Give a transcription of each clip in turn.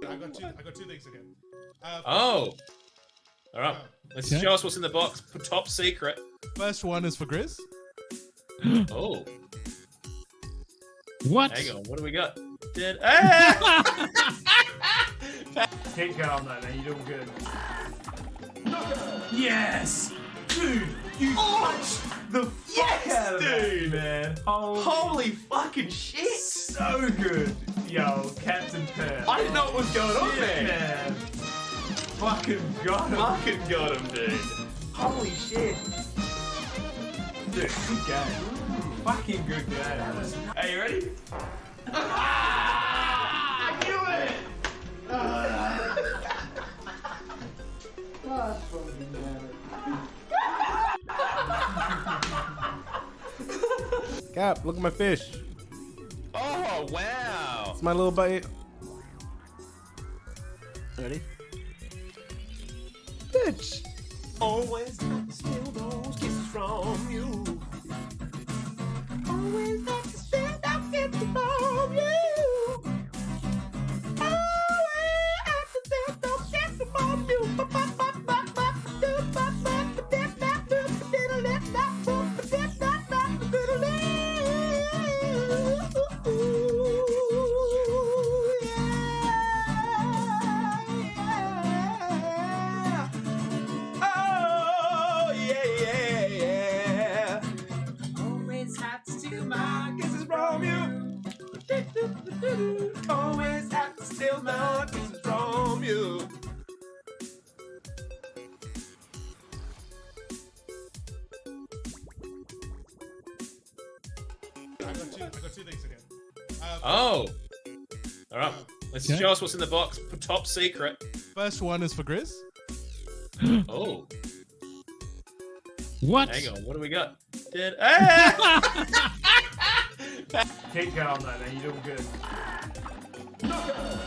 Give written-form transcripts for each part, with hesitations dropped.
I got two things again. Oh. All right. Let's show us what's in the box. Top secret. First one is for Grizz. Oh. What? Hang on. What do we got? Keep going though, man. You're doing good. Yes! Dude, you punched the fuck out of that, man. Holy fucking shit! So good. Yo, Captain Pear. I didn't know what was going on, man. Fucking got him. Fucking got him, dude. Holy shit. Dude, good game. Fucking good game. Are you ready? I knew it! Cap, look at my fish. Oh, wow. It's my little buddy. Ready? Bitch. Always steal those kisses from you. Always have to steal those kisses from you. Always have to steal those kisses from you. Always have to steal my kisses from you. I got two things again. Oh. All right. Let's show us what's in the box. Top secret. First one is for Grizz. Oh. What? Hang on. What do we got? Keep going though, man. You're doing good.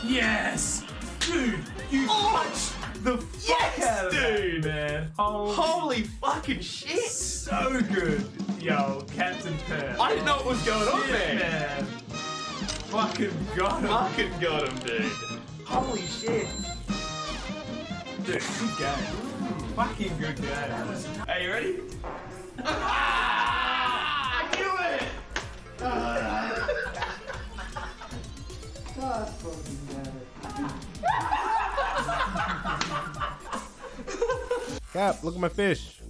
Yes! Dude, you punched the fuck out of that, man. Holy fucking shit! So good. Yo, Captain Pear. I didn't know what was going on, man. Fucking got him. Fucking got him, dude. Holy shit. Dude, good game. Fucking good game. Are you ready? I knew it! Cap, look at my fish.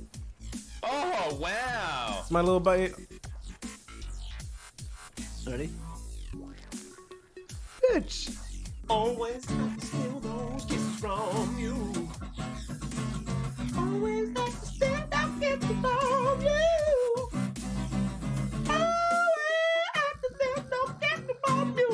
Oh, wow. It's my little buddy. Ready? Bitch. Always have to steal those kisses from you. Always have to steal those kisses from you. Always have to steal those kisses from you.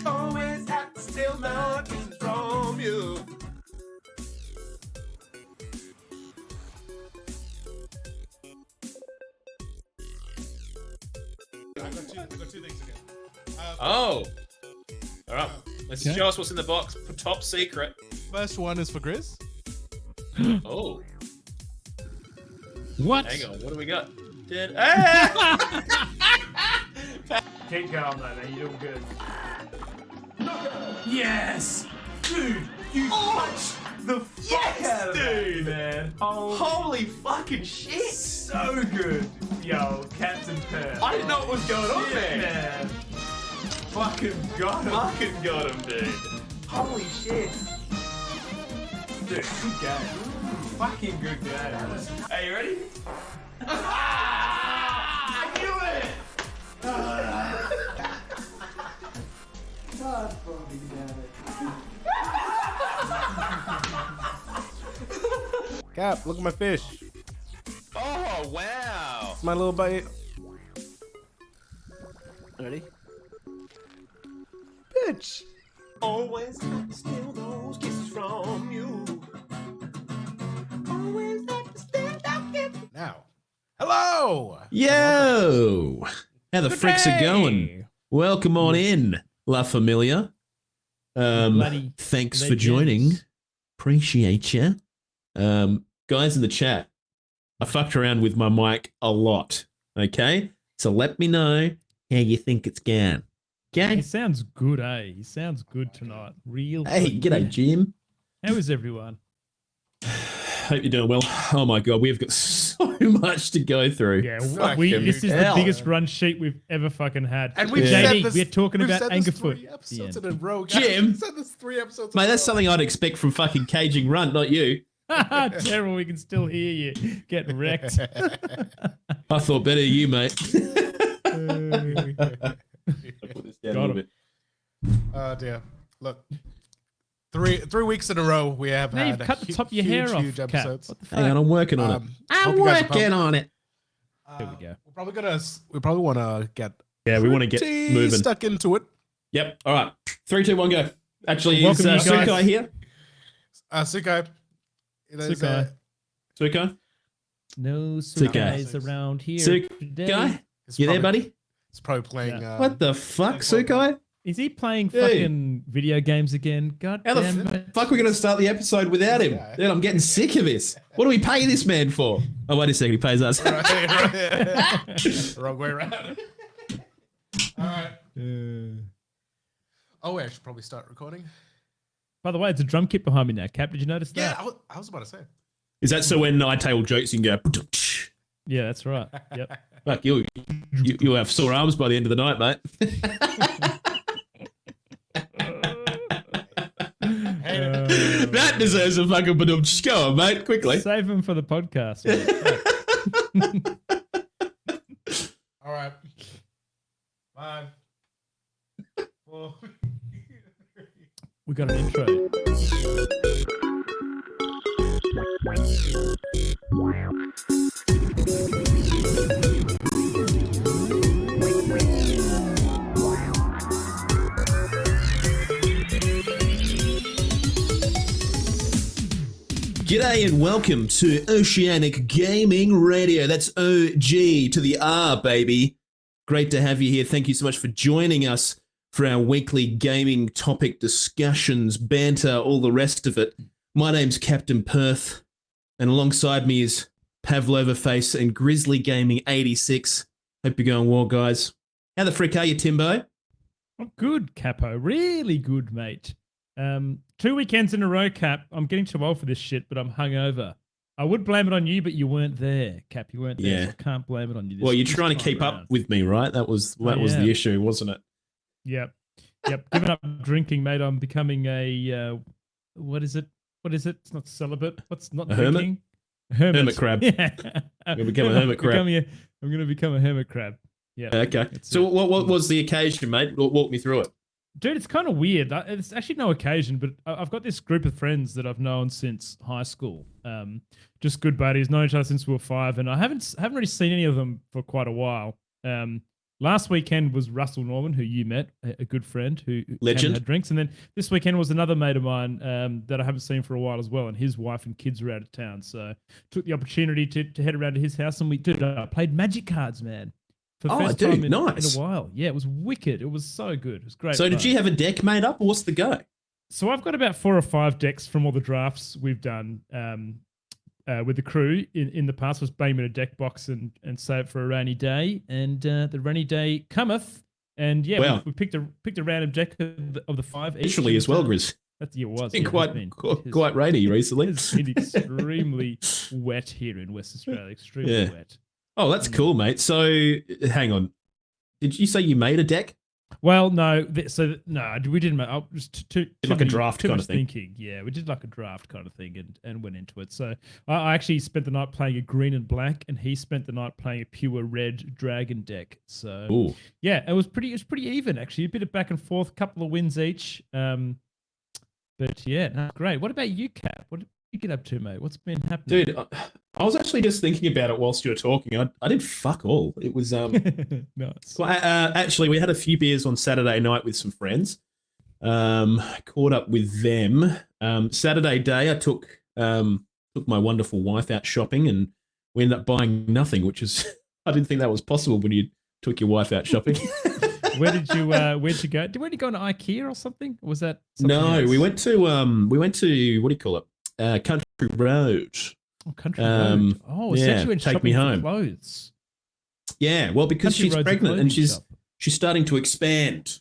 Always have to steal my kisses from you. I got two things again. Oh. All right. Let's show us what's in the box. Top secret. First one is for Grizz. Oh. What? Hang on. What do we got? Keep going though, man. You're doing good. Yes! Dude, you punched the fuck out of that, man. Holy fucking shit! So good. Yo, Captain Pear. I didn't know what was going on, man. Fucking got him. Fucking got him, dude. Holy shit. Dude, good game. Fucking good game. Are you ready? I knew it! Cap, look at my fish. Oh, wow. It's my little buddy. Ready? Bitch. Always have to steal those kisses from you. Always have to steal those Hello. Yo! How the fricks are going? Welcome on in, La Familia. Bloody Thanks for legends. joining. Appreciate you. Guys in the chat, I fucked around with my mic a lot, okay? So let me know how you think it's going. He Okay? sounds good, eh? He sounds good tonight. Real. Hey, fucking g'day, good. Jim. How is everyone? Hope you're doing well. Oh my God, we've got so much to go through. Yeah, Fucking this is hell. the biggest run sheet we've ever fucking had. And we've Yeah. said JD, this. we're talking we've about said this Angerfoot. 3 at the episodes end. in a row, guys. Jim. We've said this 3 episodes. Mate, in a that's row. something I'd expect from fucking Caging Runt, not you. Terrible, we can still hear you. Get wrecked. I thought better of you, mate. Uh, I'll put this down a Got little him. bit. Oh dear. Look, three weeks in a row we have Now had you've cut the top of your huge, hair off, huge Cap. episodes. What the fuck? Hang on, I'm working on it. hope I'm you guys are working pumped. on it. There we go. We probably want to get Yeah, we want to get pretty moving. stuck into it. Yep. All right. 3, 2, 1, go. Actually, is Welcome, you guys. Sukai here? Sukai. Sukai. Sukai? No Sukai. guys around here today. Sukai? You there, buddy? It's probably playing. What the fuck, Sukai? Is he playing Dude. fucking video games again? God How the damn it. fuck are we going to start the episode without him? Yeah. Dude, I'm getting sick of this. What do we pay this man for? Oh, wait a second. He pays us. Wrong way around. All right. Oh, wait, I should probably start recording. By the way, it's a drum kit behind me now. Cap, did you notice Yeah, that? I was about to say. Is that so when I tell jokes, you can go, Yeah, that's right. Yep. fuck, you'll have sore arms by the end of the night, mate. That deserves a fucking badum. Just go on, mate, quickly. Save him for the podcast. mate. All right. 5, 4. We got an intro. G'day and welcome to Oceanic Gaming Radio. That's OG to the R, baby. Great to have you here. Thank you so much for joining us for our weekly gaming topic discussions, banter, all the rest of it. My name's Captain Perth, and alongside me is Pavlova Face and Grizzly Gaming 86. Hope you're going well, guys. How the frick are you, Timbo? Oh, good, Capo. Really good, mate. 2 weekends in a row, Cap. I'm getting too old for this shit, but I'm hungover. I would blame it on you, but you weren't there, Cap. You weren't there, Yeah. so I can't blame it on you. Well, you're this trying to time keep around. up with me, right? That was Yeah. the issue, wasn't it? Yep. Giving up drinking, mate. I'm becoming a what is it? What is it? It's not celibate. What's not A hermit? drinking? Hermit crab. Yeah. You'll become a hermit crab. I'm going to become a hermit crab. Yeah. Okay. That's So it. what was the occasion, mate? Walk me through it. Dude, it's kind of weird. It's actually no occasion, but I've got this group of friends that I've known since high school. Just good buddies, known each other since we were 5, and I haven't really seen any of them for quite a while. Last weekend was Russell Norman, who you met, a good friend who came and Legend. had drinks, and then this weekend was another mate of mine that I haven't seen for a while as well, and his wife and kids were out of town, so took the opportunity to head around to his house, and I played Magic cards, man. For the Oh, first dude, time in nice. a while. Yeah, it was wicked. It was so good. It was great. So did fun. you have a deck made up, or what's the go? So I've got about 4 or 5 decks from all the drafts we've done with the crew in the past. Was bang in a deck box and save it for a rainy day. And the rainy day cometh. And yeah, Wow. we picked a random deck of the 5 each. Literally as well, Grizz. That's it was. It's been yeah, quite rainy recently. It's been extremely wet here in West Australia. Extremely Yeah. wet. Oh, that's cool, mate. So hang on. Did you say you made a deck? Well, no. We didn't. Just too Like a many- draft too kind much of thing. thinking. Yeah, we did like a draft kind of thing and went into it. So I actually spent the night playing a green and black, and he spent the night playing a pure red dragon deck. So Ooh. yeah, it was pretty even actually. A bit of back and forth, couple of wins each. But yeah, no, great. What about you, Cap? What did you get up to, mate? What's been happening, Dude, I was actually just thinking about it whilst you were talking. I did fuck all. It was Nice. well, actually, we had a few beers on Saturday night with some friends. Caught up with them. Saturday day, I took my wonderful wife out shopping, and we ended up buying nothing, which is I didn't think that was possible when you took your wife out shopping. Where'd you go? Where'd you go to IKEA or something? Or was that something No, else? we went to what do you call it? Country Road. Oh, Country Road. Oh, yeah, essentially went take shopping me for home. clothes. Yeah, well, because Country she's Road's a pregnant and clothing she's shop. starting to expand.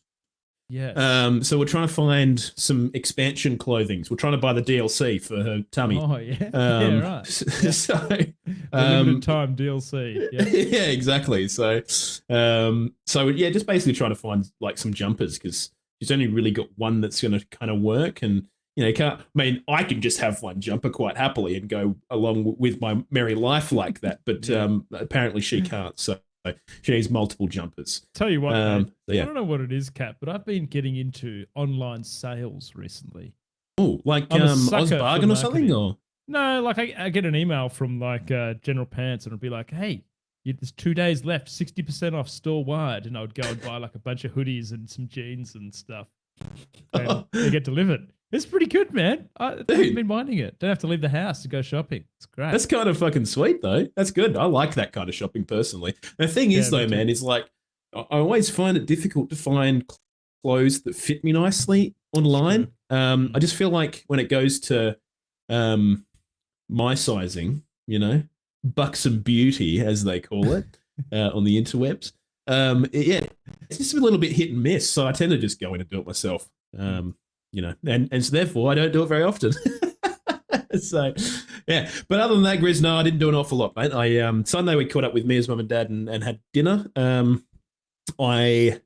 Yes. So we're trying to find some expansion clothing. So we're trying to buy the DLC for her tummy. Oh yeah. Yeah, right. So, The limited time DLC. Yeah. yeah, exactly. So yeah, just basically trying to find like some jumpers because she's only really got one that's going to kind of work, and you can't. I mean, I can just have one jumper quite happily and go along with my merry life like that, but apparently she can't. So she needs multiple jumpers. Tell you what, mate, yeah. I don't know what it is, Kat, but I've been getting into online sales recently. Oh, like I'm a Oz sucker Bargain for or something, marketing. or No, like I get an email from like General Pants and it'll be like, hey, there's 2 days left, 60% off store wide. And I would go and buy like a bunch of hoodies and some jeans and stuff. And they get delivered. It's pretty good, man. I've been minding it. Don't have to leave the house to go shopping. It's great. that's kind of fucking sweet though. That's good. I like that kind of shopping personally. The thing is Yeah, though, me too. man, is like I always find it difficult to find clothes that fit me nicely online. I just feel like when it goes to my sizing, buxom beauty as they call it on the interwebs, it's just a little bit hit and miss. So I tend to just go in and do it myself. And so therefore I don't do it very often. So yeah, but other than that, Grizz, no, I didn't do an awful lot, mate. Sunday we caught up with Mia's mum and dad and had dinner. I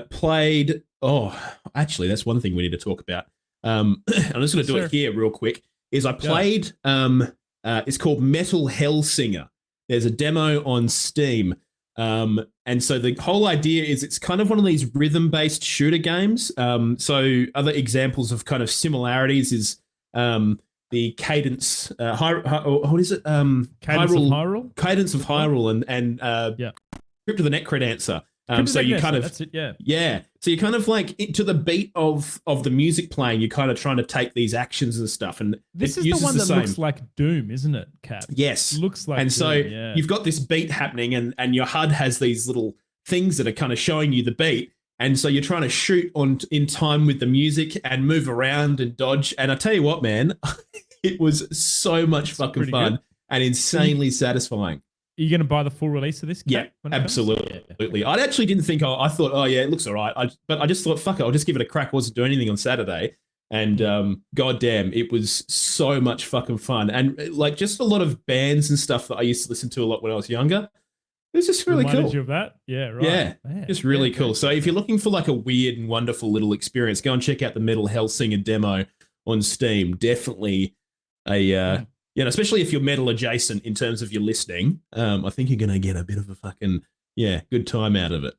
played. Oh, actually, that's one thing we need to talk about. I'm just going to do it here real quick. Is I played. It's called Metal Hellsinger. There's a demo on Steam. And so the whole idea is it's kind of one of these rhythm-based shooter games. So other examples of kind of similarities is the Cadence. What is it? Cadence of Hyrule? Cadence of Hyrule and Crypt of the Necrodancer. So you kind of that's it, yeah. Yeah. So you're kind of like to the beat of the music playing, you're kind of trying to take these actions and stuff. And This is the one that looks like Doom, isn't it, Cap? Yes. Looks like and Doom, so yeah. you've got this beat happening and your HUD has these little things that are kind of showing you the beat. And so you're trying to shoot in time with the music and move around and dodge. And I tell you what, man, it was so much fucking fun and insanely satisfying. Are you going to buy the full release of this? Yeah, absolutely. I actually didn't think, I thought, oh yeah, it looks all right. But I just thought, fuck it, I'll just give it a crack. I wasn't doing anything on Saturday. And goddamn, it was so much fucking fun. And like just a lot of bands and stuff that I used to listen to a lot when I was younger. It was just really Reminded cool. you of that? Yeah, right. Yeah, Man, just really cool. So if you're looking for like a weird and wonderful little experience, go and check out the Metal Hellsinger demo on Steam. Definitely especially if you're metal adjacent in terms of your listening, I think you're going to get a bit of a fucking, good time out of it.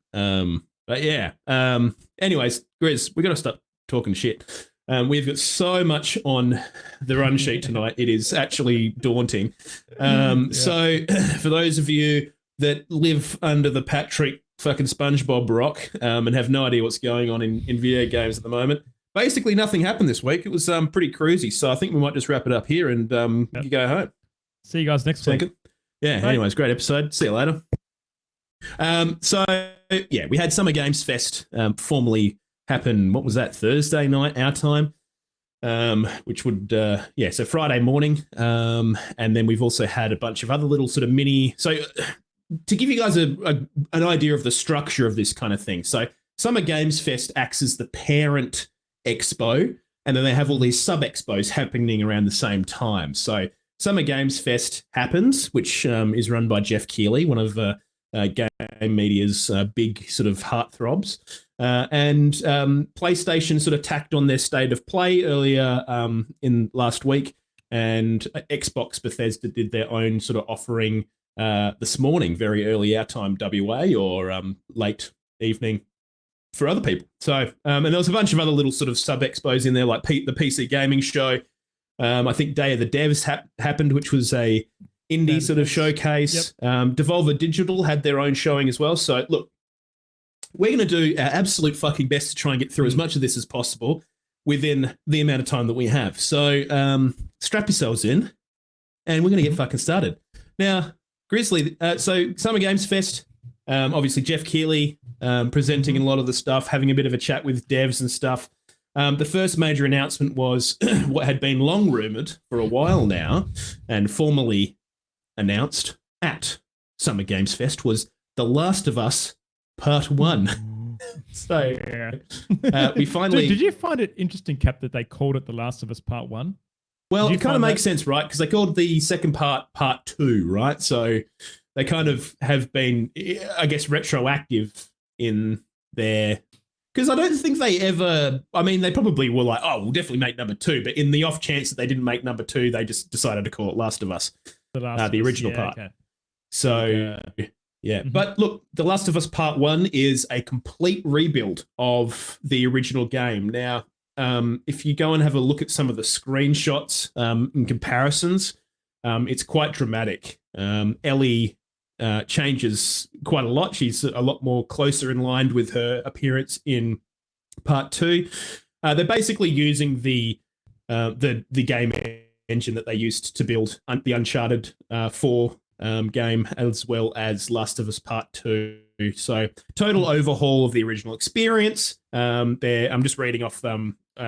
But yeah. Anyways, Grizz, we got to stop talking shit. We've got so much on the run sheet tonight. It is actually daunting. So for those of you that live under the Patrick fucking SpongeBob rock and have no idea what's going on in video games at the moment, basically nothing happened this week. It was pretty cruisy. So I think we might just wrap it up here and you go home. See you guys next week. Yeah, Bye. anyways, great episode. See you later. We had Summer Games Fest formally happen, what was that, Thursday night, our time? Which would, so Friday morning. And then we've also had a bunch of other little sort of mini. So to give you guys an idea of the structure of this kind of thing. So Summer Games Fest acts as the parent expo, and then they have all these sub-expos happening around the same time. So Summer Games Fest happens, which is run by Jeff Keighley, one of game media's big sort of heartthrobs. And PlayStation sort of tacked on their state of play earlier in last week, and Xbox Bethesda did their own sort of offering this morning, very early our time WA, or late evening for other people. So, and there was a bunch of other little sort of sub-expos in there, like the PC Gaming Show. I think Day of the Devs happened, which was a indie sort of showcase. Yep. Devolver Digital had their own showing as well. So, look, we're going to do our absolute fucking best to try and get through as much of this as possible within the amount of time that we have. So, strap yourselves in, and we're going to get fucking started. Now, Grizzly, so Summer Games Fest, obviously Jeff Keighley presenting a lot of the stuff, having a bit of a chat with devs and stuff. The first major announcement was what had been long rumored for a while now and formally announced at Summer Games Fest was The Last of Us Part 1. So we finally... Did you find it interesting, Cap, that they called it The Last of Us Part 1? Well, it kind of makes sense, right? Because they called the second Part 2, right? So they kind of have been, I guess, retroactive in their... Because I don't think they ever... I mean, they probably were like, oh, we'll definitely make number 2. But in the off chance that they didn't make number 2, they just decided to call it Last of Us, the original part. Okay. So, yeah. But look, The Last of Us Part 1 is a complete rebuild of the original game. Now... if you go and have a look at some of the screenshots and comparisons, it's quite dramatic. Ellie changes quite a lot. She's a lot more closer in line with her appearance in Part 2. They're basically using the game engine that they used to build the Uncharted 4 game, as well as Last of Us Part 2. So total overhaul of the original experience. I'm just reading off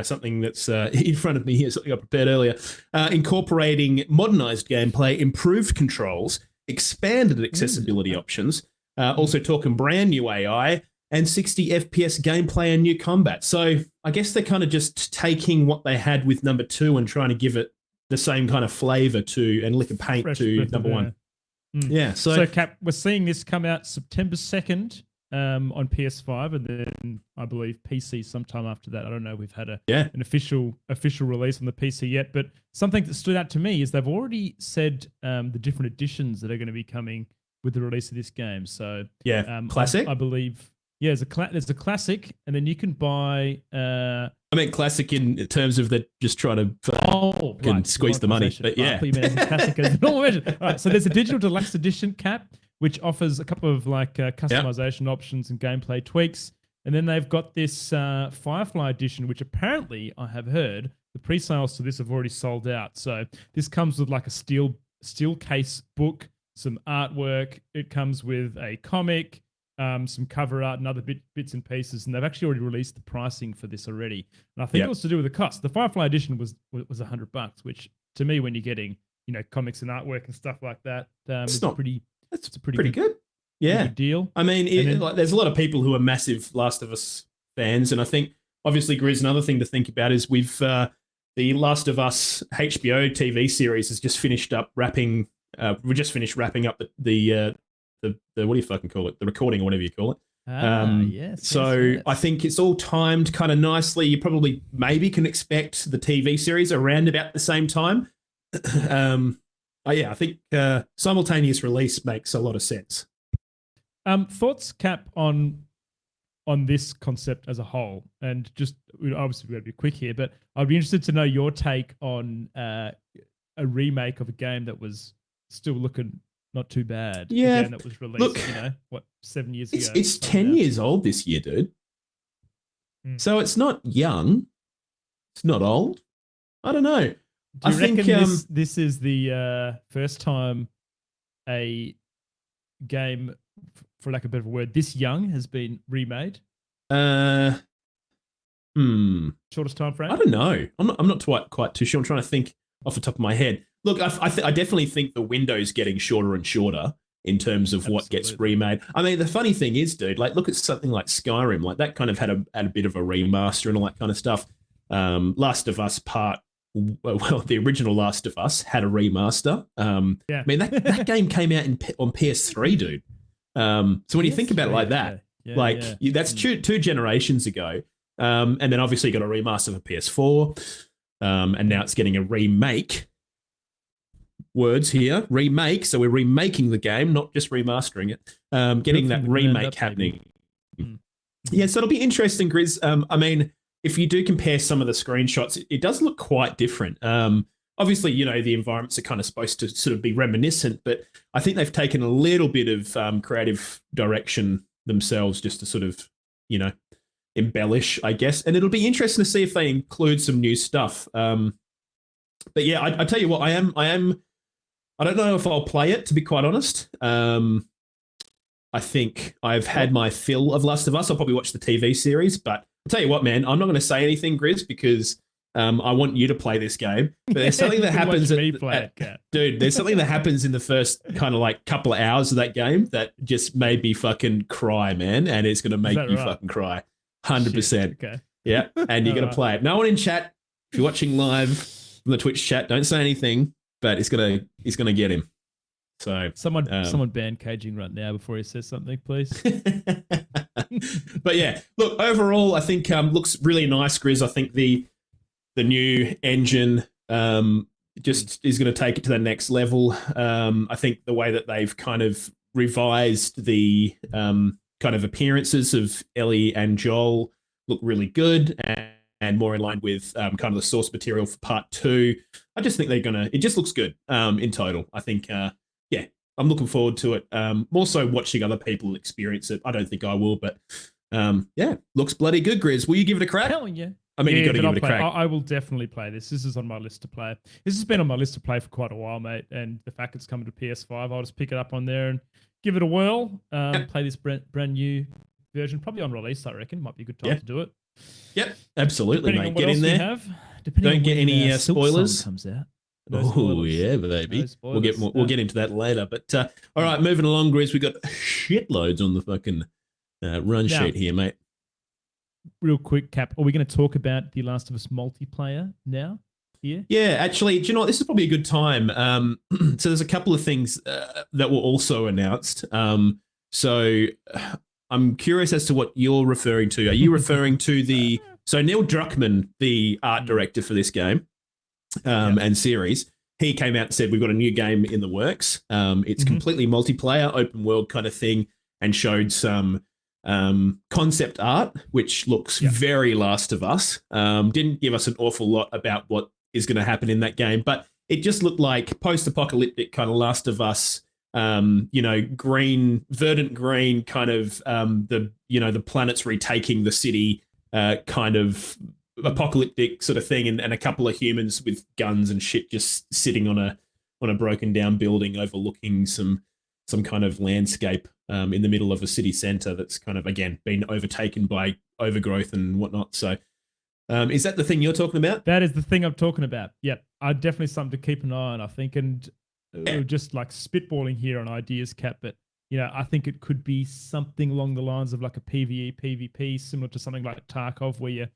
something that's in front of me here, something I prepared earlier. Incorporating modernized gameplay, improved controls, expanded accessibility options, also talking brand new AI, and 60 FPS gameplay and new combat. So I guess they're kind of just taking what they had with number 2 and trying to give it the same kind of flavor to and lick of paint Fresh to number 1. Yeah, so Cap, we're seeing this come out September 2nd on PS5, and then I believe PC sometime after that. I don't know. We've had an official release on the PC yet, but something that stood out to me is they've already said the different editions that are going to be coming with the release of this game. So classic, I believe. Yeah, there's a classic, and then you can buy. I meant classic in terms of the just trying to squeeze the money, but yeah. You meant as a classic as a normal version. All right, so there's a digital deluxe edition, Cap, which offers a couple of customization options and gameplay tweaks, and then they've got this Firefly edition, which apparently I have heard the pre-sales to this have already sold out. So this comes with like a steel case book, some artwork. It comes with a comic. Some cover art and other bits and pieces, and they've actually already released the pricing for this already. And I think it was to do with the cost. The Firefly edition was $100, which to me, when you're getting comics and artwork and stuff like that, it's a pretty good. Yeah, good deal. I mean, there's a lot of people who are massive Last of Us fans, and I think obviously, Grizz, another thing to think about is we've the Last of Us HBO TV series has just finished up wrapping. We just finished wrapping up the what do you fucking call it? The recording or whatever you call it. Yes. I think it's all timed kind of nicely. You probably maybe can expect the TV series around about the same time. I think simultaneous release makes a lot of sense. Thoughts, Cap, on this concept as a whole, and just obviously we're going to be quick here, but I'd be interested to know your take on a remake of a game that was still looking not too bad. Yeah, again, that was released. Look, 7 years ago? It's 10 years old this year, dude. So it's not young. It's not old. I don't know. Do you reckon this is the first time a game, for lack of a better word, this young has been remade? Shortest time frame? I don't know. I'm not quite too sure. I'm trying to think off the top of my head. Look, I definitely think the window's getting shorter and shorter in terms of what gets remade. I mean, the funny thing is, dude, like look at something like Skyrim, like that kind of had a bit of a remaster and all that kind of stuff. Last of Us the original Last of Us had a remaster. I mean, that game came out on PS3, dude. So when you think about it like that, that's two generations ago. And then obviously you got a remaster for PS4. And now it's getting a remake. Words here, remake. So we're remaking the game, not just remastering it. Getting that remake happening. Yeah, so it'll be interesting, Grizz. I mean, if you do compare some of the screenshots, it does look quite different. Obviously, the environments are kind of supposed to sort of be reminiscent, but I think they've taken a little bit of creative direction themselves just to sort of, embellish, I guess. And it'll be interesting to see if they include some new stuff. But yeah, I tell you what, I am I don't know if I'll play it, to be quite honest. I think I've had my fill of Last of Us. I'll probably watch the TV series, but I'll tell you what, man, I'm not going to say anything, Grizz, because I want you to play this game. But there's something that happens. Dude, there's something that happens in the first kind of like couple of hours of that game that just made me fucking cry, man. And it's going to make you fucking cry. 100%. Okay. Yeah. And you're going to play it. No one in chat, if you're watching live from the Twitch chat, don't say anything, but it's going to get him. So someone ban caging right now before he says something, please. But yeah, look, overall, I think looks really nice, Grizz. I think the new engine just is going to take it to the next level. I think the way that they've kind of revised the kind of appearances of Ellie and Joel look really good and more in line with kind of the source material for part 2. I just think it just looks good in total. I think, yeah, I'm looking forward to it. More so watching other people experience it. I don't think I will, but yeah, looks bloody good, Grizz. Will you give it a crack? Hell yeah. I mean, you got to give it a play. crack. I will definitely play this. This is on my list to play. This has been on my list to play for quite a while, mate. And the fact it's coming to PS5, I'll just pick it up on there and give it a whirl. Play this brand new version, probably on release, I reckon. Might be a good time to do it. Yep, absolutely, Depending mate. Get in there. Don't get any spoilers. Comes out. Oh yeah, baby. We'll get into that later. But all right, moving along, Grizz. We got shitloads on the fucking run sheet here, mate. Real quick, Cap. Are we going to talk about The Last of Us multiplayer now? Here? Yeah, actually, do you know what? This is probably a good time. So there's a couple of things that were also announced. So I'm curious as to what you're referring to. Are you referring to Neil Druckmann, the art director for this game and series, he came out and said, we've got a new game in the works. It's completely multiplayer, open world kind of thing, and showed some concept art, which looks very Last of Us. Didn't give us an awful lot about what is going to happen in that game, but it just looked like post-apocalyptic kind of Last of Us, green, verdant green, kind of the planet's retaking the city, kind of apocalyptic sort of thing, and a couple of humans with guns and shit just sitting on a broken down building overlooking some kind of landscape in the middle of a city center that's kind of, again, been overtaken by overgrowth and whatnot. So is that the thing you're talking about? That is the thing I'm talking about. Yep. Definitely something to keep an eye on, I think. And just like spitballing here on ideas, Cap, but I think it could be something along the lines of like a PvE, PvP, similar to something like Tarkov, where you're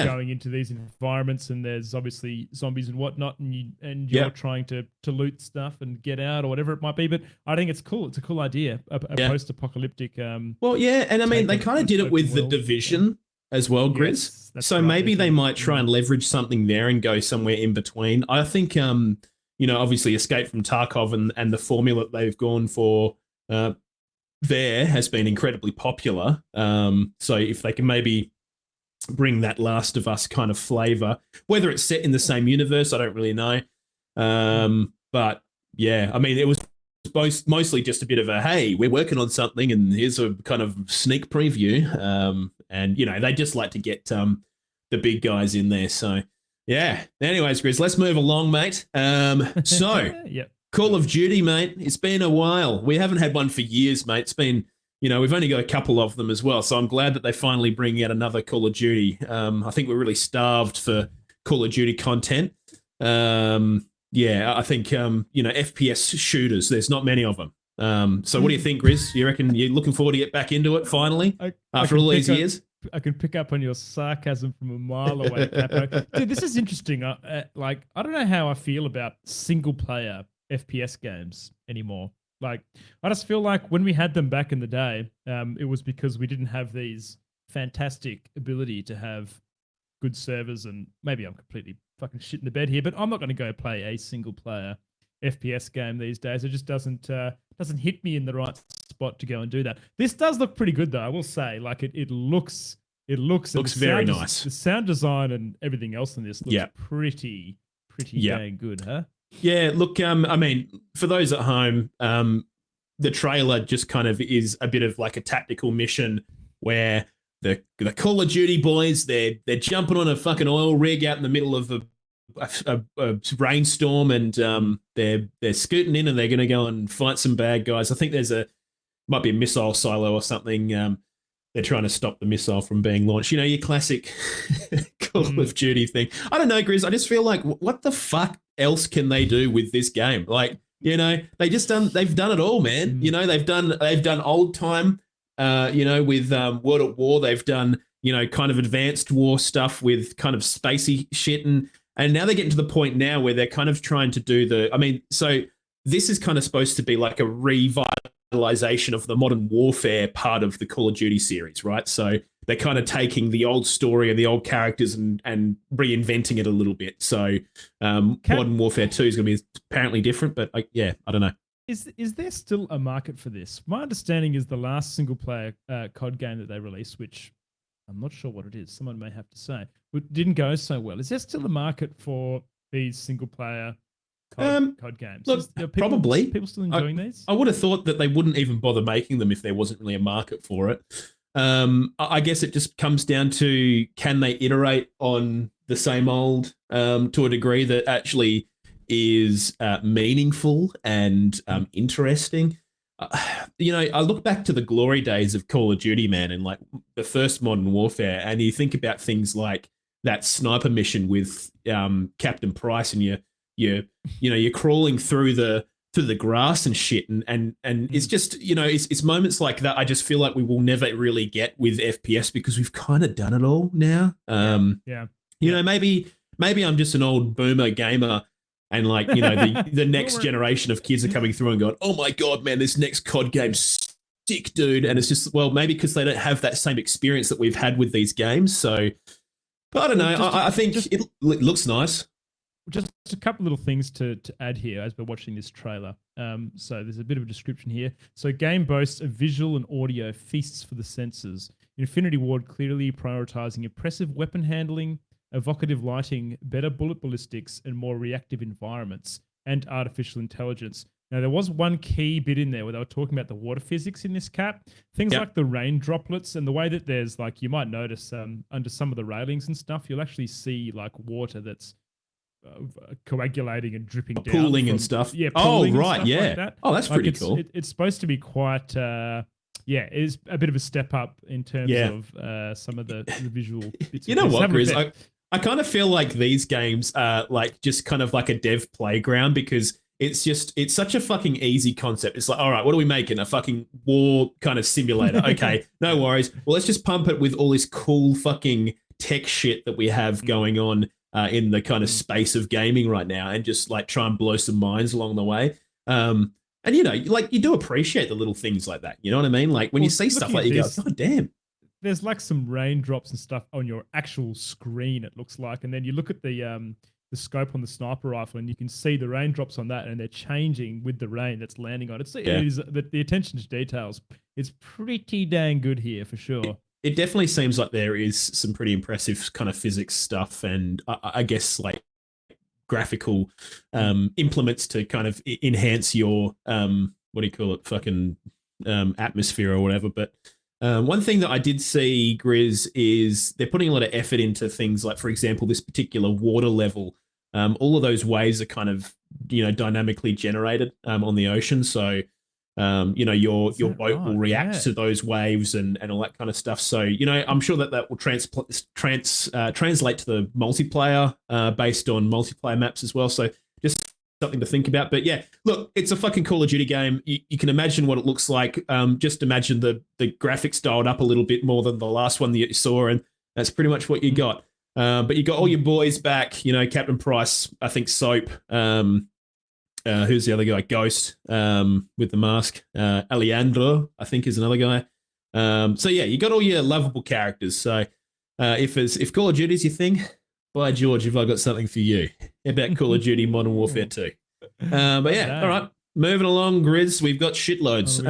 going into these environments and there's obviously zombies and whatnot, and you're trying to loot stuff and get out or whatever it might be. But I think it's cool. It's a cool idea. A post-apocalyptic. Well, yeah, and I mean they kind of did it with the Division as well, Grizz. Yes, so maybe they might try and leverage something there and go somewhere in between. I think obviously Escape from Tarkov and the formula that they've gone for there has been incredibly popular. So if they can maybe bring that Last of Us kind of flavor, whether it's set in the same universe, I don't really know. But yeah, I mean, it was mostly just a bit of a, hey, we're working on something and here's a kind of sneak preview. And, they just like to get the big guys in there. So yeah. Anyways, Grizz, let's move along, mate. So Call of Duty, mate. It's been a while. We haven't had one for years, mate. It's been, we've only got a couple of them as well. So I'm glad that they finally bring out another Call of Duty. I think we're really starved for Call of Duty content. I think, FPS shooters, there's not many of them. So what do you think, Grizz? You reckon you're looking forward to get back into it finally after all these years? I can pick up on your sarcasm from a mile away, Capo. Dude, this is interesting. I don't know how I feel about single-player FPS games anymore. Like, I just feel like when we had them back in the day, it was because we didn't have these fantastic ability to have good servers, and maybe I'm completely fucking shit in the bed here, but I'm not going to go play a single-player FPS game these days. It just doesn't hit me in the right spot to go and do that. This does look pretty good, though. I will say, like it looks very nice. The sound design and everything else in this looks pretty dang good, huh? Yeah. Look, I mean, for those at home, the trailer just kind of is a bit of like a tactical mission where the Call of Duty boys they're jumping on a fucking oil rig out in the middle of a a rainstorm, and they're scooting in, and they're going to go and fight some bad guys. I think might be a missile silo or something. They're trying to stop the missile from being launched. You know, your classic Call of Duty thing. I don't know, Grizz. I just feel like, what the fuck else can they do with this game? Like, you know, they've done it all, man. You know, they've done old time, you know, with World at War. They've done, you know, kind of advanced war stuff with kind of spacey shit, and now they're getting to the point now where they're kind of trying to do so this is kind of supposed to be like a revitalization of the modern warfare part of the Call of Duty series, right? So they're kind of taking the old story and the old characters and reinventing it a little bit. So Modern Warfare 2 is going to be apparently different, but I don't know. Is there still a market for this? My understanding is the last single player COD game that they released, which I'm not sure what it is, someone may have to say, but didn't go so well. Is there still a market for these single player COD games? Look, probably. People still enjoying these? I would have thought that they wouldn't even bother making them if there wasn't really a market for it. I guess it just comes down to, can they iterate on the same old to a degree that actually is meaningful and interesting. You know, I look back to the glory days of Call of Duty, man, and like the first Modern Warfare, and you think about things like that sniper mission with Captain Price, and you're crawling through the grass and shit, and it's just, you know, it's moments like that I just feel like we will never really get with FPS because we've kind of done it all now. You know, maybe I'm just an old boomer gamer. And like, you know, the next generation of kids are coming through and going, oh my God, man, this next COD game's sick, dude. And it's just, well, maybe because they don't have that same experience that we've had with these games. So, but I don't know. I think it looks nice. Just a couple little things to add here as we're watching this trailer. So there's a bit of a description here. So game boasts of visual and audio feasts for the senses. Infinity Ward clearly prioritizing impressive weapon handling, evocative lighting, better bullet ballistics, and more reactive environments, and artificial intelligence. Now, there was one key bit in there where they were talking about the water physics in this cap. Things like the rain droplets and the way that there's, like, you might notice under some of the railings and stuff, you'll actually see, like, water that's coagulating and dripping down. Pooling and stuff. Yeah. Oh, right, like that. Oh, that's pretty cool. It's supposed to be quite... it is a bit of a step up in terms of some of the visual bits. You know what, Grizz? I kind of feel like these games are like just kind of like a dev playground, because it's such a fucking easy concept. It's like, all right, what are we making? A fucking war kind of simulator. Okay, no worries. Well, let's just pump it with all this cool fucking tech shit that we have going on in the kind of space of gaming right now, and just like try and blow some minds along the way. And, you know, like you do appreciate the little things like that. You know what I mean? Like when you see stuff like you go, God damn. There's like some raindrops and stuff on your actual screen, it looks like. And then you look at the scope on the sniper rifle and you can see the raindrops on that, and they're changing with the rain that's landing on it. So it is, the attention to details is pretty dang good here for sure. It definitely seems like there is some pretty impressive kind of physics stuff, and I guess like graphical implements to kind of enhance your what do you call it, fucking atmosphere or whatever. But one thing that I did see, Grizz, is they're putting a lot of effort into things like, for example, this particular water level. All of those waves are kind of, you know, dynamically generated on the ocean. So, you know, your boat will react to those waves and all that kind of stuff. So, you know, I'm sure that will translate to the multiplayer based on multiplayer maps as well. So just something to think about. But yeah, look, it's a fucking Call of Duty game. You can imagine what it looks like. Just imagine the graphics dialed up a little bit more than the last one that you saw, and that's pretty much what you got. But you got all your boys back, you know, Captain Price, I think Soap, who's the other guy? Ghost, with the mask. Alejandro, I think, is another guy. So yeah, you got all your lovable characters. So if Call of Duty's your thing, by George, have I got something for you about Call of Duty Modern Warfare 2. But yeah, all right. Moving along, Grizz, we've got shitloads.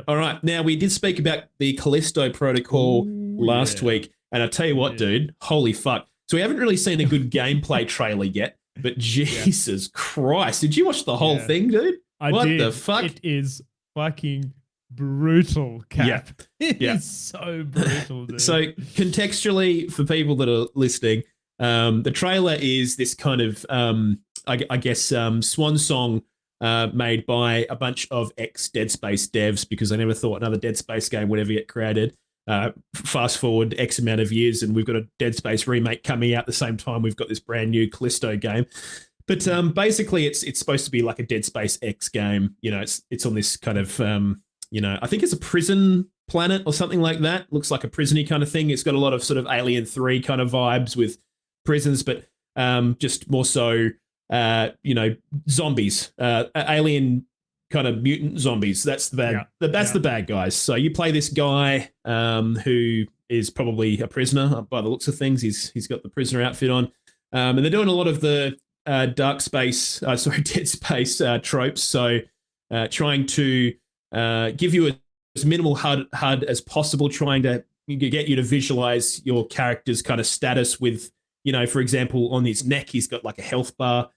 All right. Now, we did speak about the Callisto Protocol last week. And I tell you what, dude, holy fuck. So we haven't really seen a good gameplay trailer yet, but Jesus Christ. Did you watch the whole thing, dude? I did. What the fuck? It is fucking brutal, Cap. It is so brutal, dude. So contextually, for people that are listening, The trailer is this kind of, I guess, swan song made by a bunch of ex-Dead Space devs because I never thought another Dead Space game would ever get created. Fast forward X amount of years, and we've got a Dead Space remake coming out at the same time. We've got this brand new Callisto game. But basically, it's supposed to be like a Dead Space X game. You know, it's on this kind of, I think it's a prison planet or something like that. Looks like a prison-y kind of thing. It's got a lot of sort of Alien 3 kind of vibes with prisons, but just more so, zombies, alien kind of mutant zombies. That's the bad. That's the bad guys. So you play this guy who is probably a prisoner by the looks of things. He's got the prisoner outfit on, and they're doing a lot of the Dead Space tropes. So trying to give you as minimal HUD as possible, trying to get you to visualize your character's kind of status with, for example, on his neck, he's got like a health bar.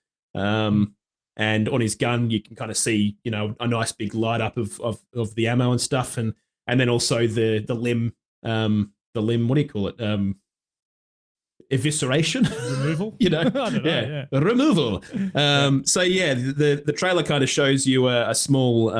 And on his gun, you can kind of see, a nice big light up of the ammo and stuff. And then also the limb, what do you call it? Evisceration? Removal? I don't know, removal. So yeah, the trailer kind of shows you a small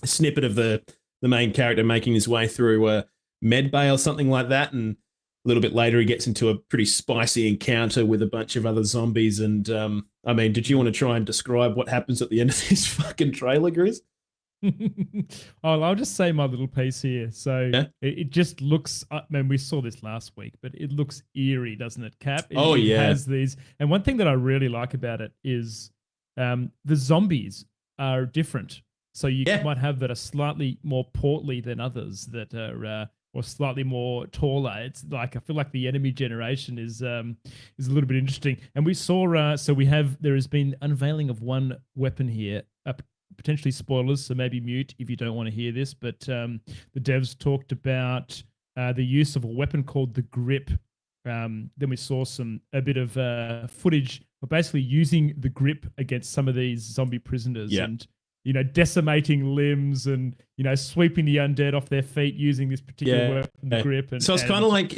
snippet of the main character making his way through a med bay or something like that. And a little bit later, he gets into a pretty spicy encounter with a bunch of other zombies. And did you want to try and describe what happens at the end of this fucking trailer, Grizz? I'll just say my little piece here. So it just looks, we saw this last week, but it looks eerie, doesn't it, Cap? It has these. And one thing that I really like about it is the zombies are different. So you might have that are slightly more portly than others that are or slightly more taller. It's like I feel like the enemy generation is a little bit interesting. And we saw there has been unveiling of one weapon here. Potentially spoilers, so maybe mute if you don't want to hear this. But the devs talked about the use of a weapon called the grip. Then we saw a bit of footage of basically using the grip against some of these zombie prisoners and decimating limbs and sweeping the undead off their feet using this particular weapon, the grip. And so it's kind of like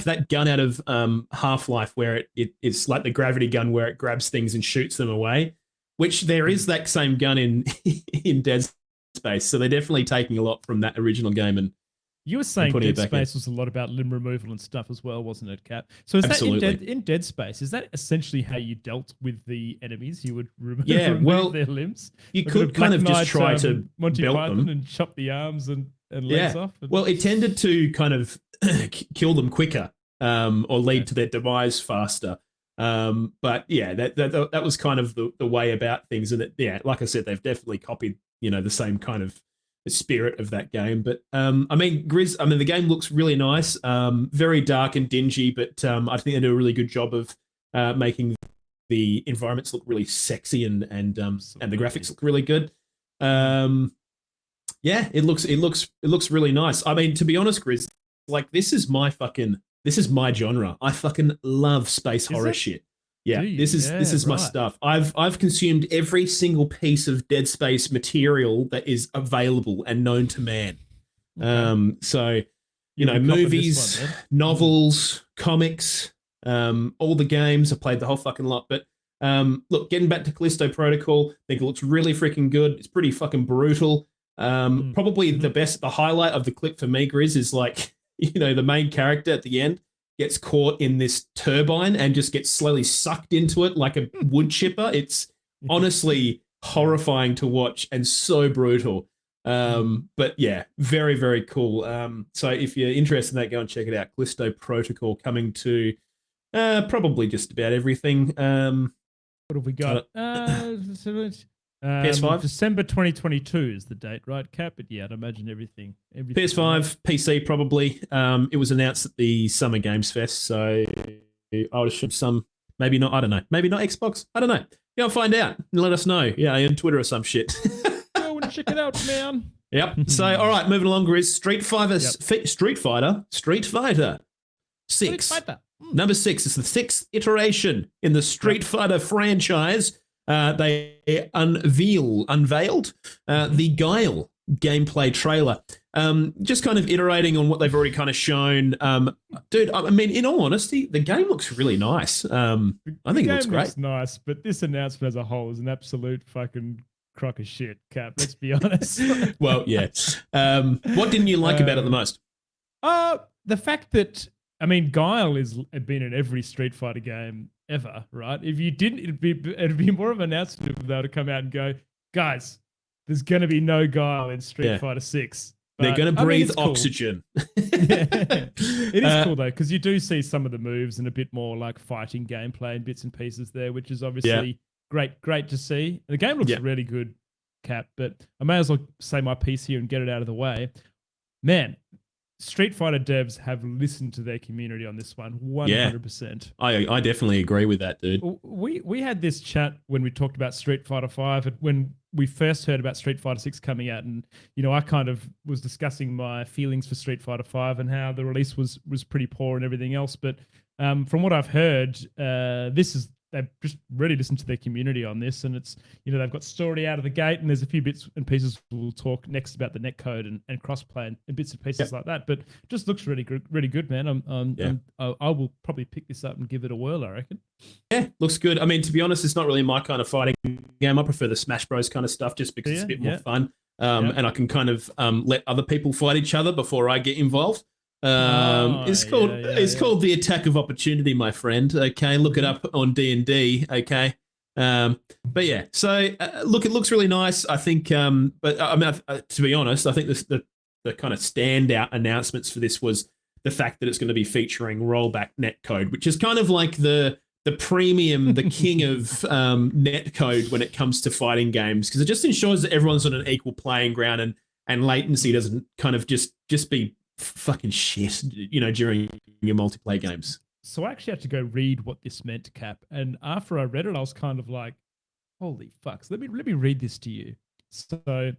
that gun out of Half-Life where it's like the gravity gun where it grabs things and shoots them away. Which there is that same gun in Dead Space, so they're definitely taking a lot from that original game. And you were saying Dead Space was a lot about limb removal and stuff as well, wasn't it, Cap? So is that in Dead Space? Is that essentially how you dealt with the enemies? You would remove their limbs. You could kind of just try to Monty belt Python them and chop the arms and legs off. Well, it tended to kind of kill them quicker or lead to their demise faster. But yeah, that was kind of the way about things. And like I said, they've definitely copied, the same kind of spirit of that game. But Grizz, the game looks really nice, very dark and dingy, but I think they do a really good job of making the environments look really sexy and the graphics look really good. It looks really nice. To be honest, Grizz, like this is my genre. I fucking love space horror shit. Yeah, this is my stuff. I've consumed every single piece of Dead Space material that is available and known to man. Okay. Movies, novels, comics, all the games. I played the whole fucking lot. But look, getting back to Callisto Protocol, I think it looks really freaking good. It's pretty fucking brutal. Probably the highlight of the clip for me, Grizz, is like, the main character at the end gets caught in this turbine and just gets slowly sucked into it like a wood chipper. It's honestly horrifying to watch and so brutal. But yeah, very, very cool. So if you're interested in that, go and check it out. Callisto Protocol coming to probably just about everything. What have we got? PS5? December 2022 is the date, right, Cap? But yeah, I'd imagine everything PS5, PC probably. It was announced at the Summer Games Fest, so I would assume some, maybe not, I don't know. Maybe not Xbox, I don't know. Yeah, I'll find out and let us know. Yeah, on Twitter or some shit. Go and check it out, man. Yep. So, all right, moving along, Grizz. Street Fighter 6. Number 6 is the 6th iteration in the Street Fighter franchise. They unveiled the Guile gameplay trailer. Just kind of iterating on what they've already kind of shown. Dude, I mean, in all honesty, the game looks really nice. I think it looks great. Looks nice, but this announcement as a whole is an absolute fucking crock of shit, Cap. Let's be honest. Well, yeah. What didn't you like about it the most? The fact that, I mean, Guile has been in every Street Fighter game ever, right? If you didn't, it'd be more of an announcement if they were to come out and go, guys, there's going to be no Guile in Street Fighter 6. They're going to breathe cool. oxygen. It is cool, though, because you do see some of the moves and a bit more like fighting gameplay and bits and pieces there, which is obviously great to see. The game looks really good, Cap, but I may as well say my piece here and get it out of the way. Man, Street Fighter devs have listened to their community on this one, 100%. I definitely agree with that, dude. We had this chat when we talked about Street Fighter 5, when we first heard about Street Fighter 6 coming out, and I kind of was discussing my feelings for Street Fighter 5 and how the release was pretty poor and everything else. But from what I've heard, they've just really listened to their community on this, and it's they've got story out of the gate, and there's a few bits and pieces we'll talk next about the netcode and crossplay and bits and pieces like that. But just looks really good, man. I will probably pick this up and give it a whirl, I reckon. Yeah, looks good. I mean, to be honest, it's not really my kind of fighting game. I prefer the Smash Bros kind of stuff just because it's a bit more fun, and I can kind of let other people fight each other before I get involved. It's called the Attack of Opportunity, my friend. Okay, look it up on D&D. Okay, but yeah. So look, it looks really nice. I think, but I mean, to be honest, I think the kind of standout announcements for this was the fact that it's going to be featuring rollback netcode, which is kind of like the premium, the king of netcode when it comes to fighting games, because it just ensures that everyone's on an equal playing ground and latency doesn't kind of just be fucking shit, during your multiplayer games. So I actually had to go read what this meant, Cap, and after I read it, I was kind of like, "Holy fucks!" Let me read this to you. So,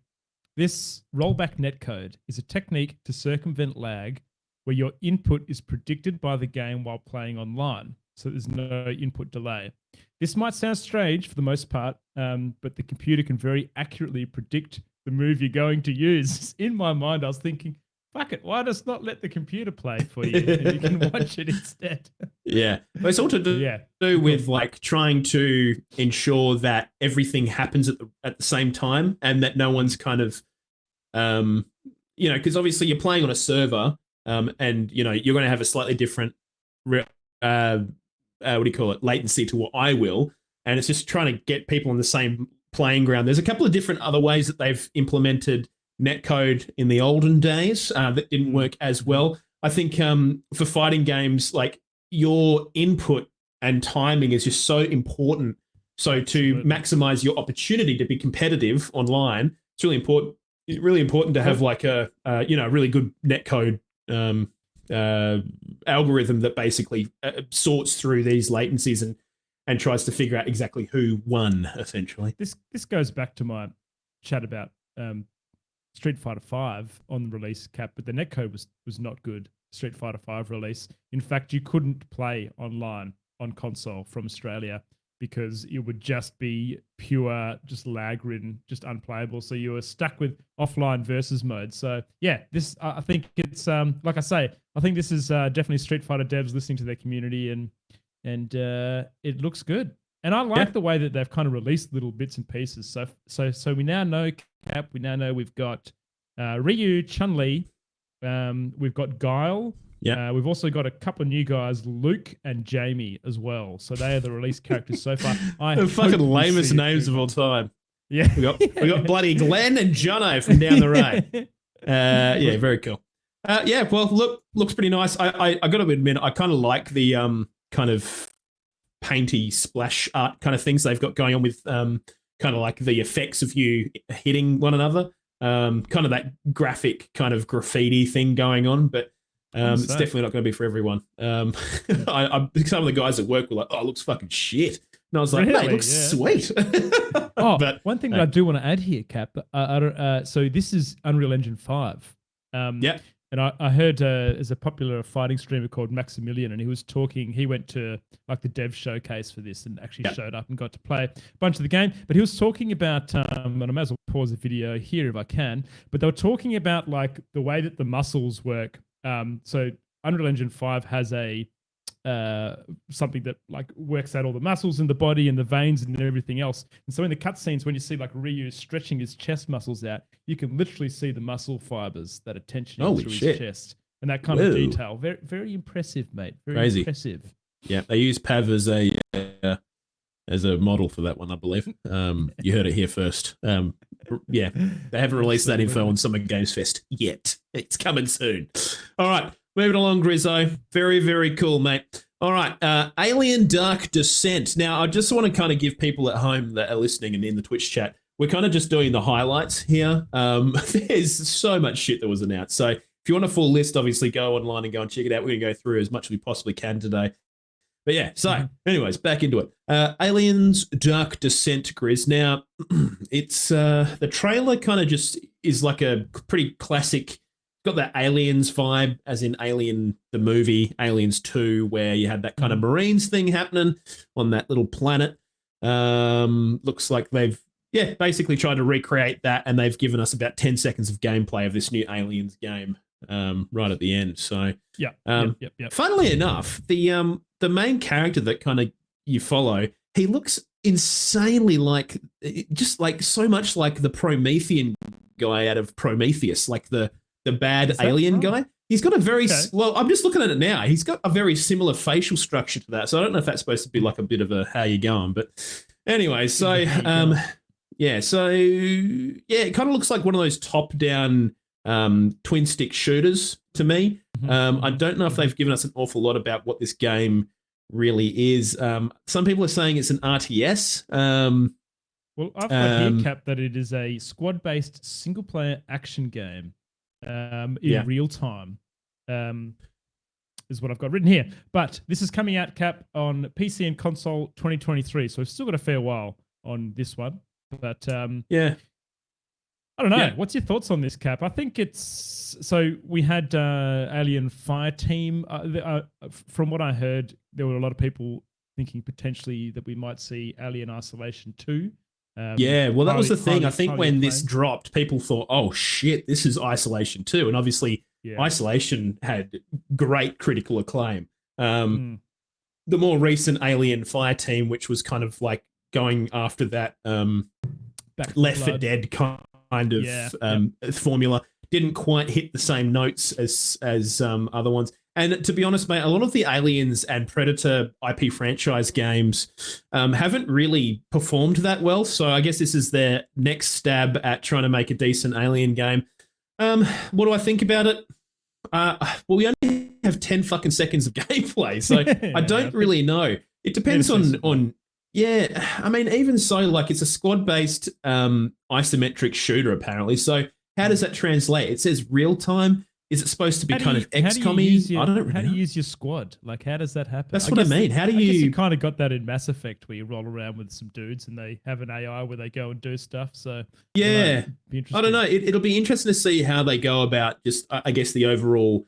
this rollback netcode is a technique to circumvent lag, where your input is predicted by the game while playing online, so there's no input delay. This might sound strange for the most part, but the computer can very accurately predict the move you're going to use. In my mind, I was thinking, fuck it, why just not let the computer play for you and you can watch it instead? Yeah. But it's all to do with like trying to ensure that everything happens at the same time, and that no one's kind of, because obviously you're playing on a server, and you're going to have a slightly different, latency to what I will. And it's just trying to get people on the same playing ground. There's a couple of different other ways that they've implemented netcode in the olden days that didn't work as well. I think for fighting games, like your input and timing is just so important. So to maximize your opportunity to be competitive online, it's really important. It's really important to have like a really good netcode algorithm that basically sorts through these latencies and tries to figure out exactly who won. Essentially, this goes back to my chat about Street Fighter 5 on release, Cap, but the netcode was not good. Street Fighter 5 release. In fact, you couldn't play online on console from Australia because it would just be pure, just lag ridden, just unplayable. So you were stuck with offline versus mode. So yeah, this I think it's like I say, I think this is definitely Street Fighter devs listening to their community, and it looks good. And I like the way that they've kind of released little bits and pieces. So we now know, Cap, we now know we've got Ryu, Chun-Li, we've got Guile. Yeah. We've also got a couple of new guys, Luke and Jamie as well. So they are the released characters so far. The fucking lamest names of all time. Yeah. We got bloody Glenn and Jono from down the road. Yeah, very cool. Well, looks pretty nice. I got to admit, I kind of like the kind of painty splash art kind of things they've got going on with kind of like the effects of you hitting one another, kind of that graphic kind of graffiti thing going on, but it's definitely not going to be for everyone. Some of the guys at work were like, "Oh, it looks fucking shit," and I was like, "Mate, it looks sweet." But one thing that I do want to add here, Cap. So this is Unreal Engine 5. And I heard there's a popular fighting streamer called Maximilian, and he was talking. He went to like the dev showcase for this and actually showed up and got to play a bunch of the game. But he was talking about, and I may as well pause the video here if I can. But they were talking about like the way that the muscles work. So Unreal Engine 5 has a something that like works out all the muscles in the body and the veins and everything else. And so in the cutscenes, when you see like Ryu stretching his chest muscles out, you can literally see the muscle fibers that are tensioning through his chest and that kind of detail. Very, very impressive, mate. Very Crazy. impressive. Yeah, they use Pav as a model for that one, I believe. You heard it here first. Yeah, they haven't released that info on Summer Games Fest yet. It's coming soon. All right. Moving along, Grizzo. Very, very cool, mate. All right. Alien Dark Descent. Now, I just want to kind of give people at home that are listening and in the Twitch chat, we're kind of just doing the highlights here. There's so much shit that was announced. So if you want a full list, obviously go online and go and check it out. We're going to go through as much as we possibly can today. But yeah, so anyways, back into it. Aliens Dark Descent, Grizz. Now, it's the trailer kind of just is like a pretty classic. Got that Aliens vibe, as in Alien, the movie, Aliens 2, where you had that kind of Marines thing happening on that little planet. Looks like they've, basically tried to recreate that, and they've given us about 10 seconds of gameplay of this new Aliens game right at the end. So, funnily enough, the main character that kind of you follow, he looks insanely like, just like so much like the Promethean guy out of Prometheus, like the bad alien guy. He's got a very well, I'm just looking at it now. He's got a very similar facial structure to that. So I don't know if that's supposed to be like a bit of a how you going, but anyway, so it kind of looks like one of those top-down twin stick shooters to me. I don't know if they've given us an awful lot about what this game really is. Some people are saying it's an RTS. Well, I've got here, Cap, that it is a squad-based single-player action game. In real time, is what I've got written here. But this is coming out, Cap, on PC and console 2023. So we've still got a fair while on this one. But I don't know. Yeah. What's your thoughts on this, Cap? I think it's so we had Alien Fireteam. From what I heard, there were a lot of people thinking potentially that we might see Alien Isolation 2. That was the thing. I think when this dropped, people thought, oh, shit, this is Isolation 2. And obviously, Isolation had great critical acclaim. The more recent Alien Fireteam, which was kind of like going after that Left 4 Dead kind of formula, didn't quite hit the same notes as other ones. And to be honest, mate, a lot of the Aliens and Predator IP franchise games haven't really performed that well. So I guess this is their next stab at trying to make a decent Alien game. What do I think about it? Well, we only have 10 fucking seconds of gameplay, so I don't really know. It depends on I mean, even so, like it's a squad-based isometric shooter, apparently. So how does that translate? It says real-time. Is it supposed to be kind of XCOM-y? I don't really know. How do you use your squad? Like, how does that happen? That's what I mean. How do you... I guess you kind of got that in Mass Effect where you roll around with some dudes and they have an AI where they go and do stuff. So, I don't know. It'll be interesting to see how they go about just, I guess, the overall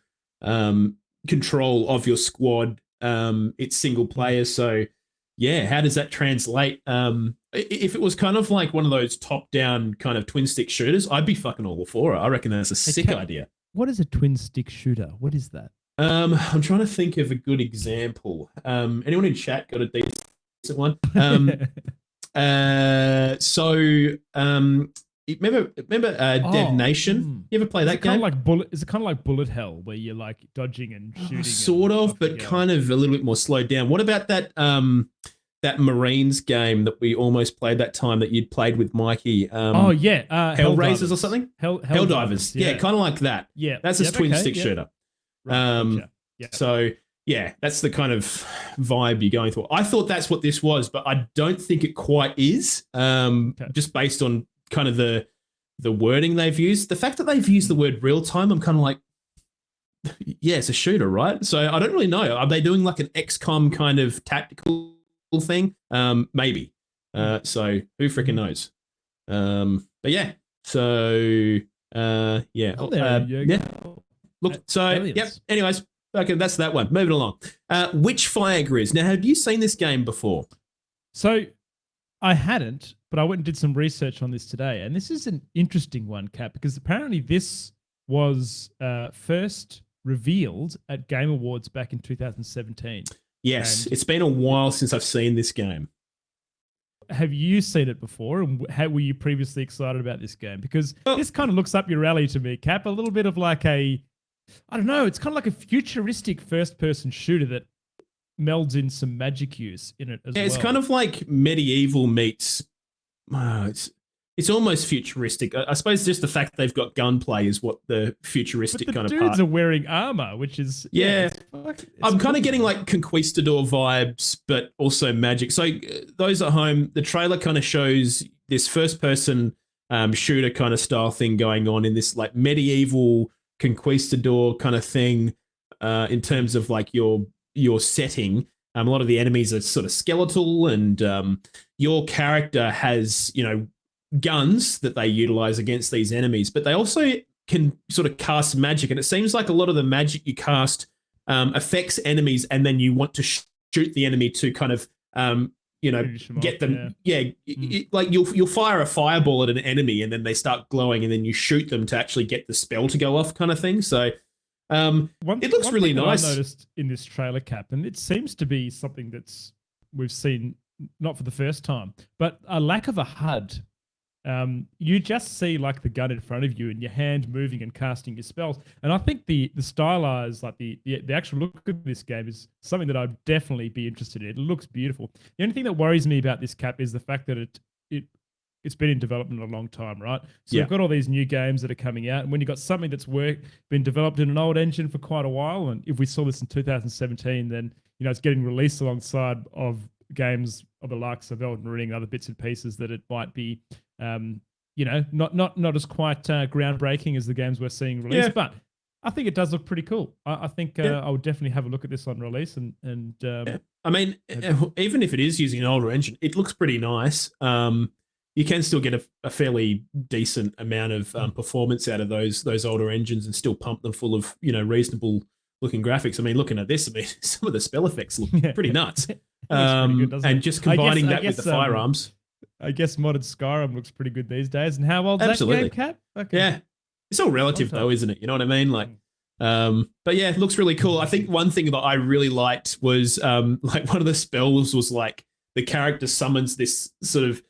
control of your squad. It's single player. So, how does that translate? If it was kind of like one of those top-down kind of twin-stick shooters, I'd be fucking all for it. I reckon that's a sick idea. What is a twin stick shooter? What is that? I'm trying to think of a good example. Anyone in chat got a decent one? Remember Dead Nation? You ever play that game? Is it kind of like Bullet Hell, where you're like dodging and shooting? Sort of, but kind of a little bit more slowed down. What about that that Marines game that we almost played that time that you'd played with Mikey? Hellraisers or something? Helldivers. Yeah, kind of like that. Yeah, that's a twin stick shooter. Right, So that's the kind of vibe you're going for. I thought that's what this was, but I don't think it quite is. Just based on kind of the wording they've used. The fact that they've used the word real time, I'm kind of like, it's a shooter, right? So I don't really know. Are they doing like an XCOM kind of tactical thing? Maybe. So who freaking knows? But yeah. So there you go. Look, so aliens. yep. Anyways, okay, that's that one. Moving along. Witchfire Grizz. Now, have you seen this game before? So I hadn't, but I went and did some research on this today, and this is an interesting one, Cap, because apparently this was first revealed at Game Awards back in 2017. Yes, And- it's been a while since I've seen this game. Have you seen it before, and how were you previously excited about this game? Because this kind of looks up your alley to me, Cap. A little bit of like I don't know, it's kind of like a futuristic first-person shooter that melds in some magic use in it as well. It's kind of like medieval meets. It's almost futuristic. I suppose just the fact they've got gunplay is what the futuristic but the kind of dudes part. are wearing armor, which is it's I'm kind cool. of getting like Conquistador vibes, but also magic. So those at home, the trailer kind of shows this first-person shooter kind of style thing going on in this like medieval Conquistador kind of thing in terms of like your setting. A lot of the enemies are sort of skeletal, and your character has guns that they utilize against these enemies, but they also can sort of cast magic, and it seems like a lot of the magic you cast affects enemies, and then you want to shoot the enemy to kind of get them. Like you'll fire a fireball at an enemy, and then they start glowing, and then you shoot them to actually get the spell to go off, kind of thing. So it looks really nice. I noticed in this trailer, Cap, and it seems to be something we've seen not for the first time, but a lack of a HUD. You just see like the gun in front of you and your hand moving and casting your spells. And I think the stylized, like the actual look of this game is something that I'd definitely be interested in. It looks beautiful. The only thing that worries me about this, Cap, is the fact that it's been in development a long time, right? So you've got all these new games that are coming out, and when you've got something that's been developed in an old engine for quite a while, and if we saw this in 2017, then it's getting released alongside of games of the likes of Elden Ring and other bits and pieces that it might be not as quite groundbreaking as the games we're seeing released, but I think it does look pretty cool. I think I would definitely have a look at this on release. And I mean, even if it is using an older engine, it looks pretty nice. You can still get a fairly decent amount of performance out of those older engines and still pump them full of reasonable looking graphics. I mean, looking at this, some of the spell effects look pretty nuts. Pretty good, and it? just combining I that guess, with the firearms. I guess modded Skyrim looks pretty good these days. And how old's Absolutely. that game, Cap? Okay. Yeah. It's all relative though, isn't it? You know what I mean? Like, but yeah, it looks really cool. I think one thing that I really liked was like one of the spells was like the character summons this sort of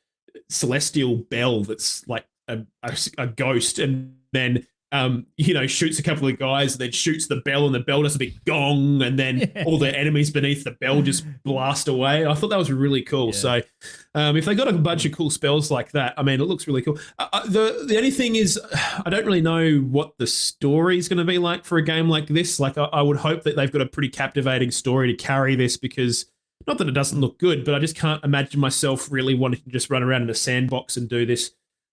celestial bell that's like a ghost, and then shoots a couple of guys, and then shoots the bell, and the bell does a big gong, and then all the enemies beneath the bell just blast away. I thought that was really cool. Yeah. So if they got a bunch of cool spells like that, I mean, it looks really cool. The only thing is, I don't really know what the story is going to be like for a game like this. Like, I would hope that they've got a pretty captivating story to carry this, because not that it doesn't look good, but I just can't imagine myself really wanting to just run around in a sandbox and do this.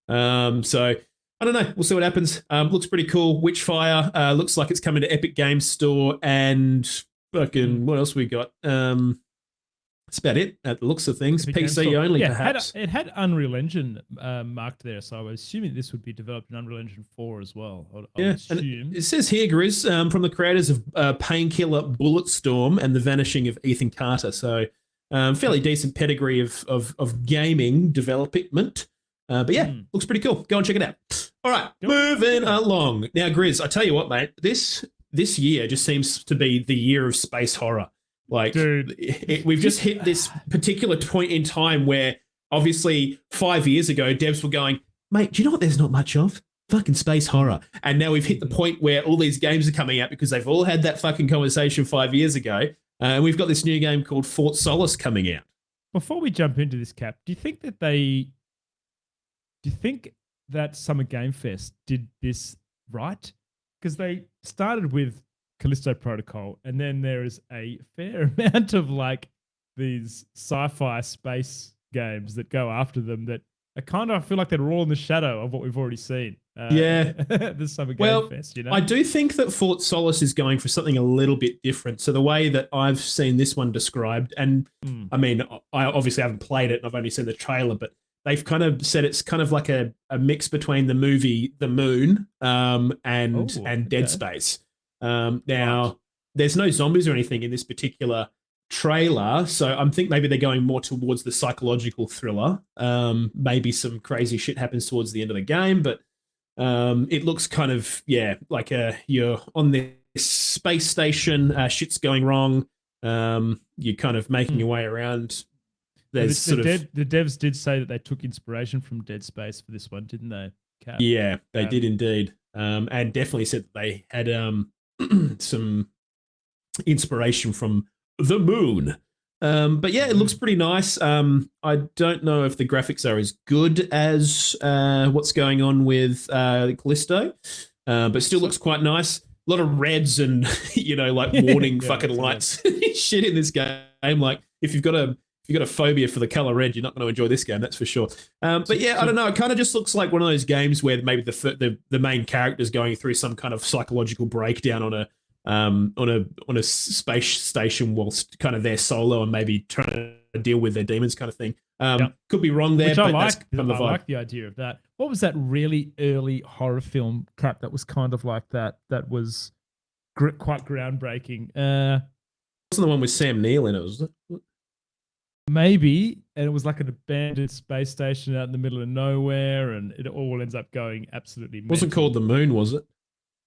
So I don't know. We'll see what happens. Looks pretty cool. Witchfire looks like it's coming to Epic Games Store, and fucking what else we got? That's about it at the looks of things. Epic PC only, perhaps. It had Unreal Engine marked there, so I was assuming this would be developed in Unreal Engine 4 as well. I would assume. It says here, Grizz, from the creators of Painkiller, Bulletstorm, and The Vanishing of Ethan Carter. So fairly decent pedigree of gaming development. But yeah, looks pretty cool. Go and check it out. All right, moving along. Now, Grizz, I tell you what, mate, this year just seems to be the year of space horror. Like, dude, we've just hit this particular point in time where obviously 5 years ago, devs were going, mate, do you know what there's not much of? Fucking space horror. And now we've hit the point where all these games are coming out because they've all had that fucking conversation 5 years ago. And we've got this new game called Fort Solace coming out. Before we jump into this, Cap, do you think that Summer Game Fest did this right? Because they started with Callisto Protocol, and then there is a fair amount of like these sci-fi space games that go after them that are kind of, I feel like they're all in the shadow of what we've already seen. The Summer Game Fest, I do think that Fort Solace is going for something a little bit different. So the way that I've seen this one described, and I mean, I obviously haven't played it, and I've only seen the trailer, but they've kind of said it's kind of like a mix between the movie The Moon and Dead Space. Now, there's no zombies or anything in this particular trailer, so I'm think maybe they're going more towards the psychological thriller. Maybe some crazy shit happens towards the end of the game, but it looks kind of like you're on this space station, shit's going wrong. You're kind of making your way around. There's the devs did say that they took inspiration from Dead Space for this one, didn't they? Cap? Yeah, they did indeed, and definitely said that they had some inspiration from the moon. But yeah, it looks pretty nice. I don't know if the graphics are as good as what's going on with Callisto, but still looks quite nice. A lot of reds and like warning fucking lights shit in this game. Like if you've got a phobia for the color red, you're not going to enjoy this game, that's for sure. But yeah, I don't know. It kind of just looks like one of those games where maybe the main character is going through some kind of psychological breakdown on a space station whilst kind of they're solo and maybe trying to deal with their demons, kind of thing. Could be wrong there, Which but I that's like. kind of the I vibe. like the idea of that. What was that really early horror film, Cap, that was kind of like that? That was quite groundbreaking. Wasn't the one with Sam Neill in it, was it? Maybe, and it was like an abandoned space station out in the middle of nowhere, and it all ends up going absolutely. It wasn't called The Moon, was it?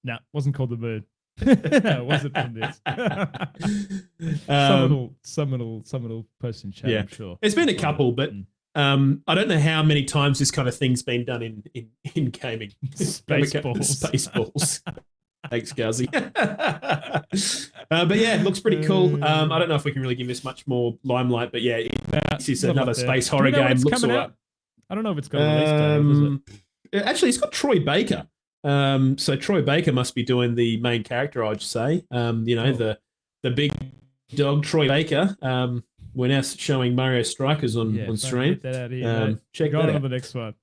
No, wasn't called The Moon. No, it wasn't from this. Someone will post in chat, I'm sure. There's been a couple, but I don't know how many times this kind of thing's been done in gaming. Spaceballs. Spaceballs. Thanks, Gazi. But yeah, it looks pretty cool. I don't know if we can really give this much more limelight, but yeah, this is another space horror game. Looks all right. I don't know if it's got a release date. Actually, it's got Troy Baker. So Troy Baker must be doing the main character, I'd say. The big dog, Troy Baker. We're now showing Mario Strikers on stream. Get that out of here, check Go that on out. to the next one.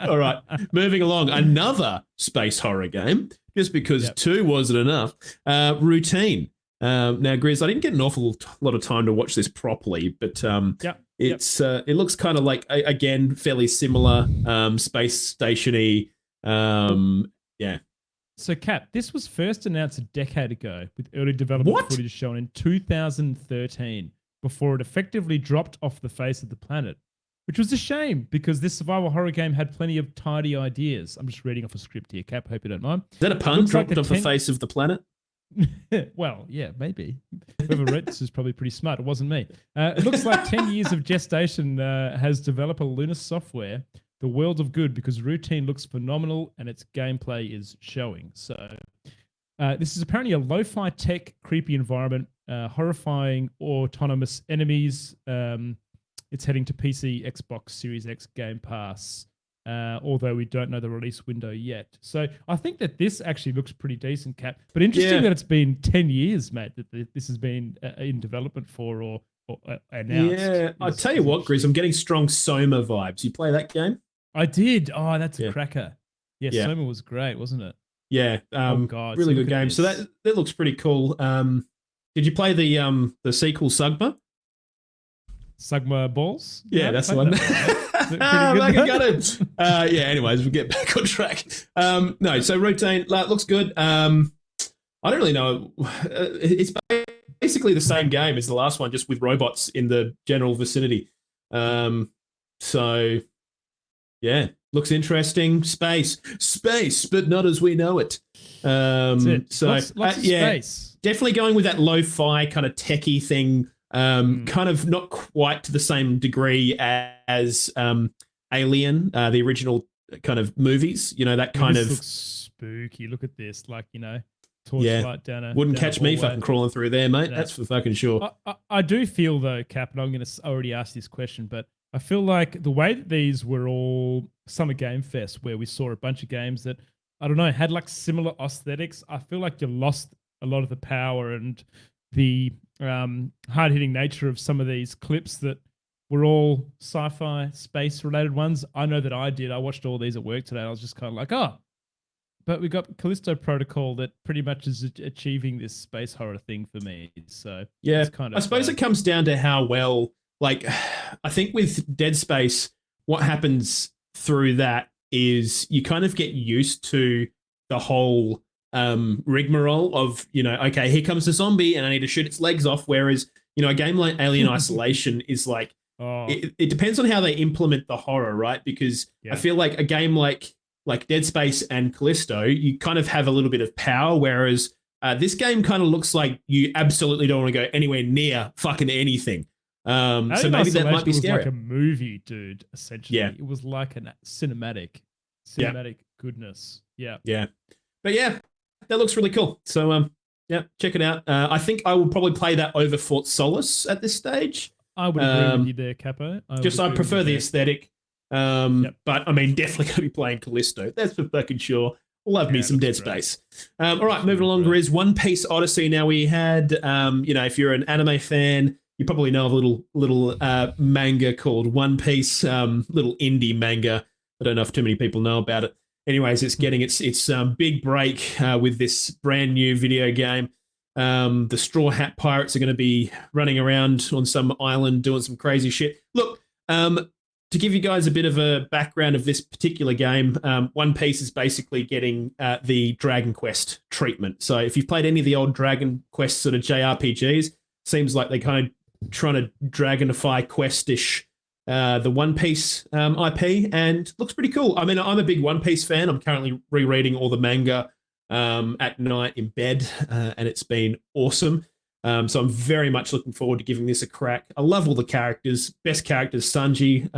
All right, moving along. Another space horror game, just because two wasn't enough. Routine. Now, Grizz, I didn't get an awful lot of time to watch this properly, but it looks kind of like, again, fairly similar, space stationy. So, Cap, this was first announced a decade ago with early development footage shown in 2013 before it effectively dropped off the face of the planet, which was a shame because this survival horror game had plenty of tidy ideas. I'm just reading off a script here, Cap. Hope you don't mind. Is that a pun? Dropped off the face of the planet? Well, yeah, maybe. Whoever read this is probably pretty smart. It wasn't me. It looks like 10 years of gestation has developer Lunar Software the world of good because Routine looks phenomenal and its gameplay is showing. So this is apparently a lo-fi tech, creepy environment, horrifying autonomous enemies. It's heading to PC, Xbox Series X, Game Pass, although we don't know the release window yet. So I think that this actually looks pretty decent, Cap. But interesting that it's been 10 years, mate, that this has been in development for or announced. Yeah, I'll tell you what, Grizz, I'm getting strong Soma vibes. You play that game? I did. Oh, that's a cracker. Yeah, Soma was great, wasn't it? Yeah. Oh God, really good game. So that looks pretty cool. Did you play the sequel Sugma? Sugma Balls? Yeah, that's the one. Anyways, we'll get back on track. No, so Routine looks good. I don't really know. It's basically the same game as the last one, just with robots in the general vicinity. So yeah, looks interesting. Space, but not as we know it. So lots of space. Definitely going with that lo-fi kind of techie thing. Kind of not quite to the same degree as Alien, the original kind of movies. That kind of looks spooky. Look at this, torchlight down a. Wouldn't down catch a me hallway. fucking crawling through there, mate. That's for fucking sure. I do feel though, Cap, and I'm going to already ask this question, but I feel like the way that these were all Summer Game Fest, where we saw a bunch of games that I don't know had like similar aesthetics. I feel like you lost a lot of the power and the hard-hitting nature of some of these clips that were all sci-fi space-related ones. I know that I did. I watched all these at work today. I was just kind of like, but we got Callisto Protocol that pretty much is achieving this space horror thing for me. So yeah, it's kind of, I suppose it comes down to how well. Like, I think with Dead Space, what happens through that is you kind of get used to the whole rigmarole of, okay, here comes the zombie and I need to shoot its legs off. Whereas, a game like Alien Isolation is like, Oh, it depends on how they implement the horror, right? Because Yeah. I feel like a game like Dead Space and Callisto, you kind of have a little bit of power, whereas this game kind of looks like you absolutely don't want to go anywhere near fucking anything. So Alien maybe that might Isolation be was scary. like a movie, dude. Essentially, Yeah. it was like a cinematic goodness. Yeah. Yeah. But yeah, that looks really cool. So yeah, check it out. I think I will probably play that over Fort Solis at this stage. I would agree with you there, Capo. I prefer the aesthetic. But I mean, definitely going to be playing Callisto. That's for fucking sure. Love me some Dead that's great. Space. All right, moving along, great. Grizz. One Piece Odyssey. Now we had, if you're an anime fan, you probably know of a little manga called One Piece, little indie manga. I don't know if too many people know about it. Anyways, it's getting its big break with this brand new video game. The Straw Hat Pirates are going to be running around on some island doing some crazy shit. Look, to give you guys a bit of a background of this particular game, One Piece is basically getting the Dragon Quest treatment. So if you've played any of the old Dragon Quest sort of JRPGs, seems like they're kind of trying to dragonify Quest-ish the One Piece IP, and looks pretty cool. I mean, I'm a big One Piece fan. I'm currently rereading all the manga at night in bed, and it's been awesome. So I'm very much looking forward to giving this a crack. I love all the characters. Best characters, Sanji,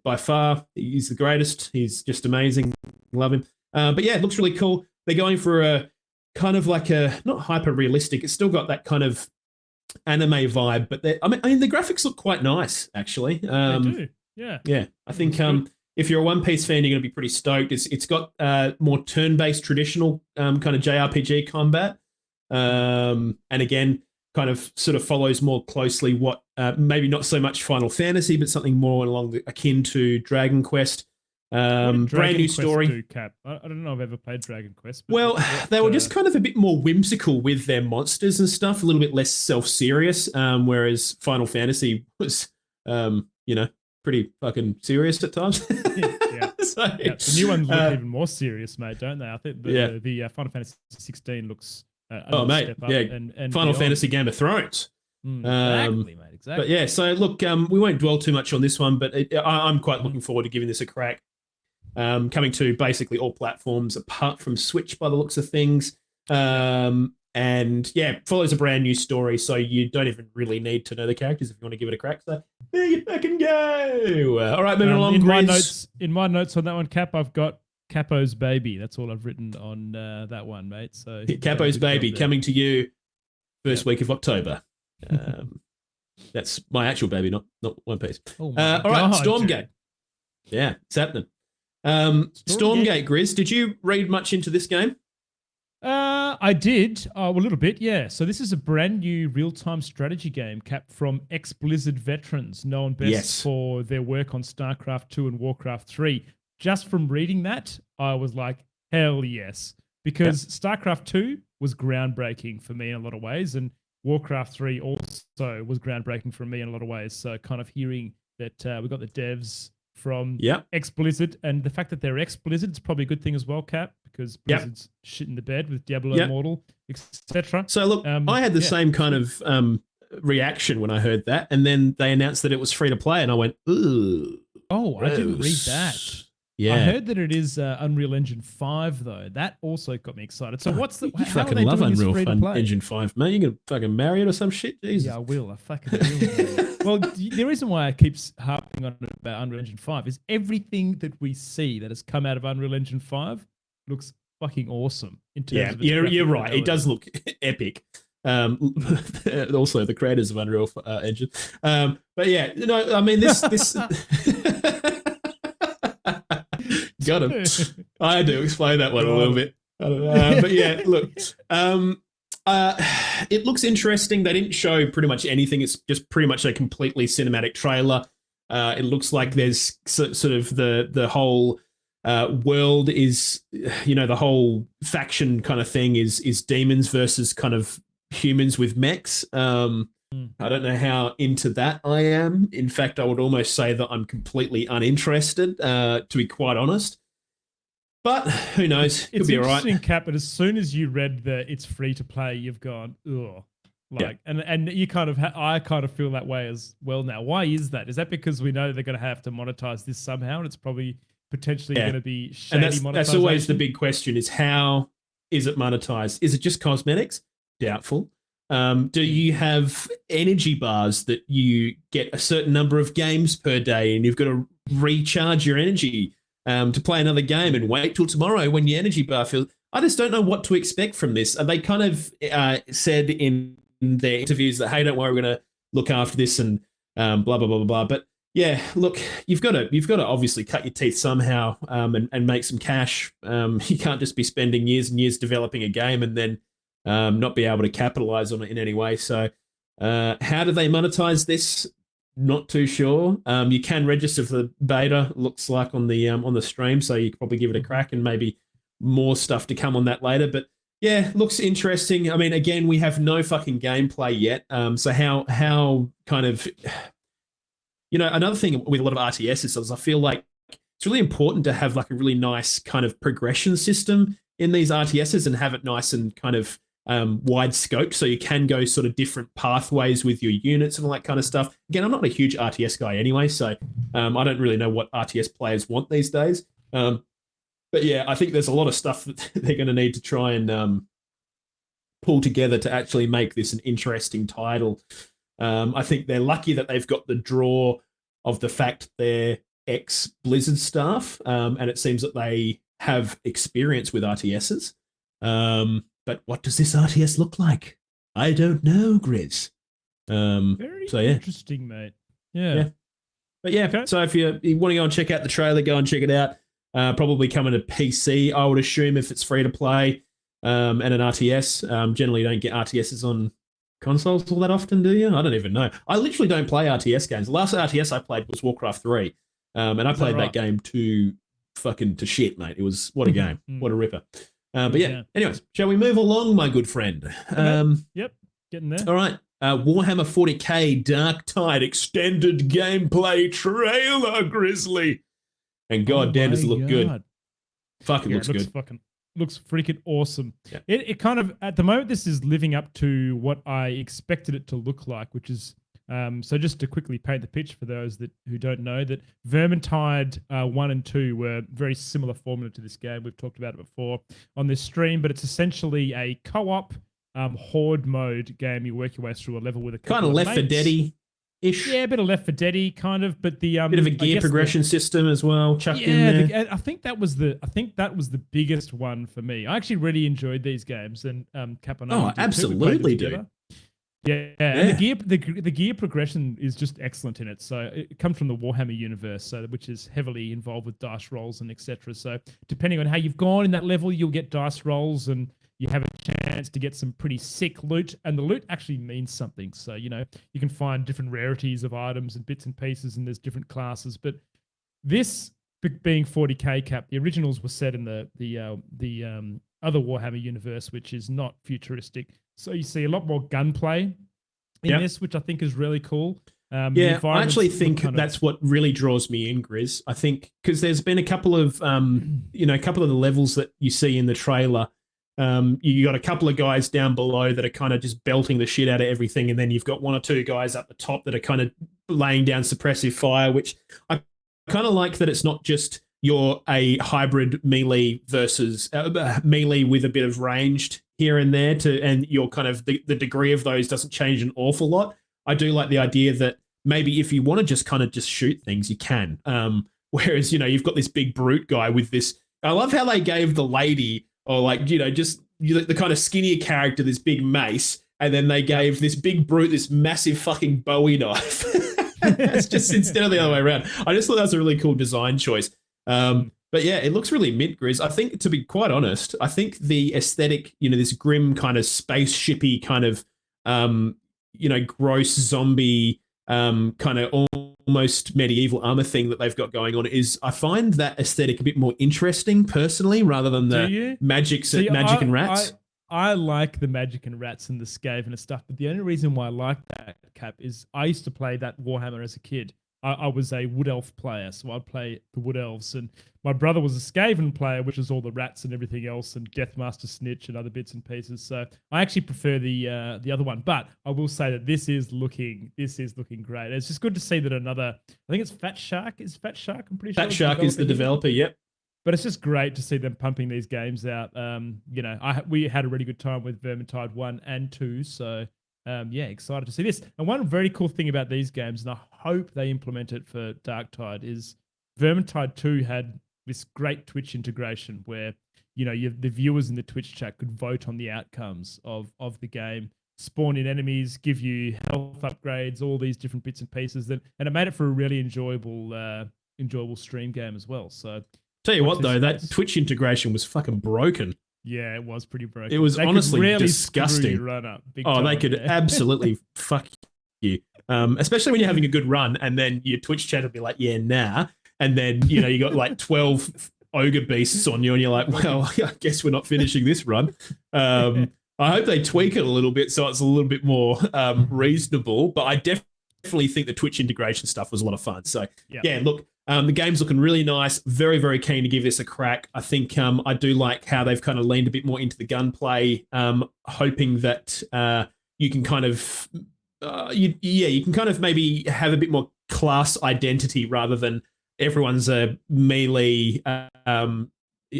by far. He's the greatest. He's just amazing. Love him. But yeah, it looks really cool. They're going for a kind of like a, not hyper realistic. It's still got that kind of anime vibe, but I mean, the graphics look quite nice, actually. They do. Yeah. Yeah, I think if you're a One Piece fan, you're going to be pretty stoked. It's got more turn-based, traditional kind of JRPG combat, and again, kind of sort of follows more closely what maybe not so much Final Fantasy, but something more akin to Dragon Quest. Brand new story. Do, Cap? I don't know if I've ever played Dragon Quest. But Well, they were just kind of a bit more whimsical with their monsters and stuff, a little bit less self-serious, whereas Final Fantasy was, pretty fucking serious at times. yeah. The new ones look even more serious, mate, don't they? I think the Final Fantasy 16 looks mate, step up yeah, and Final beyond. Fantasy Game of Thrones. Exactly, mate. Exactly. But yeah, so look, we won't dwell too much on this one, but I'm quite looking forward to giving this a crack. Coming to basically all platforms apart from Switch by the looks of things. And yeah, follows a brand new story, so you don't even really need to know the characters if you want to give it a crack. So there you fucking go. All right, moving along. In my notes on that one, Cap, I've got Capo's Baby. That's all I've written on that one, mate. So Capo's Baby coming to you first week of October. That's my actual baby, not One Piece. Oh all right, Stormgate. Yeah, it's happening. Stormgate, Grizz, did you read much into this game? I did a little bit, yeah. So this is a brand new real-time strategy game, Cap, from ex-Blizzard veterans, known best for their work on StarCraft 2 and Warcraft 3. Just from reading that, I was like, hell yes. Because StarCraft 2 was groundbreaking for me in a lot of ways, and Warcraft 3 also was groundbreaking for me in a lot of ways. So kind of hearing that we got the devs from ex-Blizzard, and the fact that they're ex-Blizzard is probably a good thing as well, Cap, because Blizzard's shit in the bed with Diablo Immortal, etc. So look, I had the same kind of reaction when I heard that, and then they announced that it was free to play, and I went, ooh. Oh, I didn't read that. Yeah. I heard that it is Unreal Engine 5, though. That also got me excited. So what's the... You fucking love Unreal Engine 5, man. You gonna fucking marry it or some shit? Jesus. Yeah, I will. I fucking will. Well, the reason why I keep harping on about Unreal Engine 5 is everything that we see that has come out of Unreal Engine 5 looks fucking awesome. In terms of you're right. It does look epic. Also, the creators of Unreal Engine. But yeah, no, I mean, this got him. I had to explain that one a little bit. But yeah, look, it looks interesting. They didn't show pretty much anything. It's just pretty much a completely cinematic trailer. It looks like there's sort of the whole world is, the whole faction kind of thing is demons versus kind of humans with mechs. I don't know how into that I am. In fact, I would almost say that I'm completely uninterested, to be quite honest. But who knows? Could It's be all interesting, right. Cap, but as soon as you read that it's free to play, you've gone, ugh. Like, and you kind of, I kind of feel that way as well now. Why is that? Is that because we know they're going to have to monetize this somehow, and it's probably potentially going to be shady And monetization? that's always the big question: is how is it monetized? Is it just cosmetics? Doubtful. Do you have energy bars that you get a certain number of games per day, and you've got to recharge your energy to play another game and wait till tomorrow when your energy bar fills? I just don't know what to expect from this. They kind of said in their interviews that, hey, don't worry, we're going to look after this and blah blah blah blah blah. But yeah, look, you've got to obviously cut your teeth somehow and make some cash. You can't just be spending years and years developing a game and then not be able to capitalize on it in any way. So how do they monetize this? Not too sure. You can register for the beta, looks like on the stream, so you could probably give it a crack and maybe more stuff to come on that later. But yeah, looks interesting. I mean, again, we have no fucking gameplay yet. So how kind of, another thing with a lot of RTSs is I feel like it's really important to have like a really nice kind of progression system in these RTSs and have it nice and kind of wide scope, so you can go sort of different pathways with your units and all that kind of stuff. Again, I'm not a huge RTS guy anyway, so I don't really know what RTS players want these days. But yeah, I think there's a lot of stuff that they're going to need to try and pull together to actually make this an interesting title. I think they're lucky that they've got the draw of the fact they're ex-Blizzard staff, and it seems that they have experience with RTSs. But what does this RTS look like? I don't know, Grizz. Very so yeah, interesting, mate. Yeah. But yeah, Okay. so if you want to go and check out the trailer, go and check it out. Probably coming to PC, I would assume, if it's free to play, and an RTS. Generally, you don't get RTSs on consoles all that often, do you? I don't even know. I literally don't play RTS games. The last RTS I played was Warcraft 3, and I played that game to shit, mate. It was, what a game. What a ripper. But yeah, anyways, shall we move along, my good friend? Yep, getting there. All right. Warhammer 40k Dark Tide extended gameplay trailer, Grizzly. And goddamn, does it look good. Fucking looks good. Looks freaking awesome. Yeah. It kind of, at the moment, this is living up to what I expected it to look like, which is, so just to quickly paint the pitch for those who don't know, that Vermintide 1 and 2 were very similar formula to this game. We've talked about it before on this stream, but it's essentially a co-op horde mode game. You work your way through a level with a couple kind of Left 4 mates. Dead-ish. Yeah, a bit of Left 4 Dead-y kind of, but the bit of a gear progression system as well chucked in there. I think that was the biggest one for me. I actually really enjoyed these games, and Cap and I. Oh, absolutely, dude. Yeah, and the gear progression is just excellent in it. So it comes from the Warhammer universe, so which is heavily involved with dice rolls and etc. So depending on how you've gone in that level, you'll get dice rolls, and you have a chance to get some pretty sick loot. And the loot actually means something. So you can find different rarities of items and bits and pieces, and there's different classes. But this being 40k Cap, the originals were set in the other Warhammer universe, which is not futuristic. So you see a lot more gunplay in this, which I think is really cool. I actually think that's what really draws me in, Grizz. I think because there's been a couple of the levels that you see in the trailer. You got a couple of guys down below that are kind of just belting the shit out of everything, and then you've got one or two guys up the top that are kind of laying down suppressive fire, which I kind of like that it's not just you're a hybrid melee versus melee with a bit of ranged here and there, and you're kind of the degree of those doesn't change an awful lot. I do like the idea that maybe if you want to just shoot things, you can. Whereas, you've got this big brute guy with this. I love how they gave the lady, or just the kind of skinnier character, this big mace, and then they gave this big brute this massive fucking Bowie knife. It's just instead of the other way around. I just thought that was a really cool design choice. But yeah, it looks really mint, Grizz. I think, to be quite honest, I think the aesthetic, this grim kind of spaceshipy kind of, gross zombie, kind of almost medieval armor thing that they've got going on I find that aesthetic a bit more interesting personally, rather than the magic and rats. I like the magic and rats and the Skaven and stuff, but the only reason why I like that, Cap, is I used to play that Warhammer as a kid. I was a Wood Elf player, so I'd play the Wood Elves, and my brother was a Skaven player, which is all the rats and everything else, and Deathmaster Snitch and other bits and pieces. So I actually prefer the other one, but I will say that this is looking great. It's just good to see that another. I think it's Fat Shark. Is Fat Shark? I'm pretty sure Fat Shark is the developer. Yep. But it's just great to see them pumping these games out. We had a really good time with Vermintide 1 and 2, so excited to see this. And one very cool thing about these games, and I hope they implement it for Darktide, is Vermintide 2 had this great Twitch integration where, the viewers in the Twitch chat could vote on the outcomes of the game, spawn in enemies, give you health upgrades, all these different bits and pieces. And it made it for a really enjoyable stream game as well. So Tell you what, though, that Twitch integration was fucking broken. Yeah, it was pretty broken. It was honestly really disgusting. Run up, they could absolutely fuck you. Especially when you're having a good run and then your Twitch chat will be like, yeah, nah. And then, you got like 12 ogre beasts on you and you're like, well, I guess we're not finishing this run. I hope they tweak it a little bit so it's a little bit more reasonable. But I definitely think the Twitch integration stuff was a lot of fun. So, yeah, look. The game's looking really nice. Very, very keen to give this a crack. I think I do like how they've kind of leaned a bit more into the gunplay, hoping that you can kind of, you can kind of maybe have a bit more class identity rather than everyone's a melee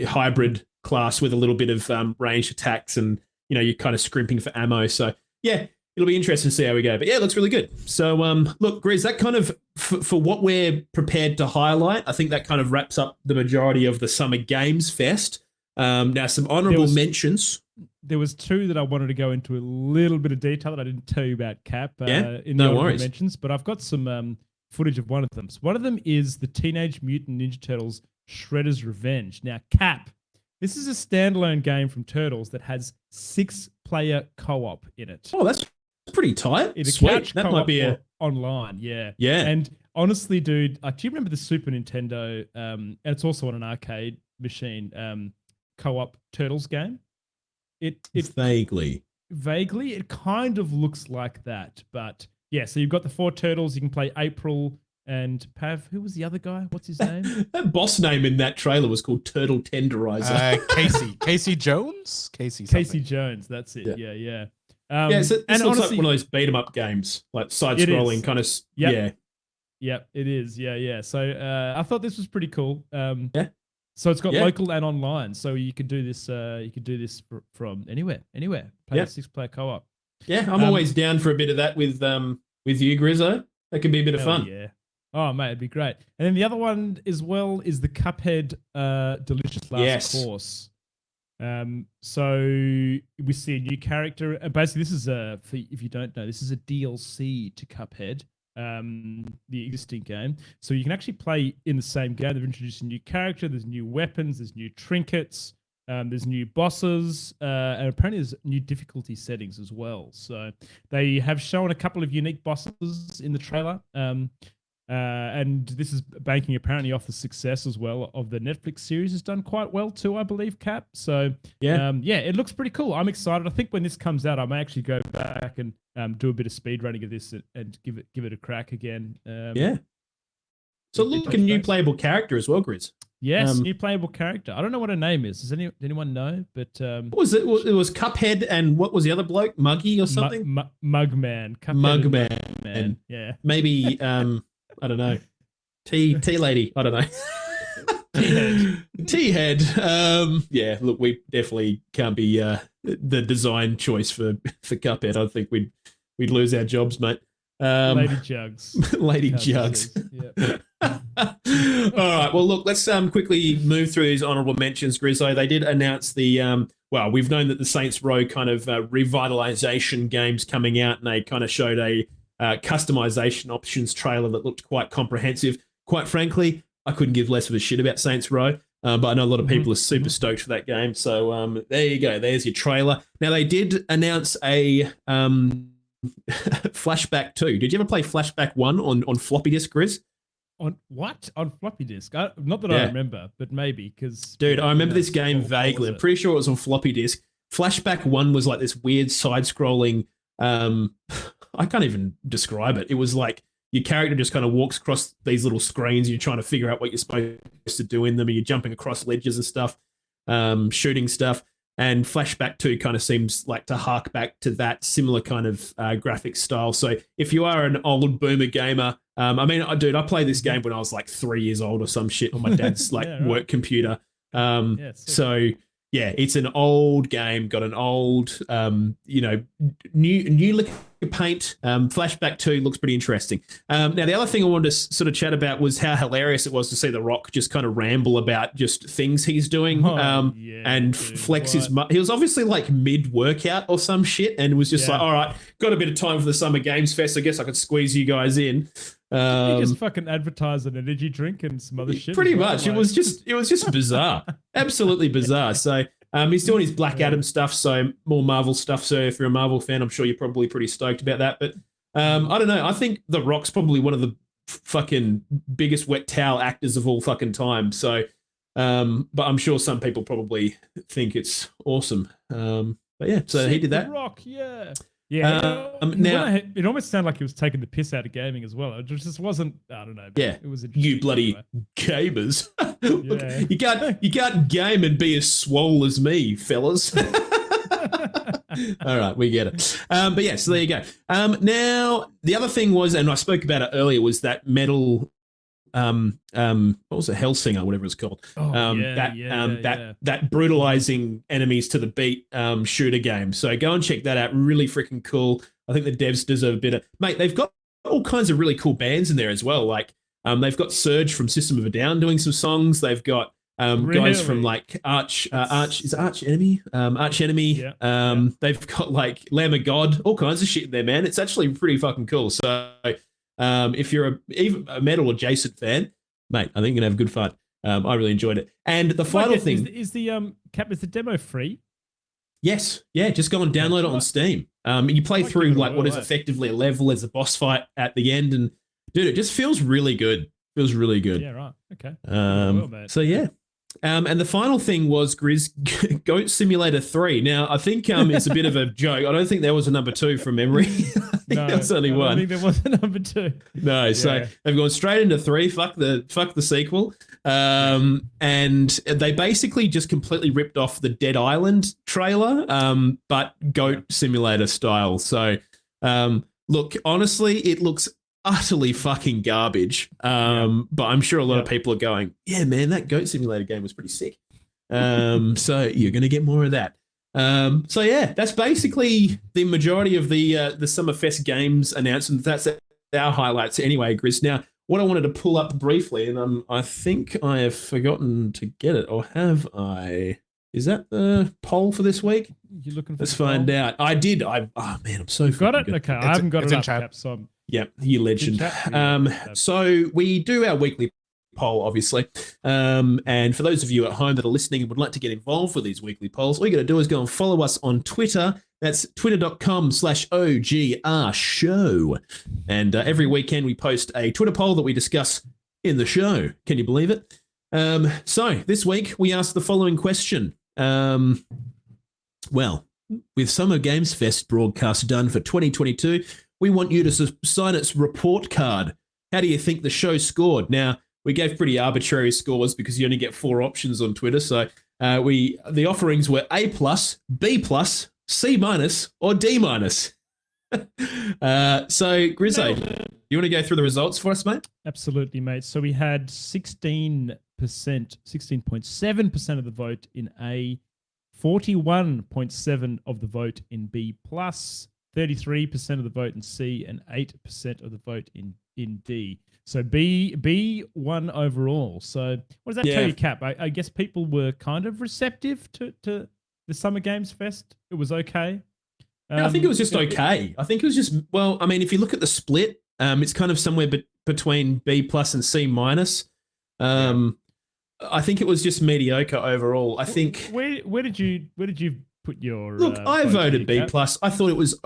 hybrid class with a little bit of ranged attacks and, you're kind of scrimping for ammo. So, yeah. It'll be interesting to see how we go. But yeah, it looks really good. So, look, Grizz, that kind of, for what we're prepared to highlight, I think that kind of wraps up the majority of the Summer Games Fest. Now, some honourable mentions. There was two that I wanted to go into a little bit of detail that I didn't tell you about, Cap, in the honourable mentions. But I've got some footage of one of them. So one of them is the Teenage Mutant Ninja Turtles Shredder's Revenge. Now, Cap, this is a standalone game from Turtles that has 6-player co-op in it. Oh, that's pretty tight. It's Sweet. Couch That might be online, yeah. Yeah. And honestly, dude, do you remember the Super Nintendo? And it's also on an arcade machine. Co-op Turtles game. It vaguely. It kind of looks like that, but yeah. So you've got the 4 turtles. You can play April and Pav. Who was the other guy? What's his name? That boss name in that trailer was called Turtle Tenderizer. Casey Jones. Casey Jones. That's it. Yeah. So this looks honestly, like one of those beat 'em up games, like side-scrolling kind of. Yep, it is. Yeah. So I thought this was pretty cool. So it's got local and online, so you could do this. From anywhere. Play a 6-player co-op. Yeah, I'm always down for a bit of that with you, Grizzo. That could be a bit of fun. Yeah. Oh mate, it'd be great. And then the other one as well is the Cuphead Delicious Last Course. So we see a new character. Basically, this is if you don't know, this is a DLC to Cuphead, the existing game. So you can actually play in the same game. They've introduced a new character. There's new weapons. There's new trinkets. There's new bosses, and apparently there's new difficulty settings as well. So they have shown a couple of unique bosses in the trailer. And this is banking apparently off the success as well of the Netflix series. Has done quite well too, I believe, Cap. So it looks pretty cool. I'm excited. I think when this comes out, I may actually go back and do a bit of speed running of this and give it a crack again. So look, a new playable character as well, Grizz. Yes, new playable character. I don't know what her name is. Does anyone know? But what was it? It was Cuphead and what was the other bloke? Muggy or something? Mugman. Mugman. Yeah. Maybe I don't know. Tea lady. I don't know. Tea head. Yeah. Look, we definitely can't be the design choice for Cuphead. I think we'd lose our jobs, mate. Lady Jugs. Lady Jugs. Yeah. All right. Well, look, let's quickly move through these honourable mentions, Grizzo. They did announce the we've known that the Saints Row kind of revitalization game's coming out, and they kind of showed a customization options trailer that looked quite comprehensive. Quite frankly, I couldn't give less of a shit about Saints Row, but I know a lot of people are super stoked for that game. So there you go. There's your trailer. Now, they did announce a Flashback 2. Did you ever play Flashback 1 on floppy disk, Grizz? On what? On floppy disk? Not that I remember, but maybe because... Dude, I remember this game vaguely. I'm pretty sure it was on floppy disk. Flashback 1 was like this weird side-scrolling... I can't even describe it. It was like your character just kind of walks across these little screens. And you're trying to figure out what you're supposed to do in them, and you're jumping across ledges and stuff, shooting stuff. And Flashback 2 kind of seems like to hark back to that similar kind of graphic style. So if you are an old boomer gamer, I played this game when I was like 3 years old or some shit on my dad's like work computer. So yeah, it's an old game, got an old, new lick of paint. Flashback 2 looks pretty interesting. Now, the other thing I wanted to sort of chat about was how hilarious it was to see The Rock just kind of ramble about just things he's doing flex his. He was obviously like mid-workout or some shit and was just like, all right, got a bit of time for the Summer Games Fest. I guess I could squeeze you guys in. He just fucking advertised an energy drink and some other shit. Pretty much. It was just bizarre. Absolutely bizarre. So he's doing his Black Adam stuff, so more Marvel stuff. So if you're a Marvel fan, I'm sure you're probably pretty stoked about that. But I don't know. I think The Rock's probably one of the fucking biggest wet towel actors of all fucking time. So, but I'm sure some people probably think it's awesome. But yeah, so he did that. The Rock, yeah. Yeah, now it almost sounded like he was taking the piss out of gaming as well. It just wasn't. I don't know. Yeah, it was you bloody gamers. Look, you can't game and be as swole as me, fellas. All right, we get it. But yeah, so there you go. Now the other thing was, and I spoke about it earlier, was that metal. What was it, Hellsinger, whatever it's called. That brutalizing enemies to the beat shooter game. So go and check that out. Really freaking cool. I think the devs deserve a bit of, mate. They've got all kinds of really cool bands in there as well. Like they've got Surge from System of a Down doing some songs. They've got guys from like Arch Enemy. Yeah. They've got like Lamb of God, all kinds of shit in there, man. It's actually pretty fucking cool. So if you're even a metal adjacent fan, mate, I think you're gonna have a good fun. I really enjoyed it. And the final thing is the demo free? Yes, yeah. Just go and download it on Steam. You play through like what is effectively a level as a boss fight at the end, and dude, it just feels really good. Feels really good. Yeah, right. Okay. So yeah. And the final thing was Grizz Goat Simulator 3. Now, I think it's a bit of a joke. I don't think there was a number 2 from memory. There was only one. I think there was a number 2. No, so they've gone straight into 3. Fuck the sequel. And they basically just completely ripped off the Dead Island trailer, but Goat Simulator style. So, look, honestly, it looks utterly fucking garbage. But I'm sure a lot of people are going, yeah, man, that Goat Simulator game was pretty sick. So you're going to get more of that. So yeah, that's basically the majority of the Summerfest games announcement. That's our highlights anyway, Grizz. Now, what I wanted to pull up briefly, and I think I have forgotten to get it, or have I? Is that the poll for this week? You looking for? Let's find out. I did. Oh man, I'm so got it. Good. Okay, I haven't got it up, Cap, so yeah, you legend. So we do our weekly poll, obviously. And for those of you at home that are listening and would like to get involved with these weekly polls, all you got to do is go and follow us on Twitter. That's twitter.com/OGR show. And every weekend we post a Twitter poll that we discuss in the show. Can you believe it? So this week we asked the following question. Well, with Summer Games Fest broadcast done for 2022, we want you to sign its report card. How do you think the show scored? Now, we gave pretty arbitrary scores because you only get 4 options on Twitter. So the offerings were A+, B+, C-, or D-. So, Grizzo, you want to go through the results for us, mate? Absolutely, mate. So we had 16.7% of the vote in A, 41.7% of the vote in B+, 33% of the vote in C, and 8% of the vote in D. So B won overall. So what does that tell you, Cap? I guess people were kind of receptive to the Summer Games Fest. It was okay. I think it was just okay. I think it was just, well, I mean, if you look at the split, it's kind of somewhere between B+ and C-. I think it was just mediocre overall. I think. Where did you put your? Look, I voted B+. I thought it was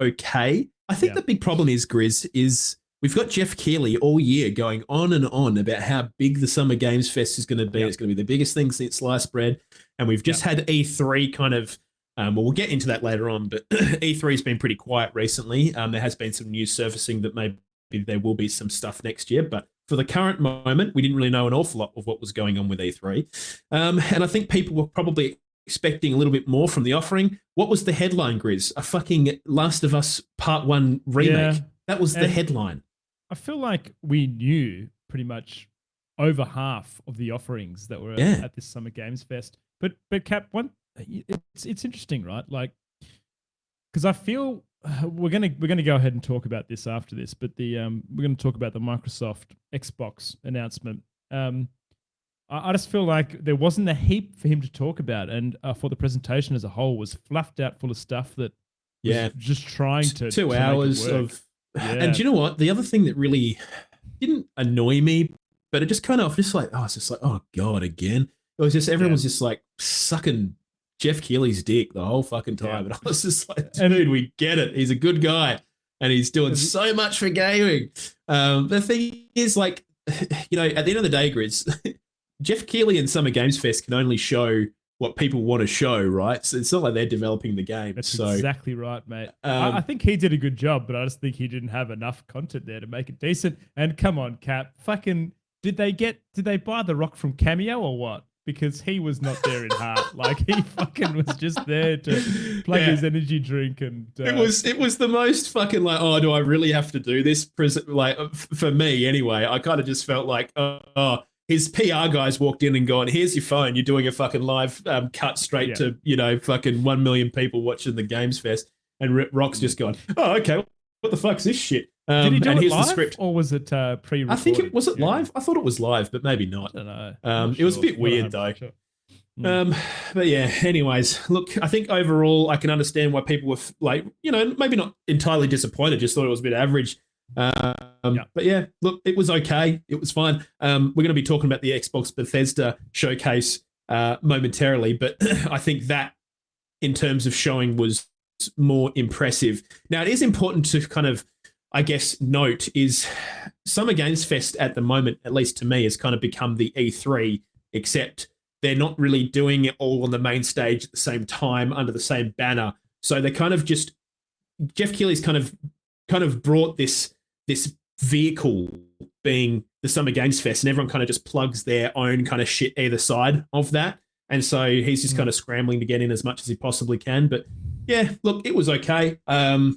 okay. I think the big problem is, Grizz, is we've got Jeff Keighley all year going on and on about how big the Summer Games Fest is going to be. It's going to be the biggest thing since sliced bread. And we've just had E3 kind of, well, we'll get into that later on, but E3 has been pretty quiet recently. There has been some news surfacing that maybe there will be some stuff next year, but for the current moment, we didn't really know an awful lot of what was going on with E3. And I think people were probably expecting a little bit more from the offering. What was the headline, Grizz? A fucking Last of Us Part 1 remake. Yeah. That was the headline. I feel like we knew pretty much over half of the offerings that were Yeah. at this Summer Games Fest. But Cap, it's interesting, right? Like, because I feel we're gonna go ahead and talk about this after this, but we're gonna talk about the Microsoft Xbox announcement. I just feel like there wasn't a heap for him to talk about, and for the presentation as a whole was fluffed out full of stuff that was just trying to 2 to make it hours work. of. And do you know what? The other thing that really didn't annoy me, but it just kind of just like, it's just like, oh God, again. It was just, everyone was just like sucking Jeff Keighley's dick the whole fucking time. And I was just like, dude, we get it. He's a good guy and he's doing so much for gaming. The thing is, like, you know, at the end of the day, Grizz, Jeff Keighley and Summer Games Fest can only show what people want to show, right? So it's not like they're developing the game. That's so exactly right, mate. I think he did a good job, but I just think he didn't have enough content there to make it decent. And come on, Cap, fucking, did they buy The Rock from Cameo or what? Because he was not there in heart. Like, he fucking was just there to plug his energy drink, and it was the most fucking like, oh, do I really have to do this? Like, for me anyway, I kind of just felt like, his PR guys walked in and gone, here's your phone. You're doing a fucking live cut straight to, you know, fucking 1 million people watching the Games Fest. And Rock's just gone, oh, okay, what the fuck's this shit? Did he do and it here's live, the script. or was it pre-recorded? I think it was live. I thought it was live, but maybe not. I don't know. It was a bit weird though. Sure. But yeah, anyways, look, I think overall I can understand why people were like, you know, maybe not entirely disappointed, just thought it was a bit average. But yeah, look, it was okay. It was fine. We're going to be talking about the Xbox Bethesda showcase momentarily, but I think that in terms of showing was more impressive. Now, it is important to kind of, I guess, note is Summer Games Fest at the moment, at least to me, has kind of become the E3, except they're not really doing it all on the main stage at the same time under the same banner. So they kind of just, Jeff Keighley's kind of brought this vehicle being the Summer Games Fest, and everyone kind of just plugs their own kind of shit either side of that. And so he's just kind of scrambling to get in as much as he possibly can. But yeah, look, it was okay. I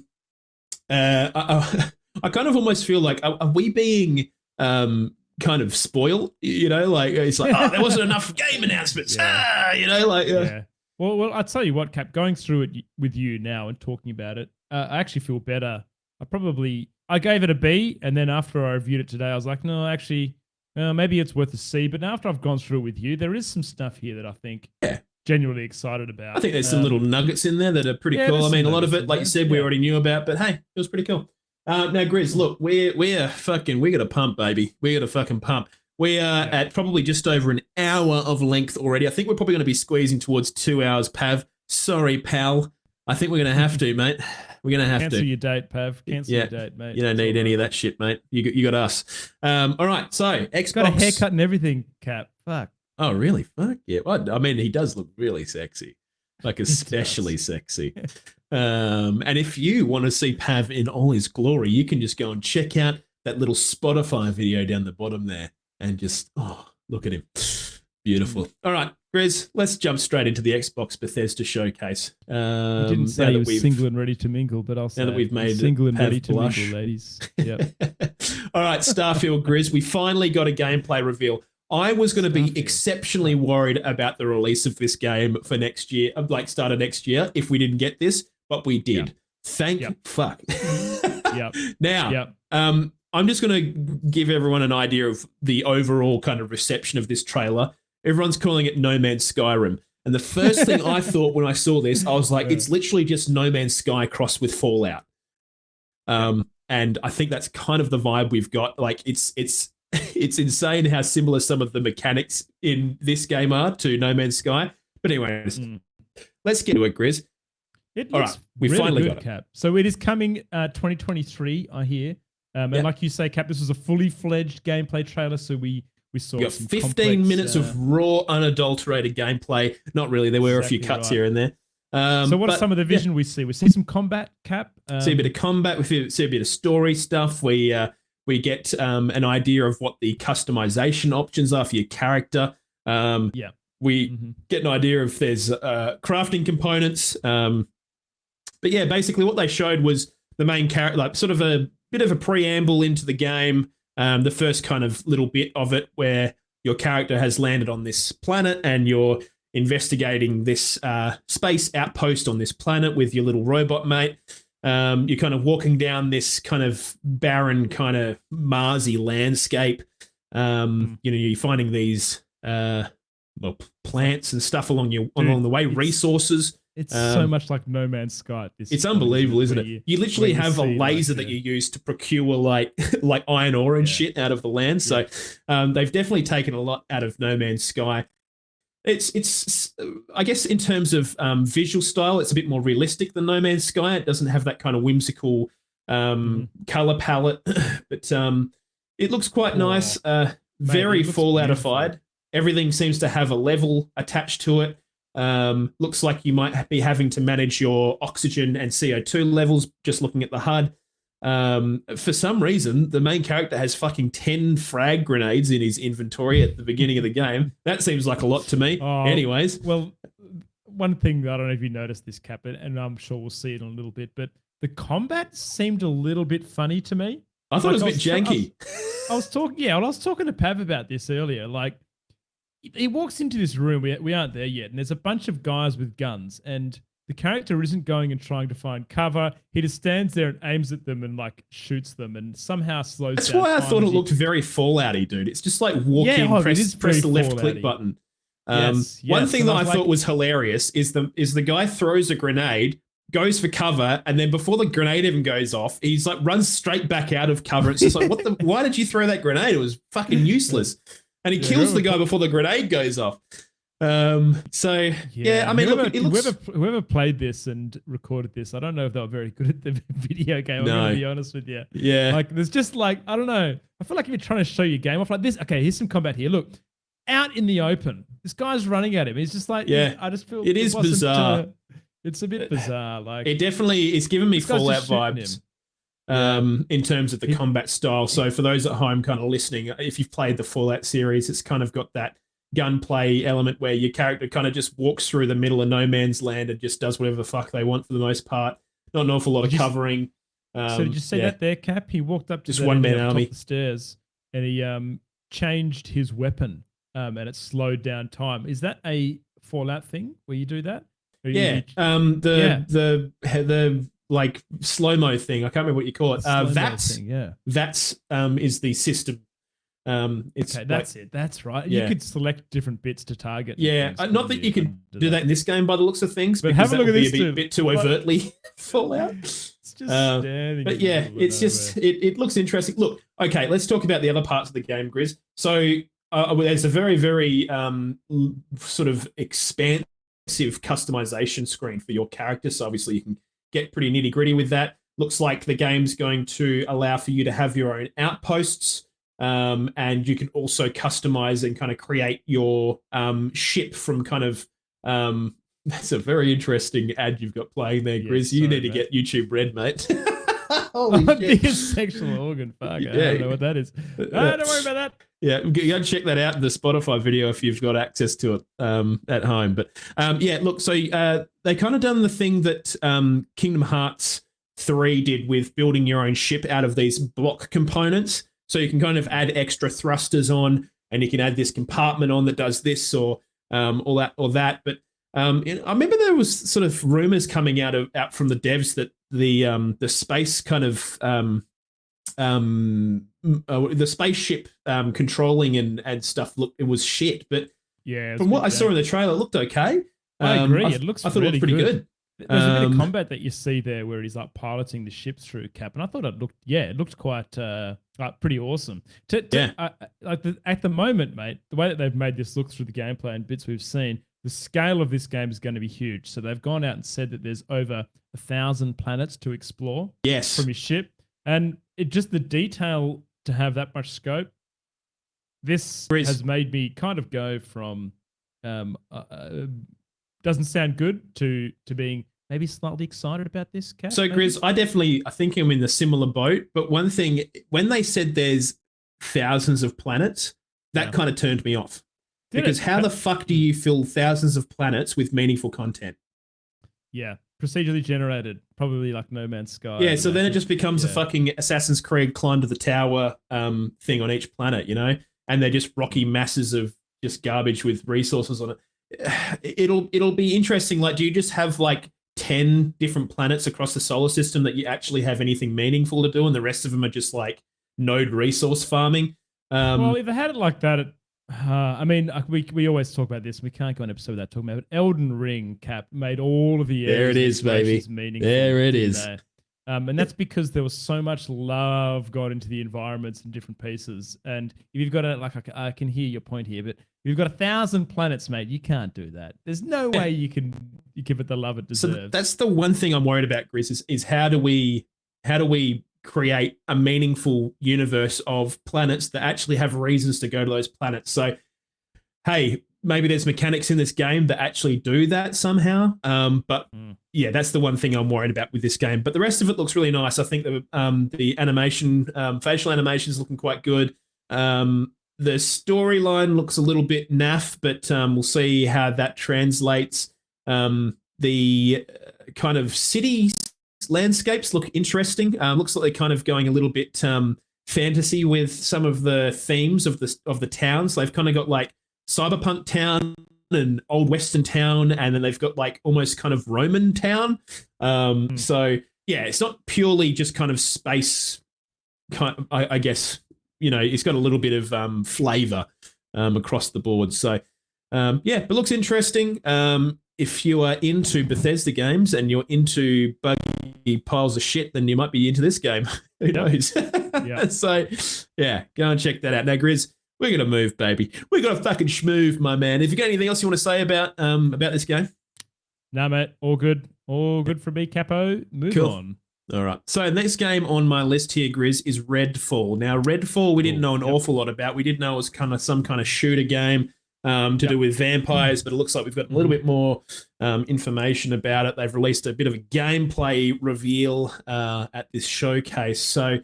kind of almost feel like, are we being kind of spoiled? You know, like it's like, there wasn't enough game announcements. You know, like Well, I'll tell you what, Cap. Going through it with you now and talking about it, I actually feel better. I gave it a B, and then after I reviewed it today, I was like, no, actually, maybe it's worth a C. But now after I've gone through it with you, there is some stuff here that I think genuinely excited about. I think there's some little nuggets in there that are pretty cool. I mean, a lot of it, like you said, we already knew about, but hey, it was pretty cool. Now, Grizz, look, we got a pump, baby. We got a fucking pump. We are at probably just over an hour of length already. I think we're probably going to be squeezing towards 2 hours, Pav. Sorry, pal. I think we're going to have to, mate. We're going to have Cancel to. your date, Pav. Cancel your date, mate. You don't need any of that shit, mate. You got us. All right, so Xbox. Got a haircut and everything, Cap. Fuck. Oh, really? Fuck yeah. Well, I mean, he does look really sexy, like especially sexy. And if you want to see Pav in all his glory, you can just go and check out that little Spotify video down the bottom there and just, look at him. Beautiful. All right, Grizz, let's jump straight into the Xbox Bethesda showcase. You didn't say he was single and ready to mingle, but I'll say now that we've made single and Pav ready to blush. mingle, ladies. Yep. All right, Starfield, Grizz, we finally got a gameplay reveal. I was going to be exceptionally worried about the release of this game for next year, like start of next year, if we didn't get this, but we did. Thank fuck. Now, I'm just going to give everyone an idea of the overall kind of reception of this trailer. Everyone's calling it No Man's Skyrim. And the first thing I thought when I saw this, I was like, it's literally just No Man's Sky crossed with Fallout. And I think that's kind of the vibe we've got. Like, it's insane how similar some of the mechanics in this game are to No Man's Sky. But anyways, let's get to it, Grizz. All right, we really finally good, got it. Cap. So it is coming 2023, I hear. And like you say, Cap, this was a fully fledged gameplay trailer. So we saw We got some 15 complex, minutes of raw, unadulterated gameplay. Not really. There were a few cuts here and there. So what are some of the vision we see? We see some combat, Cap. See a bit of combat. We see a bit of story stuff. We We get an idea of what the customization options are for your character. We get an idea if there's crafting components. But yeah, basically what they showed was the main character, like sort of a bit of a preamble into the game. The first kind of little bit of it where your character has landed on this planet and you're investigating this space outpost on this planet with your little robot mate. You're kind of walking down this kind of barren, kind of Marsy landscape. You're finding these plants and stuff along the way, resources. It's so much like No Man's Sky. It's unbelievable, isn't it? You literally have a laser that you use to procure like iron ore and shit out of the land. So they've definitely taken a lot out of No Man's Sky. It's I guess in terms of visual style, it's a bit more realistic than No Man's Sky. It doesn't have that kind of whimsical color palette, but it looks quite nice. Very Falloutified. Everything seems to have a level attached to it. Looks like you might be having to manage your oxygen and CO2 levels just looking at the HUD. For some reason, the main character has fucking 10 frag grenades in his inventory at the beginning of the game. That seems like a lot to me. Anyways. Well, one thing, I don't know if you noticed this, Cap, and I'm sure we'll see it in a little bit, but the combat seemed a little bit funny to me. I thought it was a bit janky. I was talking to Pav about this earlier. Like, he walks into this room, we aren't there yet, and there's a bunch of guys with guns, and the character isn't going and trying to find cover. He just stands there and aims at them and like shoots them and somehow slows That's down. That's why I thought it looked very Fallout-y, dude. It's just like walk in, press the left click button. One thing that I thought was hilarious is the guy throws a grenade, goes for cover, and then before the grenade even goes off, he's like runs straight back out of cover. It's just like, why did you throw that grenade? It was fucking useless. And he kills the guy before the grenade goes off. I mean, whoever played this and recorded this, I don't know if they were very good at the video game. I'm going to be honest with you. Yeah. Like, there's just like, I don't know. I feel like if you're trying to show your game off like this, okay, here's some combat here. Look, out in the open, this guy's running at him. He's just like, I just feel it is bizarre. It's a bit bizarre. Like, it definitely is giving me Fallout vibes. In terms of the combat style. So for those at home kind of listening, if you've played the Fallout series, it's kind of got that gunplay element where your character kind of just walks through the middle of no man's land and just does whatever the fuck they want for the most part. Not an awful lot of covering. So did you see that there, Cap? He walked up to just one man army the stairs and he changed his weapon and it slowed down time. Is that a Fallout thing where you do that? The like slow-mo thing. I can't remember what you call it. VATS is the system. That's it. That's right. You could select different bits to target. Yeah, not that you can do that in this game by the looks of things, but have a look at this. A bit too overtly Fallout. It's just standing. But yeah, it's just it looks interesting. Look, okay, let's talk about the other parts of the game, Grizz. So there's a very, very sort of expansive customization screen for your character. So obviously you can get pretty nitty gritty with that. Looks like the game's going to allow for you to have your own outposts. And you can also customize and kind of create your ship from kind of that's a very interesting ad you've got playing there, Grizz. You need to get YouTube Red, mate. Holy shit. Biggest sexual organ. Fuck, I don't know what that is. Don't worry about that. Yeah, you got to check that out in the Spotify video if you've got access to it at home. But look, so they kind of done the thing that Kingdom Hearts 3 did with building your own ship out of these block components. So you can kind of add extra thrusters on, and you can add this compartment on that does this or all that. But I remember there was sort of rumors coming out from the devs that the space kind of the spaceship controlling and stuff it was shit. But from what I saw in the trailer, it looked okay. I agree. I thought it looked pretty good. There's a bit of combat that you see there where he's like piloting the ship through, Cap, and I thought it looked quite pretty awesome. At the moment, mate, the way that they've made this look through the gameplay and bits we've seen, the scale of this game is going to be huge. So they've gone out and said that there's over 1,000 planets to explore. Yes, from his ship, and it just the detail to have that much scope. This has made me kind of go from doesn't sound good to being maybe slightly excited about this, Kat? So, maybe? Grizz, I think I'm in the similar boat. But one thing, when they said there's thousands of planets, that Yeah. kind of turned me off. Did Because it? how the fuck do you fill thousands of planets with meaningful content? Yeah, procedurally generated, probably like No Man's Sky. Yeah, I so then it imagine. just becomes a Yeah. fucking Assassin's Creed climb to the tower thing on each planet, you know? And they're just rocky masses of just garbage with resources on it. It'll be interesting. Like, do you just have like 10 different planets across the solar system that you actually have anything meaningful to do, and the rest of them are just like node resource farming? Well, if they had it like that, I mean, we always talk about this. We can't go an episode without talking about it. Elden Ring, Cap, made all of the There it areas is, and explorations baby. meaningful. There it didn't is. they? And that's because there was so much love got into the environments and different pieces. And if you've got I can hear your point here, but if you've got 1,000 planets, mate, you can't do that. There's no way you give it the love it deserves. So that's the one thing I'm worried about, Grizz, is how do we create a meaningful universe of planets that actually have reasons to go to those planets? So, hey, maybe there's mechanics in this game that actually do that somehow. But yeah, that's the one thing I'm worried about with this game. But the rest of it looks really nice. I think the animation, facial animation is looking quite good. The storyline looks a little bit naff, but we'll see how that translates. The kind of city landscapes look interesting. Looks like they're kind of going a little bit fantasy with some of the themes of the towns. They've kind of got like cyberpunk town and old western town, and then they've got like almost kind of Roman town. So yeah, it's not purely just kind of space. I guess, you know, it's got a little bit of flavor across the board. So yeah, but looks interesting. If you are into Bethesda games and you're into buggy piles of shit, then you might be into this game. Who knows? Yeah. So yeah, go and check that out. Now, Grizz, we're gonna move, baby. We're gonna fucking schmoove, my man. Have you got anything else you want to say about this game? Nah, mate, all good for me, Capo. Move Cool. on. All right. So next game on my list here, Grizz, is Redfall. Now, Redfall, we didn't know an awful lot about. We did know it was kind of some kind of shooter game to do with vampires, but it looks like we've got a little bit more information about it. They've released a bit of a gameplay reveal at this showcase. So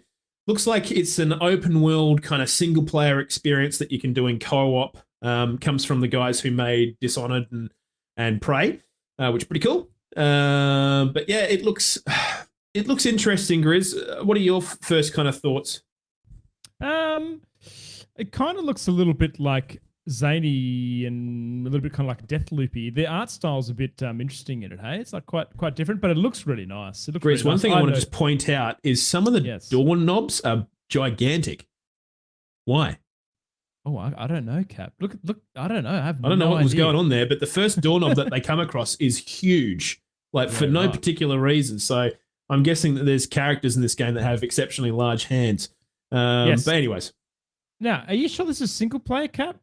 looks like it's an open world kind of single player experience that you can do in co-op. Comes from the guys who made Dishonored and Prey, which is pretty cool. But yeah, it looks interesting, Grizz. What are your first kind of thoughts? It kind of looks a little bit like zany and a little bit kind of like Deathloopy. The art style's a bit interesting in it. Hey, it's like quite different, but it looks really nice. It looks Grizz, really one nice. thing I want to just point out is some of the doorknobs are gigantic. Why? Oh, I don't know, Cap. Look. I don't know. I don't know what was going on there, but the first doorknob that they come across is huge, like for no particular reason. So I'm guessing that there's characters in this game that have exceptionally large hands. Yes. But anyways. Now, are you sure this is single player, Cap?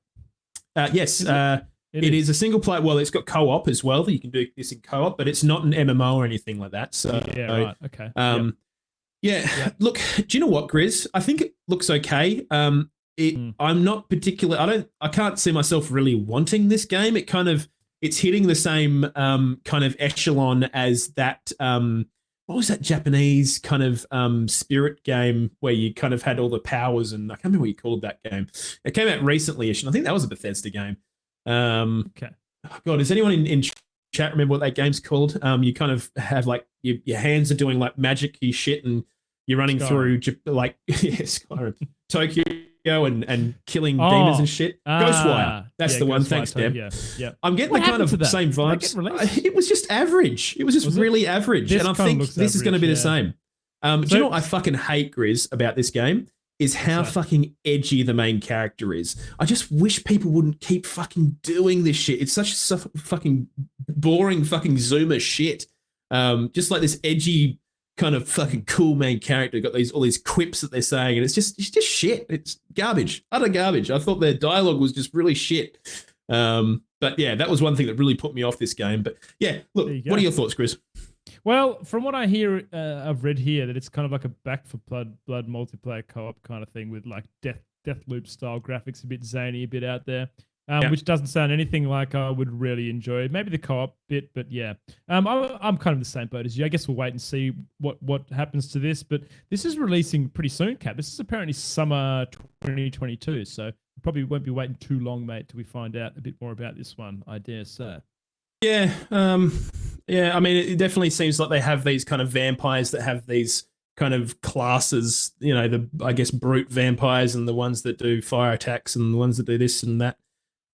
Yes. It is a single player. Well, it's got co-op as well. You can do this in co-op, but it's not an MMO or anything like that. So yeah, right. Okay. Yeah. Look, do you know what, Grizz? I think it looks okay. I'm not particular. I can't see myself really wanting this game. It's hitting the same kind of echelon as that. What was that Japanese kind of spirit game where you kind of had all the powers, and I can't remember what you called that game. It came out recently-ish, and I think that was a Bethesda game. Okay. Oh God, does anyone in chat remember what that game's called? You kind of have like your hands are doing like magic-y shit, and you're running through like Skyrim, Tokyo, and killing demons and shit. Ghostwire. That's the one. Thanks, Deb. Yeah. I'm getting the kind of same vibes. It was just average. It was just really average. And I think this is going to be the same. Do you know what I fucking hate, Grizz, about this game? Is how fucking edgy the main character is. I just wish people wouldn't keep fucking doing this shit. It's such fucking boring fucking Zoomer shit. Just like this edgy kind of fucking cool main character got all these quips that they're saying, and it's just shit. It's garbage, utter garbage. I thought their dialogue was just really shit. But yeah, that was one thing that really put me off this game. But yeah, look, what are your thoughts, Chris? Well, from what I hear, I've read here that it's kind of like a Back for Blood multiplayer co-op kind of thing with like Deathloop style graphics, a bit zany, a bit out there. which doesn't sound anything like I would really enjoy. Maybe the co-op bit, but yeah. I'm kind of the same boat as you. I guess we'll wait and see what happens to this. But this is releasing pretty soon, Cap. This is apparently summer 2022, so probably won't be waiting too long, mate, till we find out a bit more about this one, I dare say. Yeah, yeah. I mean, it definitely seems like they have these kind of vampires that have these kind of classes. You know, I guess brute vampires and the ones that do fire attacks and the ones that do this and that.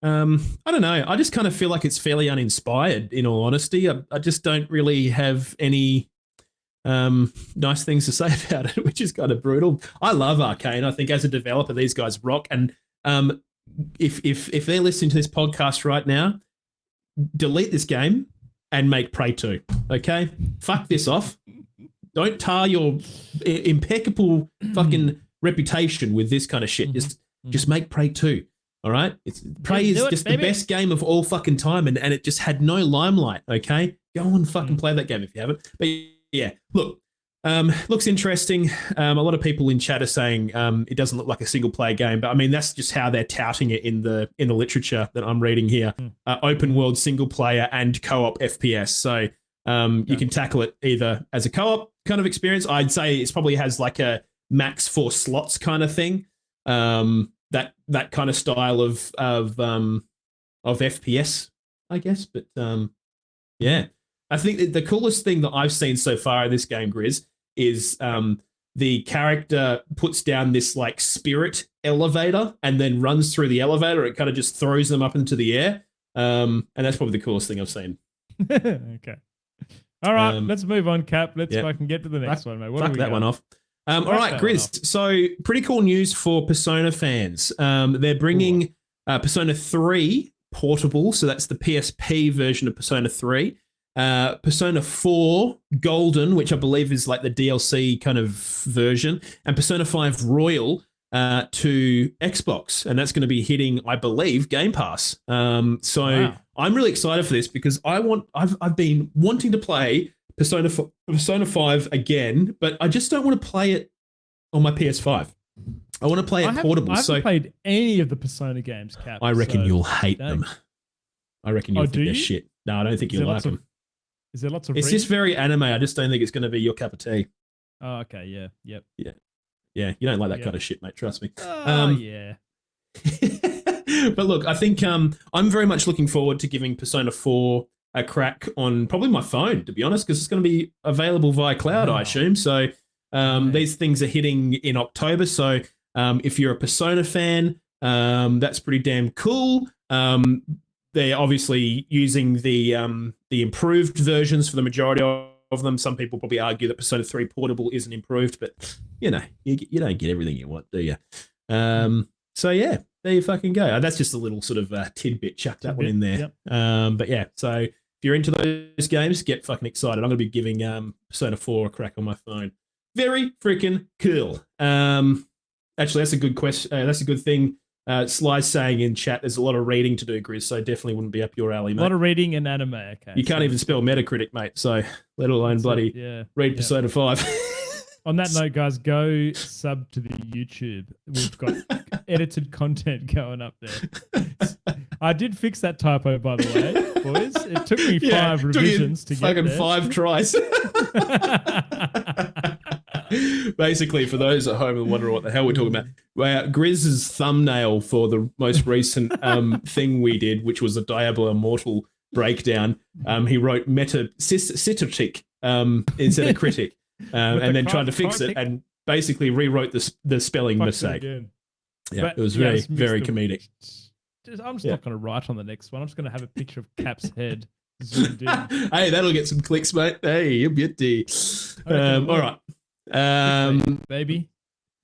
I don't know. I just kind of feel like it's fairly uninspired. In all honesty, I just don't really have any nice things to say about it, which is kind of brutal. I love Arcane. I think as a developer, these guys rock. And if they're listening to this podcast right now, delete this game and make Prey 2. Okay, fuck this off. Don't tar your impeccable fucking reputation with this kind of shit. Just make Prey 2. All right, Prey is just the best game of all fucking time, and it just had no limelight. Okay, go and fucking play that game if you haven't. But yeah, look. Looks interesting. A lot of people in chat are saying it doesn't look like a single player game, but I mean that's just how they're touting it in the literature that I'm reading here. Open world single player and co-op FPS. So you can tackle it either as a co-op kind of experience. I'd say it probably has like a max 4 slots kind of thing. That kind of style of FPS, I guess. But yeah. I think that the coolest thing that I've seen so far in this game, Grizz, is the character puts down this like spirit elevator and then runs through the elevator. It kind of just throws them up into the air. And that's probably the coolest thing I've seen. Okay. All right, let's move on, Cap. Let's fucking get to the next one, mate. Fuck that one off. All right, Grizz. So pretty cool news for Persona fans. They're bringing Persona 3 portable. So that's the PSP version of Persona 3. Persona 4 Golden, which I believe is like the DLC kind of version, and Persona 5 Royal to Xbox, and that's going to be hitting, I believe, Game Pass. So I'm really excited for this because I've been wanting to play Persona 5 again, but I just don't want to play it on my PS5. I want to play it portable. I haven't played any of the Persona games, Cap. I reckon you'll hate them. I reckon you'll think they're shit. No, I don't think you'll like them. Is there lots of It's just very anime. I just don't think it's going to be your cup of tea. Oh, okay. Yeah. Yep. Yeah. You don't like that kind of shit, mate. Trust me. Yeah. But look, I think I'm very much looking forward to giving Persona 4 a crack on probably my phone, to be honest, because it's going to be available via cloud, I assume. So these things are hitting in October. So if you're a Persona fan, that's pretty damn cool. They're obviously using the improved versions for the majority of them. Some people probably argue that Persona 3 Portable isn't improved, but you know, you don't get everything you want, do you? So yeah, there you fucking go. That's just a little sort of tidbit, chuck that one in there. Yep. But yeah, so if you're into those games, get fucking excited. I'm going to be giving Persona 4 a crack on my phone. Very freaking cool. Actually, that's a good question. That's a good thing. Sly's saying in chat, there's a lot of reading to do, Grizz, so definitely wouldn't be up your alley, mate. A lot of reading and anime, okay. You can't even spell Metacritic, mate, so let alone read Persona 5. On that note, guys, go sub to the YouTube. We've got edited content going up there. I did fix that typo, by the way, boys. It took me 5 revisions to get there. Fucking 5 tries. Basically, for those at home who wonder what the hell we're talking about, Grizz's thumbnail for the most recent thing we did, which was a Diablo Immortal breakdown, he wrote metacitic instead of critic, and then tried to fix it and basically rewrote the spelling mistake. Yeah, it was very comedic. I'm just not going to write on the next one. I'm just going to have a picture of Cap's head zoomed in. Hey, that'll get some clicks, mate. Hey, you'll be all right. Baby.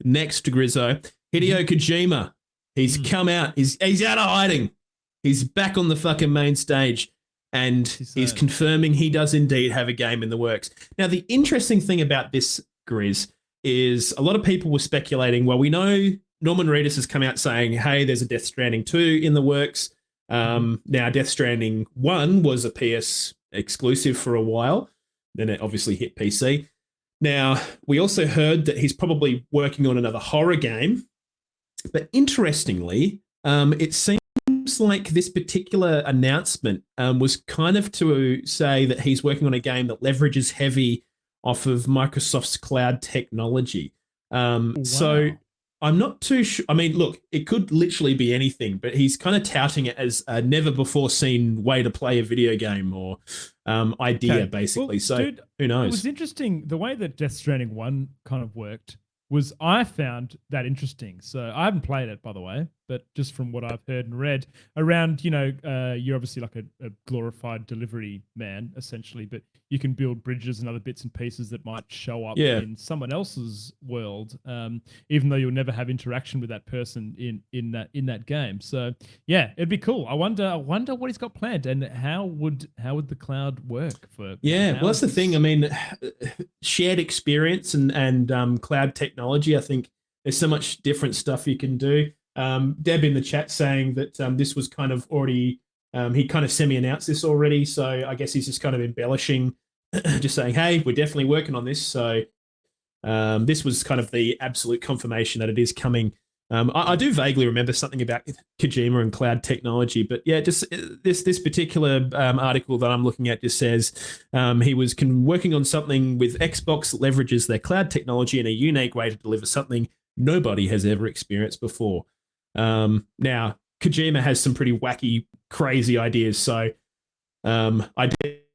Next, Grizzo, Hideo Kojima. He's come out. He's out of hiding. He's back on the fucking main stage, and he's confirming he does indeed have a game in the works. Now, the interesting thing about this, Grizz, is a lot of people were speculating. Well, we know Norman Reedus has come out saying, "Hey, there's a Death Stranding 2 in the works." Now, Death Stranding 1 was a PS exclusive for a while. Then it obviously hit PC. Now, we also heard that he's probably working on another horror game. But interestingly, it seems like this particular announcement was kind of to say that he's working on a game that leverages heavy off of Microsoft's cloud technology. So I'm not too sure. I mean, look, it could literally be anything, but he's kind of touting it as a never before seen way to play a video game or idea, basically. Well, so dude, who knows? It was interesting. The way that Death Stranding 1 kind of worked was I found that interesting. So I haven't played it, by the way, but just from what I've heard and read around, you're obviously like a glorified delivery man, essentially, but you can build bridges and other bits and pieces that might show up in someone else's world, even though you'll never have interaction with that person in that game. So yeah, it'd be cool. I wonder what he's got planned and how would the cloud work for. Yeah, well, that's the thing. I mean, shared experience and cloud technology. I think there's so much different stuff you can do. Deb in the chat saying that this was kind of already, he kind of semi-announced this already. So I guess he's just kind of embellishing, just saying, hey, we're definitely working on this. So this was kind of the absolute confirmation that it is coming. I do vaguely remember something about Kojima and cloud technology, but yeah, just this particular article that I'm looking at just says he was working on something with Xbox that leverages their cloud technology in a unique way to deliver something nobody has ever experienced before. Now, Kojima has some pretty wacky, crazy ideas, so I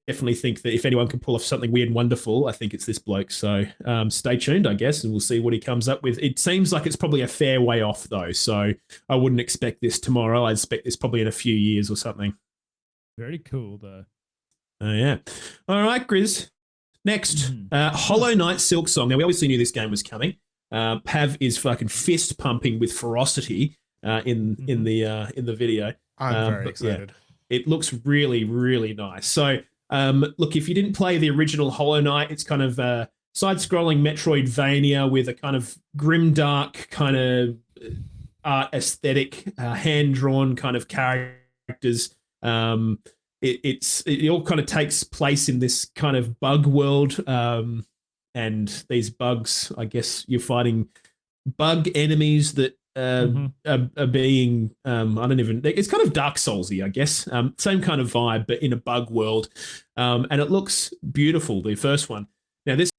definitely think that if anyone can pull off something weird and wonderful, I think it's this bloke. So stay tuned, I guess, and we'll see what he comes up with. It seems like it's probably a fair way off, though, so I wouldn't expect this tomorrow. I'd expect this probably in a few years or something. Very cool, though. Oh, yeah. All right, Grizz. Next, Hollow Knight Silk Song. Now, we obviously knew this game was coming. Pav is fucking fist pumping with ferocity in the video. I'm very excited. Yeah, it looks really, really nice. So, look, if you didn't play the original Hollow Knight, it's kind of side-scrolling Metroidvania with a kind of grim-dark kind of art aesthetic, hand-drawn kind of characters. It all kind of takes place in this kind of bug world, and these bugs, I guess you're fighting bug enemies that are being, it's kind of Dark Soulsy, I guess. Same kind of vibe, but in a bug world. And it looks beautiful, the first one. Now, this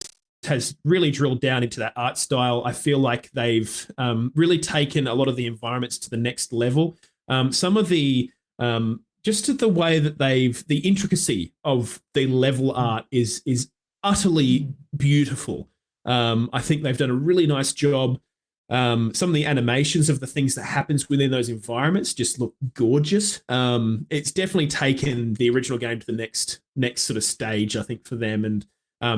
has really drilled down into that art style. I feel like they've really taken a lot of the environments to the next level. Some of the, just the way that the intricacy of the level art is utterly beautiful. I think they've done a really nice job. Some of the animations of the things that happens within those environments just look gorgeous. It's definitely taken the original game to the next sort of stage, I think, for them. And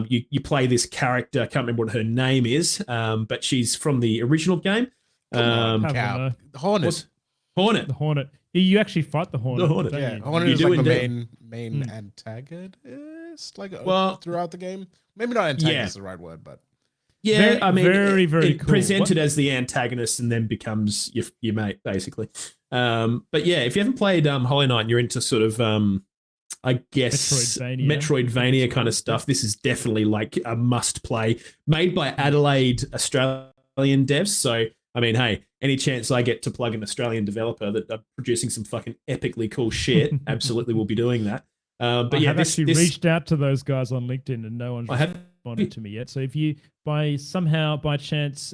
you play this character, I can't remember what her name is, but she's from the original game. Hornet. Hornet. The Hornet. You actually fight the Hornet. The Hornet. Yeah, you? Hornet You is do like the indeed. main antagonist, like Well, throughout the game. Maybe not antagonist is the right word, but yeah, Very, I mean, very, very it cool. presented as the antagonist and then becomes your mate, basically. But yeah, if you haven't played Hollow Knight and you're into sort of, I guess, Metroidvania kind of stuff, this is definitely like a must play. Made by Adelaide Australian devs. So, I mean, hey, any chance I get to plug an Australian developer that are producing some fucking epically cool shit, absolutely will be doing that. But I have actually reached out to those guys on LinkedIn and no one's responded to me yet. So if you, by chance,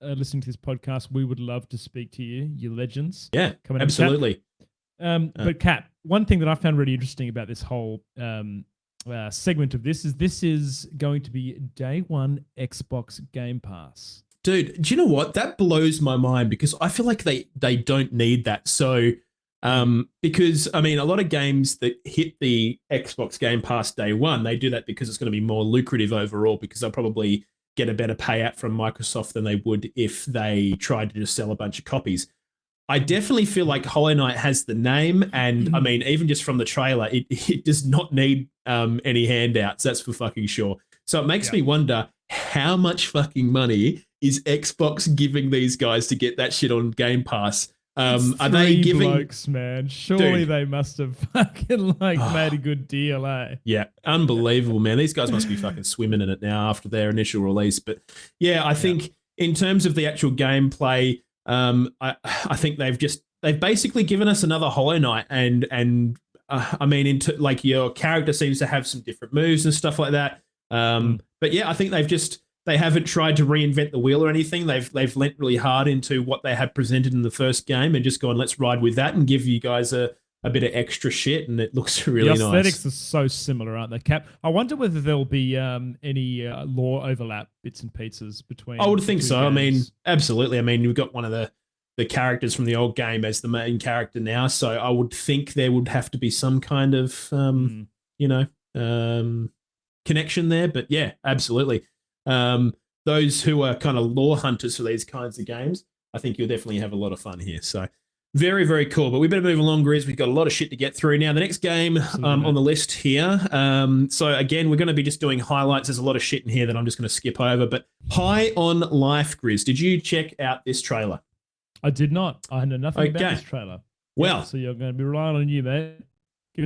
listening to this podcast, we would love to speak to you, you legends. Yeah, Coming absolutely. But Kat, one thing that I found really interesting about this whole segment of this is going to be day one Xbox Game Pass. Dude, do you know what? That blows my mind because I feel like they don't need that. So, because I mean, a lot of games that hit the Xbox Game Pass day one, they do that because it's going to be more lucrative overall because they'll probably get a better payout from Microsoft than they would if they tried to just sell a bunch of copies. I definitely feel like Hollow Knight has the name, and I mean, even just from the trailer, it does not need any handouts. That's for fucking sure. So it makes me wonder how much fucking money is Xbox giving these guys to get that shit on Game Pass? Are they giving blokes, man? Surely they must have fucking made a good deal, eh? Yeah, unbelievable, man. These guys must be fucking swimming in it now after their initial release. But yeah, I think in terms of the actual gameplay, I think they've just they've basically given us another Hollow Knight, and I mean, into like your character seems to have some different moves and stuff like that. But yeah, I think they haven't tried to reinvent the wheel or anything. They've lent really hard into what they had presented in the first game and just gone, let's ride with that and give you guys a bit of extra shit, and it looks really nice. The aesthetics are so similar, aren't they, Cap? I wonder whether there'll be any lore overlap bits and pieces between. I would think so. games. I mean, absolutely. I mean, you've got one of the characters from the old game as the main character now, so I would think there would have to be some kind of connection there. But yeah, absolutely. Those who are kind of lore hunters for these kinds of games, I think you'll definitely have a lot of fun here. So very, very cool. But we better move along, Grizz. We've got a lot of shit to get through. Now, the next game on the list here. So again, we're going to be just doing highlights. There's a lot of shit in here that I'm just going to skip over. But High on Life, Grizz. Did you check out this trailer? I did not. I know nothing about this trailer. Well, so you're going to be relying on you, mate.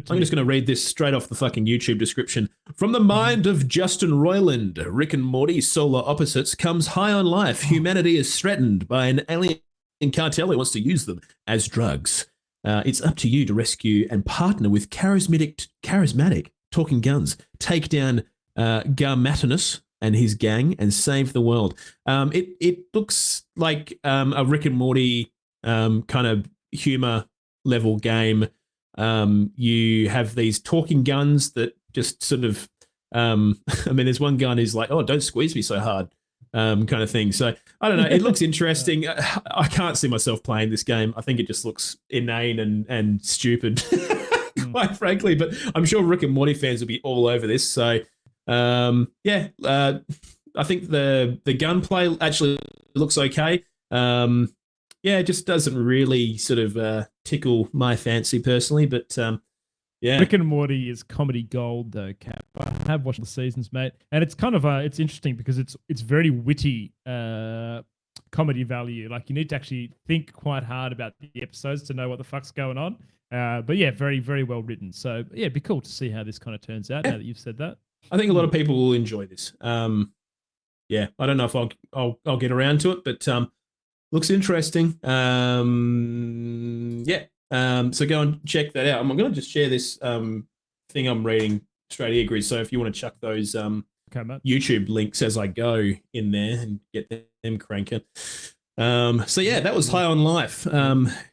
I'm just going to read this straight off the fucking YouTube description. From the mind of Justin Roiland, Rick and Morty solar opposites comes High on Life. Humanity is threatened by an alien cartel who wants to use them as drugs. It's up to you to rescue and partner with charismatic talking guns, take down Garmatinus and his gang, and save the world. It looks like a Rick and Morty kind of humor level game. You have these talking guns that just sort of, I mean, there's one gun is like, oh, don't squeeze me so hard, kind of thing. So I don't know. It looks interesting. I can't see myself playing this game. I think it just looks inane and stupid, quite frankly. But I'm sure Rick and Morty fans will be all over this. So yeah, I think the gunplay actually looks okay. Yeah, it just doesn't really sort of tickle my fancy personally, but yeah. Rick and Morty is comedy gold, though, Cap. I have watched the seasons, mate, and it's kind of it's interesting because it's very witty comedy value. Like you need to actually think quite hard about the episodes to know what the fuck's going on. But yeah, very very well written. So yeah, it'd be cool to see how this kind of turns out. Now that you've said that, I think a lot of people will enjoy this. Yeah, I don't know if I'll get around to it, but looks interesting. Yeah. So go and check that out. I'm going to just share this thing I'm reading straight here, Grizz. So if you want to chuck those YouTube links as I go in there and get them cranking. So yeah, that was High on Life.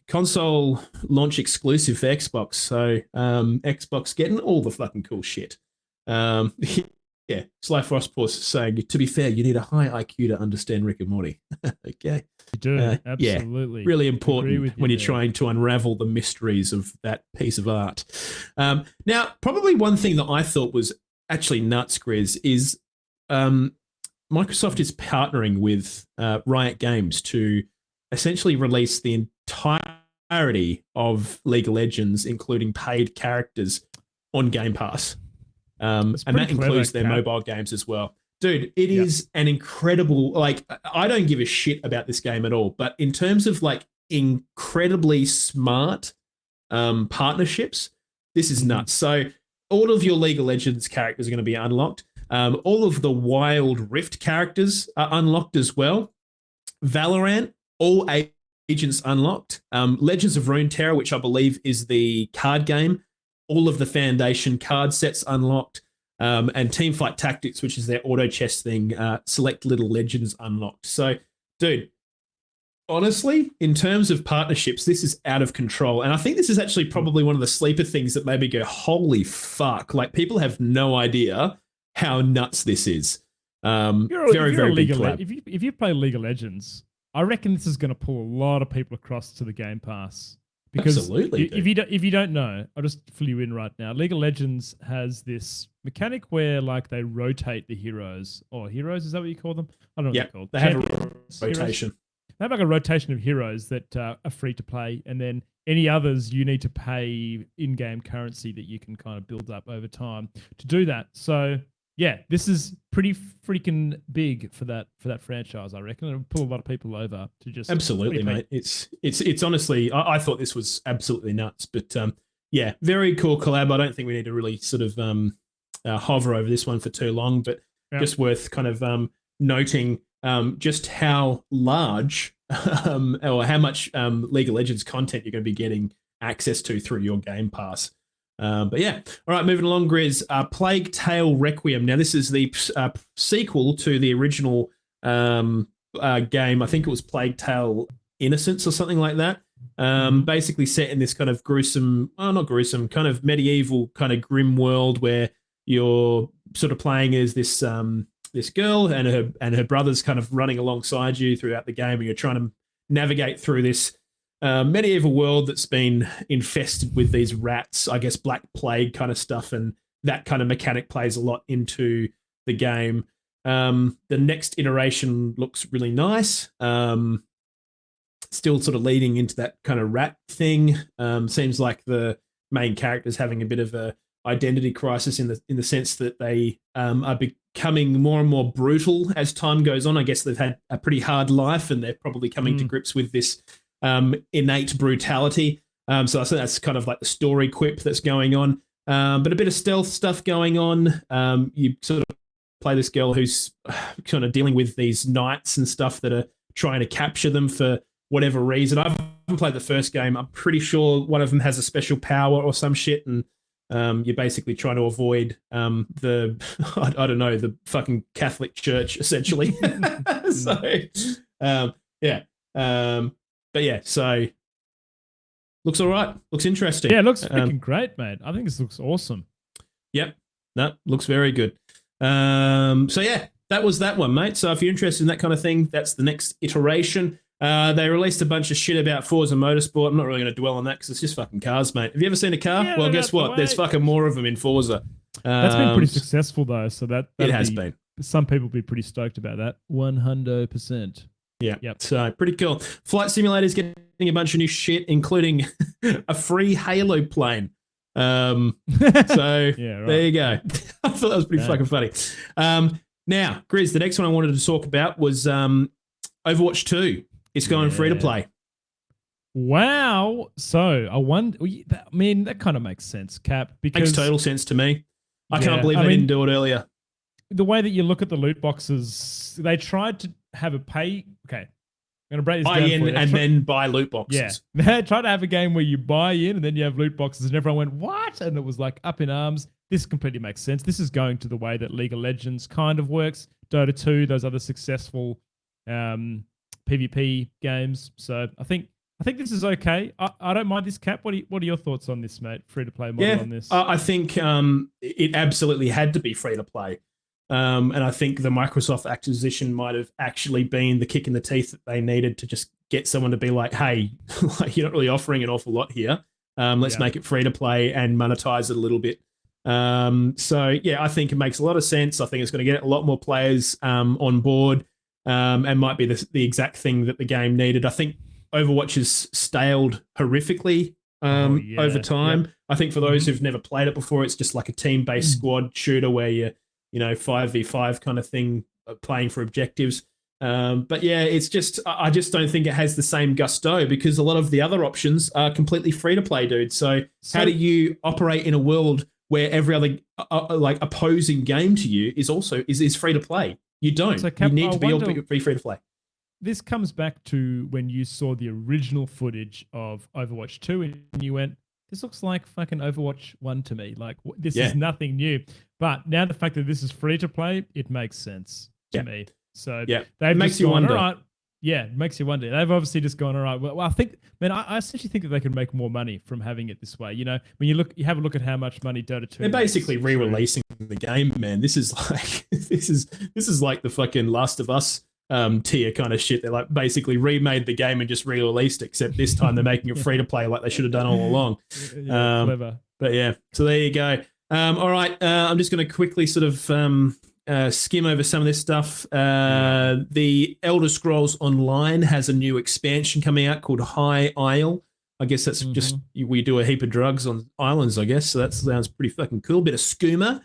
Console launch exclusive for Xbox. So Xbox getting all the fucking cool shit. Yeah, Sly Frostpause saying, to be fair, you need a high IQ to understand Rick and Morty. Okay. You do, absolutely. Yeah, really important when you're there. trying to unravel the mysteries of that piece of art. Now, probably one thing that I thought was actually nuts, Grizz, is Microsoft is partnering with Riot Games to essentially release the entirety of League of Legends, including paid characters, on Game Pass. And that includes their mobile games as well. Dude, it is an incredible, like, I don't give a shit about this game at all, but in terms of like incredibly smart partnerships, this is nuts. So all of your League of Legends characters are going to be unlocked. All of the Wild Rift characters are unlocked as well. Valorant, all agents unlocked. Legends of Runeterra, which I believe is the card game, all of the Foundation card sets unlocked, and Teamfight Tactics, which is their auto chess thing, select little legends unlocked. So, dude, honestly, in terms of partnerships, this is out of control. And I think this is actually probably one of the sleeper things that made me go, holy fuck. Like, people have no idea how nuts this is. Very big collab. If you play League of Legends, I reckon this is going to pull a lot of people across to the Game Pass. Because absolutely, if you don't know, I'll just fill you in right now. League of Legends has this mechanic where like they rotate the heroes, or heroes, is that what you call them? I don't know what they're called. They have a rotation. Heroes. They have like a rotation of heroes that are free to play, and then any others you need to pay in-game currency that you can kind of build up over time to do that. So yeah, this is pretty freaking big for that franchise, I reckon. It'll pull a lot of people over to just absolutely, mate. It's honestly, I thought this was absolutely nuts, but yeah, very cool collab. I don't think we need to really sort of hover over this one for too long, but just worth kind of noting just how large or how much League of Legends content you're going to be getting access to through your Game Pass. But yeah, all right, moving along, Grizz. Plague Tale Requiem. Now, this is the sequel to the original game. I think it was Plague Tale Innocence or something like that. Basically set in this kind of gruesome, not gruesome, kind of medieval, kind of grim world where you're sort of playing as this this girl and her brother's kind of running alongside you throughout the game, and you're trying to navigate through this medieval world that's been infested with these rats, I guess Black Plague kind of stuff, and that kind of mechanic plays a lot into the game. The next iteration looks really nice. Still sort of leading into that kind of rat thing. Seems like the main character's having a bit of a identity crisis in the sense that they are becoming more and more brutal as time goes on. I guess they've had a pretty hard life, and they're probably coming to grips with this innate brutality. So I think that's kind of like the story quip that's going on. But a bit of stealth stuff going on. You sort of play this girl who's kind of dealing with these knights and stuff that are trying to capture them for whatever reason. I haven't played the first game. I'm pretty sure one of them has a special power or some shit, and you're basically trying to avoid the I don't know, the fucking Catholic Church essentially. But yeah, so looks all right. Looks interesting. Yeah, it looks freaking great, mate. I think this looks awesome. Yep. No, looks very good. So yeah, that was that one, mate. So if you're interested in that kind of thing, that's the next iteration. They released a bunch of shit about Forza Motorsport. I'm not really going to dwell on that because it's just fucking cars, mate. Have you ever seen a car? Yeah, well, guess what? There's fucking more of them in Forza. That's been pretty successful, though. So it has been. Some people will be pretty stoked about that. 100%. Yeah. Yep. So pretty cool. Flight Simulator's getting a bunch of new shit, including a free Halo plane. So Yeah, right. there you go. I thought that was pretty fucking funny. Now, Grizz, the next one I wanted to talk about was Overwatch 2. It's going free to play. Wow. So I wonder. I mean, that kind of makes sense, Cap. Because Makes total sense to me. I can't believe they didn't do it earlier. The way that you look at the loot boxes, they tried to have a pay. Okay, I'm gonna break this Buy down in for you. and then buy loot boxes. Yeah, they tried to have a game where you buy in and then you have loot boxes, and everyone went, "What?" And it was like up in arms. This completely makes sense. This is going to the way that League of Legends kind of works. Dota 2, those other successful PvP games. So I think this is okay. I don't mind this, Cap. What are your thoughts on this, mate? Free to play model on this? I think it absolutely had to be free to play. And I think the Microsoft acquisition might have actually been the kick in the teeth that they needed to just get someone to be like, hey, you're not really offering an awful lot here. Let's make it free to play and monetize it a little bit. So yeah, I think it makes a lot of sense. I think it's going to get a lot more players on board. And might be the exact thing that the game needed. I think Overwatch has staled horrifically over time. Yep. I think for those who've never played it before, it's just like a team-based squad shooter where you 5v5 kind of thing, playing for objectives. But yeah, I just don't think it has the same gusto because a lot of the other options are completely free to play, dude. So how do you operate in a world where every other like opposing game to you is also is free to play? You don't. So Cap, you need to be able to be free to play. This comes back to when you saw the original footage of Overwatch 2 and you went, this looks like fucking Overwatch 1 to me. Like, this is nothing new. But now the fact that this is free to play, it makes sense to me. So they've makes you wonder. All right. Yeah, it makes you wonder. They've obviously just gone, all right. Well, I think, man, I essentially think that they could make more money from having it this way. You know, when you have a look at how much money Dota 2. They're basically re-releasing the game, man. This is like this is like the fucking Last of Us tier kind of shit. They're like basically remade the game and just re-released, except this time they're making it free to play like they should have done all along. Clever. But yeah, so there you go. All right, I'm just going to quickly sort of skim over some of this stuff. The Elder Scrolls Online has a new expansion coming out called High Isle. I guess that's just we do a heap of drugs on islands, I guess. So that sounds pretty fucking cool. Bit of skooma.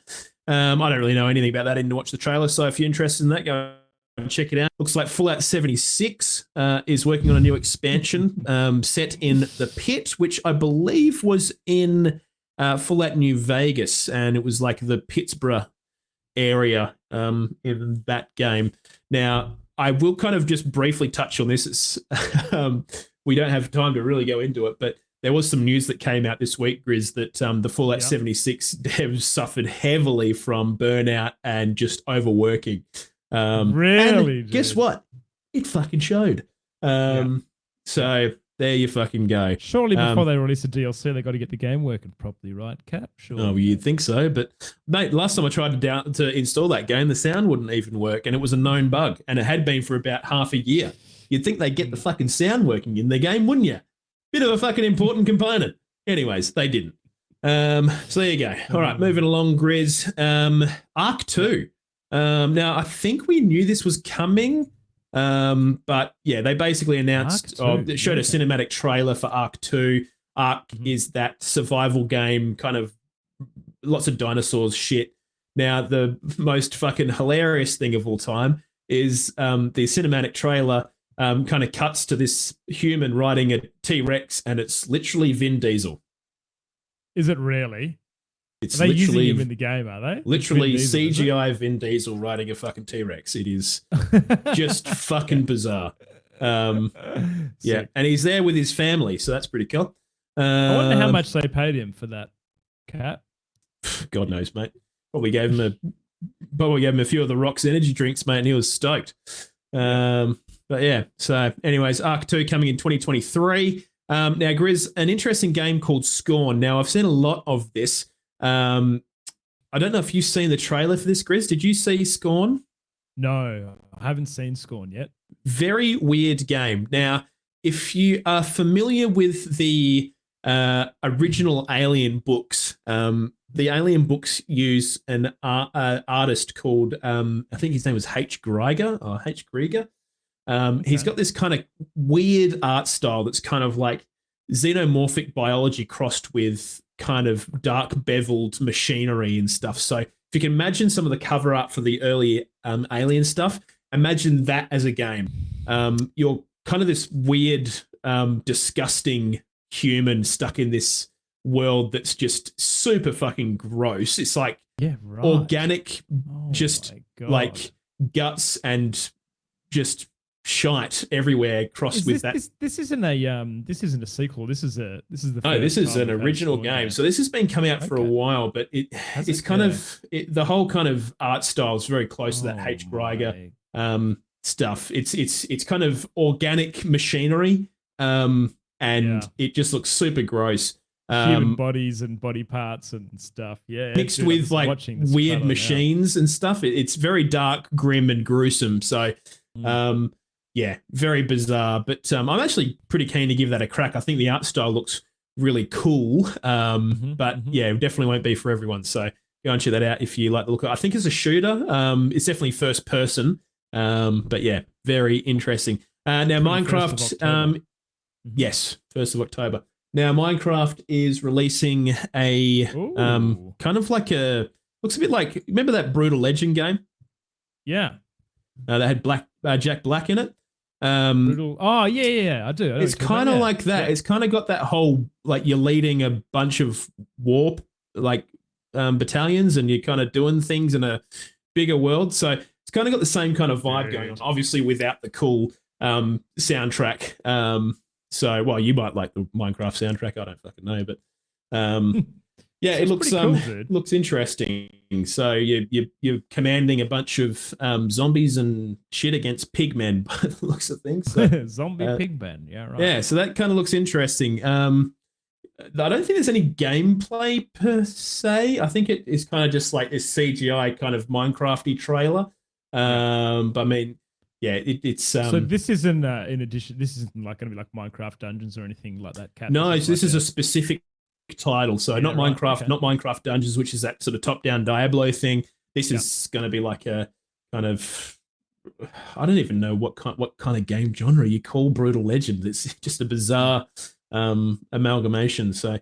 I don't really know anything about that. I didn't watch the trailer. So if you're interested in that, go and check it out. Looks like Fallout 76 is working on a new expansion set in the Pit, which I believe was in Fallout New Vegas. And it was like the Pittsburgh area in that game. Now, I will kind of just briefly touch on this. It's, we don't have time to really go into it, but there was some news that came out this week, Grizz, that the Fallout 76 devs suffered heavily from burnout and just overworking. Really? And guess dude? what? It fucking showed. So there you fucking go. Surely before they release a DLC, they got to get the game working properly, right, Cap? Sure. Oh, you'd think so, but mate, last time I tried to install that game, the sound wouldn't even work, and it was a known bug, and it had been for about half a year. You'd think they'd get the fucking sound working in the game, wouldn't you? Bit of a fucking important component. Anyways, they didn't. So there you go. All right, moving along, Grizz. Arc 2. Now, I think we knew this was coming, but yeah, they basically announced, it showed a cinematic trailer for Arc 2. Arc is that survival game, kind of lots of dinosaurs shit. Now, the most fucking hilarious thing of all time is the cinematic trailer kind of cuts to this human riding a T-Rex, and it's literally Vin Diesel. Is it really? It's Are they using literally him in the game, are they? literally Vin Diesel, CGI Vin Diesel riding a fucking T-Rex. It is just fucking bizarre. Yeah, and he's there with his family, so that's pretty cool. I wonder how much they paid him for that cat. God knows, mate. Probably gave him a few of the Rock's energy drinks, mate, and he was stoked. But yeah, so anyways, Arc 2 coming in 2023. Now, Grizz, an interesting game called Scorn. Now, I've seen a lot of this. I don't know if you've seen the trailer for this, Grizz. Did you see Scorn? No, I haven't seen Scorn yet. Very weird game. Now, if you are familiar with the original Alien books, the Alien books use an artist called, I think his name was H. Geiger. He's got this kind of weird art style that's kind of like xenomorphic biology crossed with kind of dark beveled machinery and stuff. So if you can imagine some of the cover art for the early Alien stuff, imagine that as a game. You're kind of this weird, disgusting human stuck in this world that's just super fucking gross. It's like organic, just like guts and just shite everywhere crossed with that. This isn't a sequel. This is the No, this is an original game. So this has been coming out for a while, but it's kind of the whole kind of art style is very close to that H. Geiger stuff. It's kind of organic machinery, and it just looks super gross. Human bodies and body parts and stuff. Yeah, mixed with like weird machines and stuff. It's very dark, grim, and gruesome. So, yeah, very bizarre. But I'm actually pretty keen to give that a crack. I think the art style looks really cool. But yeah, it definitely won't be for everyone. So go and check that out if you like the look. I think it's a shooter. It's definitely first person. But yeah, very interesting. Now Minecraft. Yes, 1st of October. Now, Minecraft is releasing a kind of like looks a bit like, remember that Brutal Legend game? Yeah. That had Jack Black in it. Brutal. Oh, yeah, I do. It's kind of like that. Yeah. It's kind of got that whole, like you're leading a bunch of war, like battalions, and you're kind of doing things in a bigger world. So it's kind of got the same kind of vibe going on, obviously without the cool soundtrack. So, well, you might like the Minecraft soundtrack. I don't fucking know, but yeah, it looks cool, looks interesting. So you're commanding a bunch of zombies and shit against pigmen by the looks of things. So, zombie pigmen, yeah, right. Yeah, so that kind of looks interesting. I don't think there's any gameplay per se. I think it is kind of just like this CGI kind of Minecrafty trailer. But I mean. Yeah, it's so this isn't in addition. This isn't like going to be like Minecraft Dungeons or anything like that. No, this is a specific title. So not Minecraft, not Minecraft Dungeons, which is that sort of top-down Diablo thing. This is going to be like a kind of, I don't even know what kind of game genre you call Brutal Legend. It's just a bizarre amalgamation. So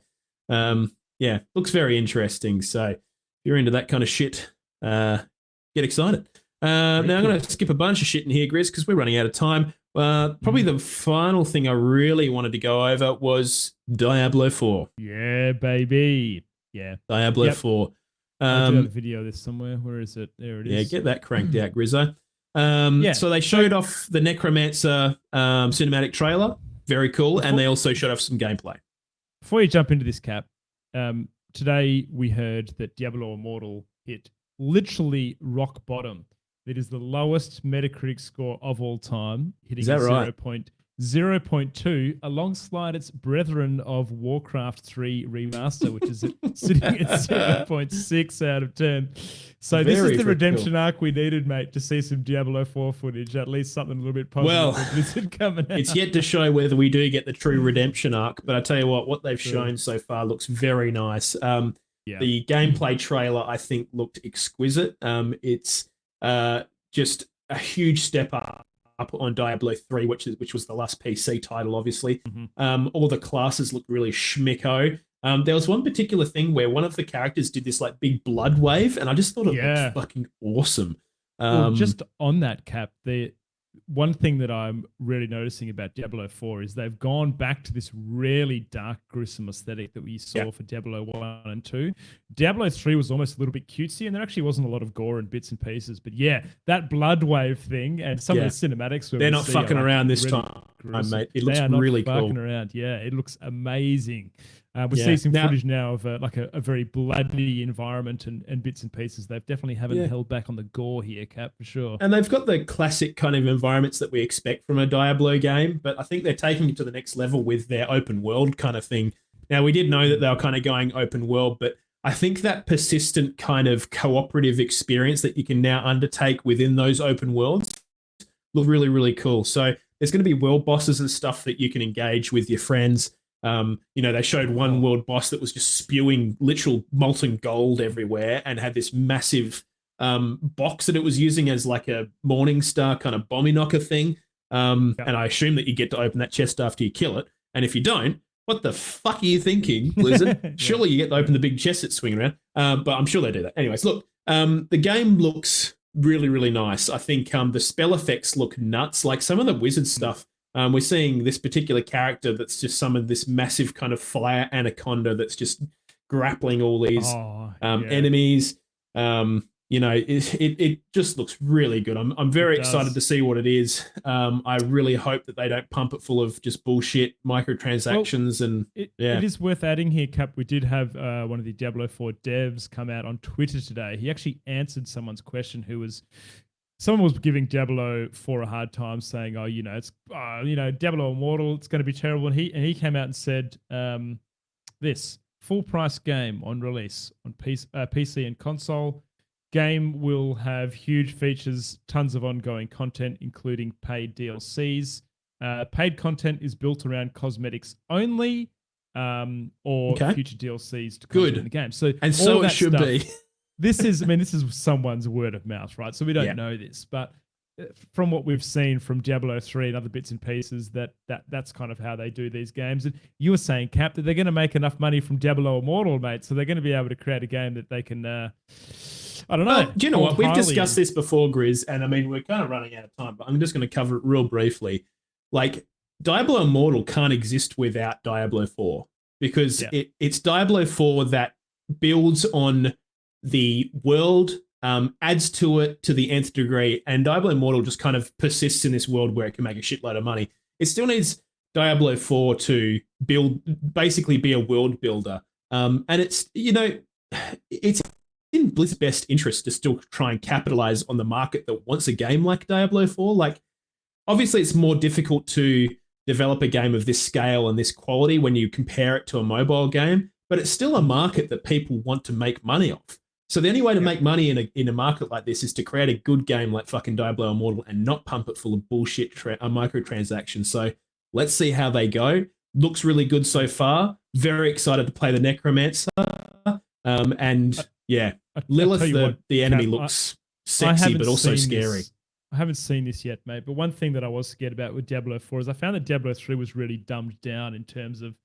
yeah, looks very interesting. So if you're into that kind of shit, get excited. Now I'm going to skip a bunch of shit in here, Grizz, because we're running out of time. Probably the final thing I really wanted to go over was Diablo 4. Yeah, baby. Yeah. Diablo 4. I do have a video of this somewhere. Where is it? There it is. Yeah, get that cranked out, Grizzo. Yeah. So they showed off the Necromancer cinematic trailer. Very cool. And they also showed off some gameplay. Before you jump into this, Cap, today we heard that Diablo Immortal hit literally rock bottom. It is the lowest Metacritic score of all time, hitting Is that right? 0.2 alongside its brethren of Warcraft 3 Remaster, which is sitting at 0.6 out of 10. So this is the redemption arc we needed, mate, to see some Diablo 4 footage, at least something a little bit positive. Well, with Blizzard coming out. It's yet to show whether we do get the true redemption arc, but I tell you what they've shown so far looks very nice. The gameplay trailer, I think, looked exquisite. It's just a huge step up on Diablo 3, which was the last PC title, obviously. Mm-hmm. All the classes looked really schmicko. There was one particular thing where one of the characters did this like big blood wave, and I just thought it looked fucking awesome. Well, just on that, Cap, the one thing that I'm really noticing about Diablo 4 is they've gone back to this really dark, gruesome aesthetic that we saw for Diablo 1 and 2. Diablo 3 was almost a little bit cutesy, and there actually wasn't a lot of gore and bits and pieces. But yeah, that blood wave thing and some of the cinematics they're not fucking around this time, mate. It looks really cool. Fucking around. Yeah, it looks amazing. We see some footage now of like a very bloody environment and bits and pieces. They definitely haven't held back on the gore here, Cap, for sure. And they've got the classic kind of environments that we expect from a Diablo game, but I think they're taking it to the next level with their open world kind of thing. Now, we did know that they were kind of going open world, but I think that persistent kind of cooperative experience that you can now undertake within those open worlds look really, really cool. So there's going to be world bosses and stuff that you can engage with your friends. They showed one world boss that was just spewing literal molten gold everywhere and had this massive box that it was using as like a Morning Star kind of bomby knocker thing. And I assume that you get to open that chest after you kill it. And if you don't, what the fuck are you thinking, Blizzard? Surely you get to open the big chest that's swinging around. But I'm sure they do that. Anyways, look, the game looks really, really nice. I think the spell effects look nuts. Like some of the wizard stuff. We're seeing this particular character that's just summoned this massive kind of fire anaconda that's just grappling all these enemies. It just looks really good. I'm very excited to see what it is. I really hope that they don't pump it full of just bullshit microtransactions. It is worth adding here, Cap. We did have one of the Diablo 4 devs come out on Twitter today. He actually answered someone's question someone was giving Diablo 4 a hard time, saying, Diablo Immortal, it's going to be terrible. And he came out and said, this full price game on release on PC and console. Game will have huge features, tons of ongoing content, including paid DLCs. Paid content is built around cosmetics only, or future DLCs to come in the game. So it should be. This is someone's word of mouth, right? So we don't know this, but from what we've seen from Diablo 3 and other bits and pieces, that's kind of how they do these games. And you were saying, Cap, that they're going to make enough money from Diablo Immortal, mate, so they're going to be able to create a game that they can, I don't know. Do you know what? We've discussed this before, Grizz, and I mean, we're kind of running out of time, but I'm just going to cover it real briefly. Like, Diablo Immortal can't exist without Diablo 4 because it's Diablo 4 that builds on the world, adds to it to the nth degree, and Diablo Immortal just kind of persists in this world where it can make a shitload of money. It still needs Diablo 4 to basically be a world builder. And it's in Blizz's best interest to still try and capitalize on the market that wants a game like Diablo 4. Like, obviously it's more difficult to develop a game of this scale and this quality when you compare it to a mobile game, but it's still a market that people want to make money off. So the only way to make money in a market like this is to create a good game like fucking Diablo Immortal and not pump it full of bullshit microtransactions. So let's see how they go. Looks really good so far. Very excited to play the Necromancer. Lilith, the enemy, looks sexy but also scary. I haven't seen this yet, mate. But one thing that I was scared about with Diablo 4 is I found that Diablo 3 was really dumbed down in terms of,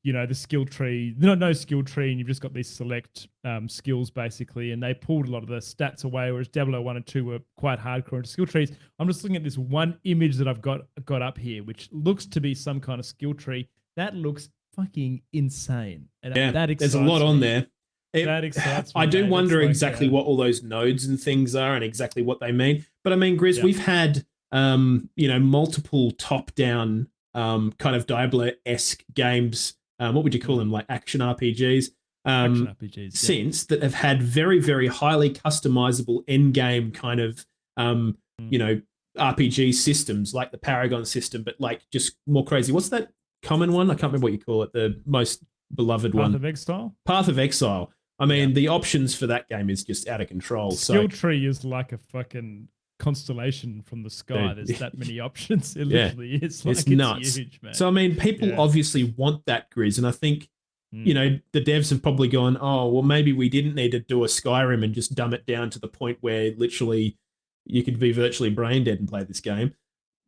the skill tree. No skill tree, and you've just got these select skills, basically. And they pulled a lot of the stats away, whereas Diablo 1 and 2 were quite hardcore into skill trees. I'm just looking at this one image that I've got up here, which looks to be some kind of skill tree. That looks fucking insane. And that excites there's a lot on me. there. That excites me. I do wonder exactly what all those nodes and things are and exactly what they mean. But I mean, Grizz, Yeah. we've had multiple top-down kind of Diablo-esque games. What would you call them? Like action RPGs. Action RPGs. Yeah. Since that have had very, very highly customizable end-game kind of RPG systems, like the Paragon system, but like just more crazy. What's that common one? I can't remember what you call it. The most beloved one. Path of Exile. Path of Exile. I mean, the options for that game is just out of control. Skill tree is like a fucking constellation from the sky. Dude. There's that many options. It literally is. Like, it's nuts. Huge, man. So I mean, people obviously want that, Grizz, and I think the devs have probably gone, oh well, maybe we didn't need to do a Skyrim and just dumb it down to the point where literally you could be virtually brain dead and play this game.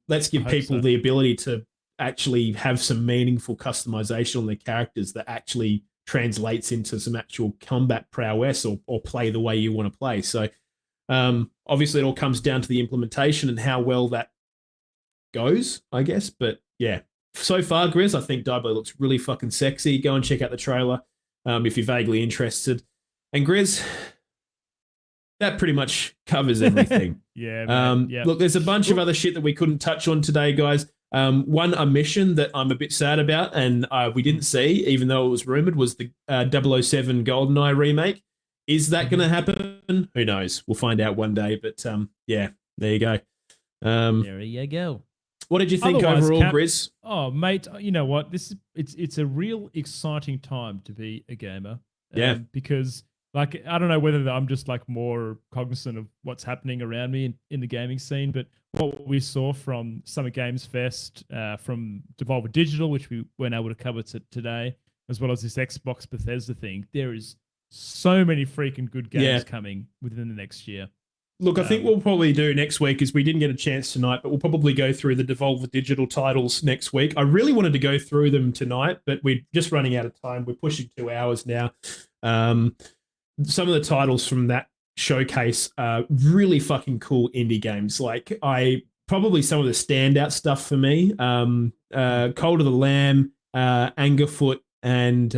Let's give people the ability to actually have some meaningful customization on their characters that actually translates into some actual combat prowess or play the way you want to play. So obviously it all comes down to the implementation and how well that goes, I guess. But yeah, so far, Grizz, I think Diablo looks really fucking sexy. Go and check out the trailer if you're vaguely interested. And Grizz, that pretty much covers everything. Look, there's a bunch of other shit that we couldn't touch on today, guys. One omission that I'm a bit sad about and we didn't see, even though it was rumored, was the 007 GoldenEye remake. Is that going to happen? Who knows? We'll find out one day. But yeah, there you go. There you go. What did you think overall, Grizz? Oh, mate, you know what? It's a real exciting time to be a gamer. Yeah. Because like, I don't know whether I'm just like more cognizant of what's happening around me in the gaming scene, but what we saw from Summer Games Fest, from Devolver Digital, which we weren't able to cover today, as well as this Xbox Bethesda thing, there is so many freaking good games coming within the next year. Look, I think we'll probably do next week is we didn't get a chance tonight, but we'll probably go through the Devolver Digital titles next week. I really wanted to go through them tonight, but we're just running out of time. We're pushing 2 hours now. Some of the titles from that showcase are really fucking cool indie games. Like probably some of the standout stuff for me, Cold of the Lamb, Angerfoot, and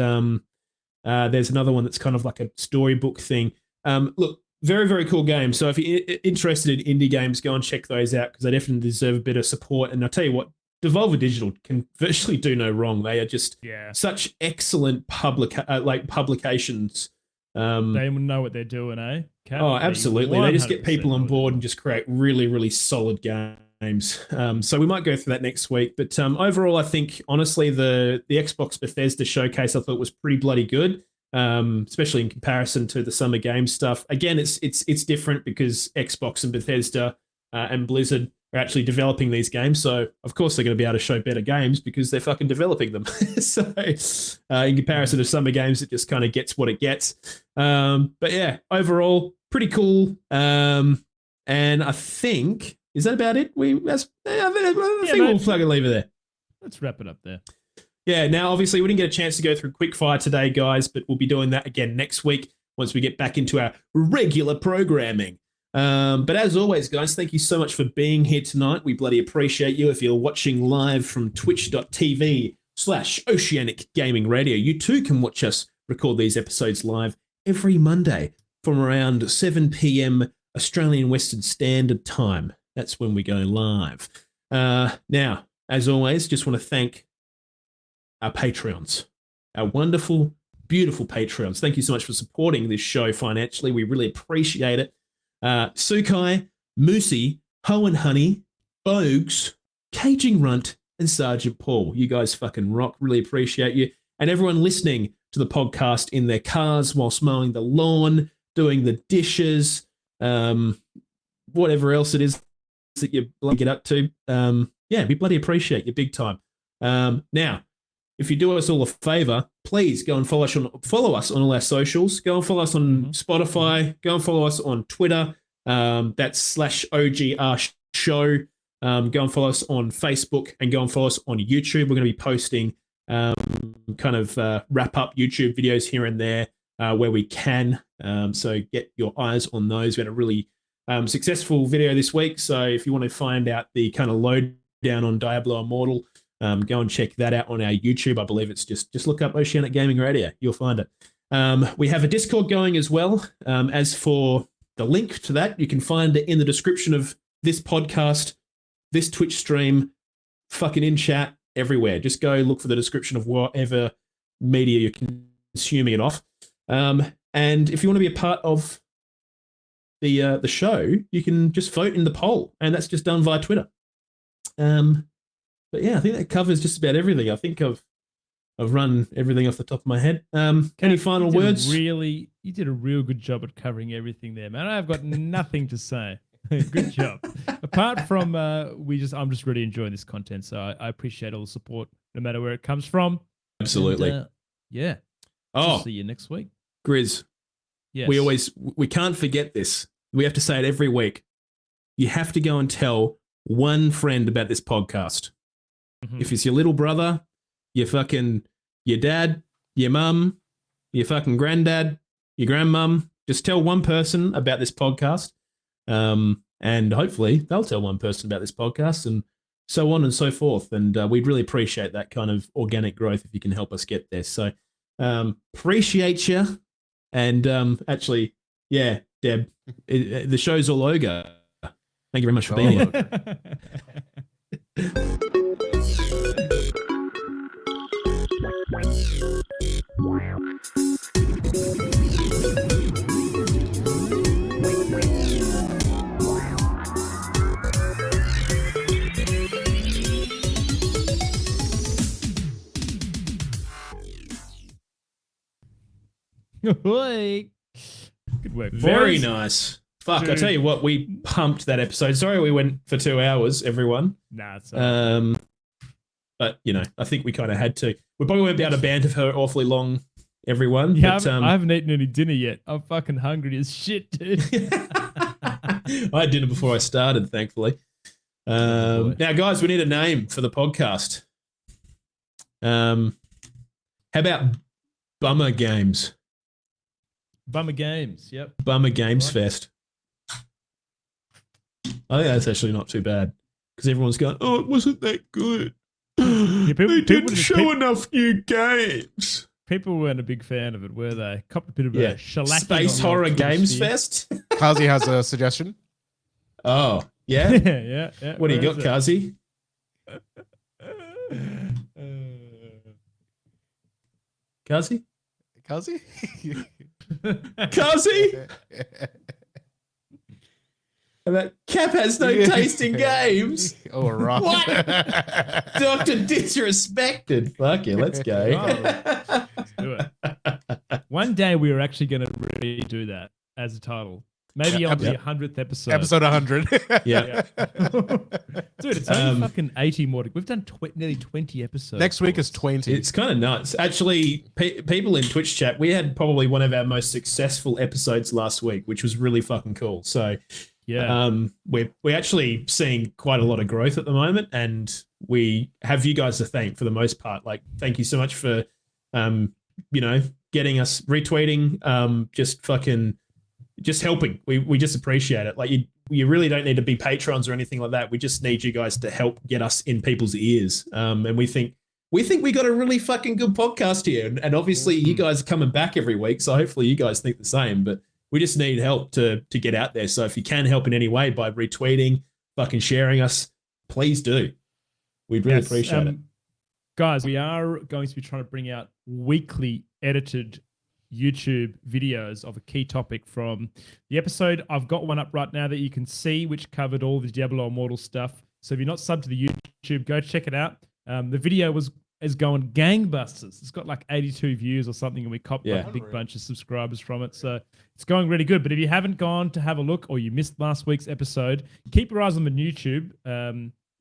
there's another one that's kind of like a storybook thing. Look, very, very cool game. So if you're interested in indie games, go and check those out because they definitely deserve a bit of support. And I'll tell you what, Devolver Digital can virtually do no wrong. They are just such excellent publications. They know what they're doing, eh? Oh, absolutely. They just get people on board and just create really, really solid games. So we might go through that next week. But overall, I think, honestly, the Xbox Bethesda showcase I thought was pretty bloody good, especially in comparison to the Summer Games stuff. Again, it's different because Xbox and Bethesda and Blizzard are actually developing these games. So, of course, they're going to be able to show better games because they're fucking developing them. So, in comparison to Summer Games, it just kind of gets what it gets. But yeah, overall, pretty cool. And I think, is that about it? I think we'll plug and leave it there. Let's wrap it up there. Yeah, now, obviously, we didn't get a chance to go through Quickfire today, guys, but we'll be doing that again next week once we get back into our regular programming. But as always, guys, thank you so much for being here tonight. We bloody appreciate you. If you're watching live from twitch.tv/Oceanic Gaming Radio, you too can watch us record these episodes live every Monday from around 7 p.m. Australian Western Standard Time. That's when we go live. Now, as always, just want to thank our Patreons, our wonderful, beautiful Patreons. Thank you so much for supporting this show financially. We really appreciate it. Sukai, Moosey, Ho and Honey, Bogues, Caging Runt, and Sergeant Paul. You guys fucking rock. Really appreciate you. And everyone listening to the podcast in their cars whilst mowing the lawn, doing the dishes, whatever else it is that you get up to. Yeah, we bloody appreciate you big time. Now, if you do us all a favor, please go and follow us on all our socials. Go and follow us on Spotify. Go and follow us on Twitter. That's /OGR show. Go and follow us on Facebook and go and follow us on YouTube. We're going to be posting kind of wrap up YouTube videos here and there where we can. So get your eyes on those. We had a really successful video this week. So if you want to find out the kind of lowdown on Diablo Immortal, go and check that out on our YouTube. I believe it's just look up Oceanic Gaming Radio. You'll find it. We have a Discord going as well. As for the link to that, you can find it in the description of this podcast, this Twitch stream, fucking in chat, everywhere. Just go look for the description of whatever media you're consuming it off. And if you want to be a part of the show, you can just vote in the poll, and that's just done via Twitter. But yeah, I think that covers just about everything. I think I've run everything off the top of my head. Any final words? You did a real good job at covering everything there, man. I've got nothing to say. Good job. Apart from I'm just really enjoying this content, so I appreciate all the support, no matter where it comes from. Absolutely. And, yeah. Oh, See you next week. Grizz. Yes. We can't forget this. We have to say it every week. You have to go and tell one friend about this podcast. Mhm. If it's your little brother, your dad, your mum, your fucking granddad, your grandmum, just tell one person about this podcast. And hopefully they'll tell one person about this podcast, and so on and so forth. And we'd really appreciate that kind of organic growth if you can help us get there. So appreciate you. And actually, yeah, Deb, the show's all over. Thank you very much for being here. Good work. Very boys. nice. Fuck, I Dude. tell you what, we pumped that episode. Sorry we went for 2 hours, everyone. Nah, it's all right. But, you know, I think we kind of had to. We probably won't be able to banter her awfully long, everyone. Yeah, but, I haven't eaten any dinner yet. I'm fucking hungry as shit, dude. I had dinner before I started, thankfully. Now, guys, we need a name for the podcast. How about Bummer Games? Bummer Games, yep. Bummer Games Right. Fest. I think that's actually not too bad, because everyone's going, "Oh, it wasn't that good. They didn't show enough new games." People weren't a big fan of it, were they? Copped a bit of a shellacking. Space on the Horror old Games Twitter Fest. Kazi has a suggestion. Oh, yeah. sphere. yeah. What do you where got, is Kazi? Kazi? Kazi? Kazi? That Cap has no taste in games. Oh, right. What? Dr. Disrespected. Fuck yeah, let's go. Let's do it. One day we were actually going to redo that as a title. Maybe Yeah, on the yep. 100th episode. Episode 100. Yeah. Dude, it's only fucking 80 more. We've done nearly 20 episodes. Next week is 20. It's kind of nuts. Actually, people in Twitch chat, we had probably one of our most successful episodes last week, which was really fucking cool. So, Yeah. we're actually seeing quite a lot of growth at the moment, and we have you guys to thank for the most part. Like, thank you so much for, getting us retweeting, just helping. We just appreciate it. Like, you really don't need to be patrons or anything like that. We just need you guys to help get us in people's ears. And we think we got a really fucking good podcast here. And obviously you guys are coming back every week, so hopefully you guys think the same. But we just need help to get out there. So if you can help in any way by retweeting, fucking sharing us, please do. We'd really appreciate it. Guys, we are going to be trying to bring out weekly edited YouTube videos of a key topic from the episode. I've got one up right now that you can see, which covered all the Diablo Immortal stuff. So if you're not subbed to the YouTube, go check it out. The video is going gangbusters. It's got like 82 views or something, and we copped like a big bunch of subscribers from it. So it's going really good. But if you haven't gone to have a look, or you missed last week's episode, keep your eyes on the YouTube.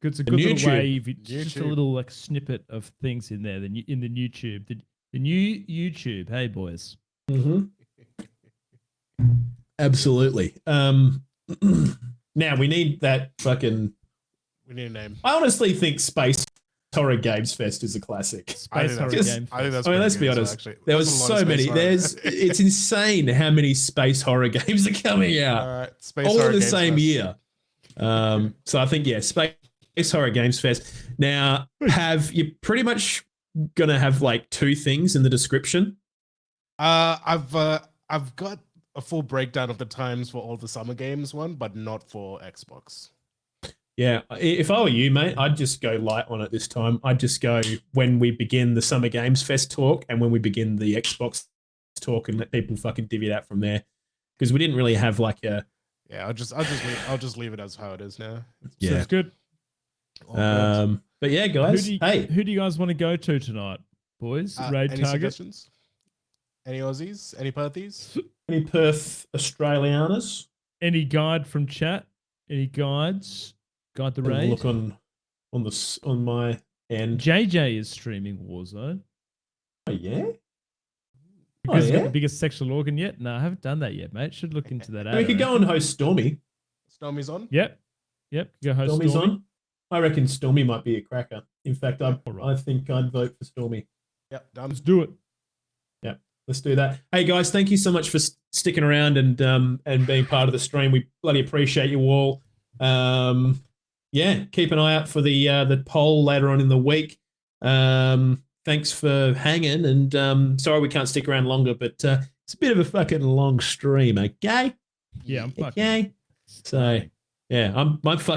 It's a good little way. Just a little like snippet of things in there. In the YouTube, the new YouTube. Hey boys. Mm-hmm. Absolutely. Now we need that fucking. We need a name. I honestly think Space Horror Games Fest is a classic. Space Horror Just- Game. I think that's I mean, let's pretty be good, honest. actually. There There's was a lot of so space many. horror. It's insane how many space horror games are coming out All right, Space all Horror in the Games same Fest. year. So I think Space Horror Games Fest. Now, you're pretty much gonna have like two things in the description. I've got a full breakdown of the times for all the summer games one, but not for Xbox. Yeah, if I were you, mate, I'd just go light on it this time. I'd just go when we begin the Summer Games Fest talk and when we begin the Xbox talk and let people fucking divvy it out from there. Because we didn't really have like a... Yeah, I'll just leave it as how it is now. Yeah. Sounds good. All good. But yeah, guys, Who do you guys want to go to tonight, boys? Raid Any target? suggestions? Any Aussies? Any Perthies? any Perth Australianers? Any guide from chat? Any guides? Guide the Have a raid? look on my end. JJ is streaming Warzone. Oh, yeah? Because he's got yeah? the biggest sexual organ yet? No, I haven't done that yet, mate. Should look into that. We could go and host Stormy. Stormy's on? Yep. Go host Stormy's Stormy. on. I reckon Stormy might be a cracker. In fact, I Alright. think I'd vote for Stormy. Yep, done. Let's do it. Let's do that. Hey guys, thank you so much for sticking around and being part of the stream. We bloody appreciate you all. Yeah, keep an eye out for the poll later on in the week. Thanks for hanging, and sorry we can't stick around longer, but it's a bit of a fucking long stream, okay? Yeah, I'm fucking. Okay. So yeah, I've got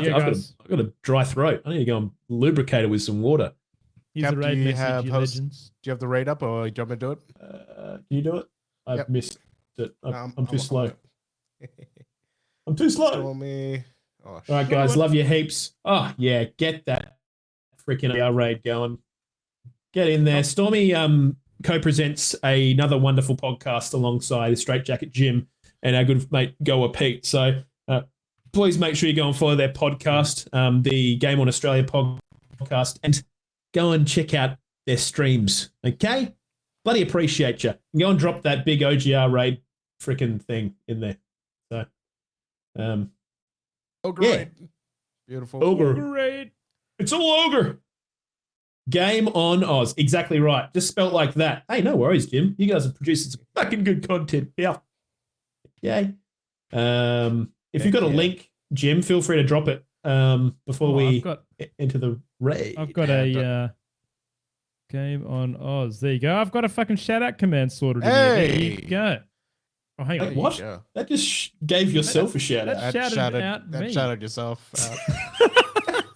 a dry throat. I need to go and lubricate it with some water. Here's Cap, the raid do you message, have you host- legends. Do you have the raid up or do you want me to do it? Can you do it? I've Yep. missed it. No, I'm too slow. I'm too slow. Stormy. Oh, All right, guys, love you heaps. Oh, yeah, get that freaking OGR raid going. Get in there. Stormy co-presents another wonderful podcast alongside Straight Jacket Jim and our good mate Goa Pete. So please make sure you go and follow their podcast, the Game on Australia podcast, and go and check out their streams, okay? Bloody appreciate you. Go and drop that big OGR raid freaking thing in there. So, Oh, great. Beautiful. Ogre. Raid. It's all ogre. Game on Oz. Exactly right. Just spelt like that. Hey, no worries, Jim. You guys are producing some fucking good content. Yeah. Yay. If you've got a link, Jim, feel free to drop it before we enter the raid. I've got a game on Oz. There you go. I've got a fucking shout out command sorted. In here. There you go. Oh, hang on. Wait, what? go. That just gave yourself a shout out. That shouted out me. Shouted yourself out.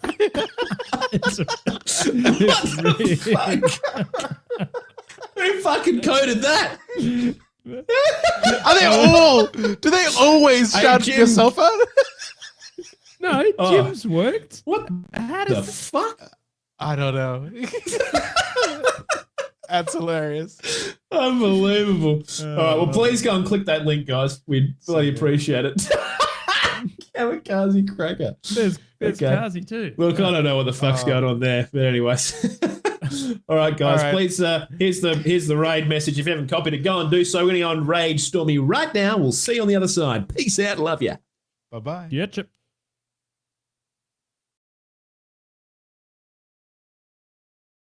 What the fuck? Who fucking coded that? Are they all? Do they always Hey, shout Jim. yourself out? No, Oh. Jim's worked. What How the does fuck? I don't know. That's hilarious. Unbelievable. All right, well, please go and click that link, guys. We'd bloody appreciate it. Kamikaze cracker. there's Okay. Kazi too. Look, I don't know what the fuck's going on there, but anyways. All right, guys. All right. Please, here's the raid message. If you haven't copied it, go and do so. We're going to go on raid Stormy right now. We'll see you on the other side. Peace out. Love ya. Bye bye. Yeah, chip.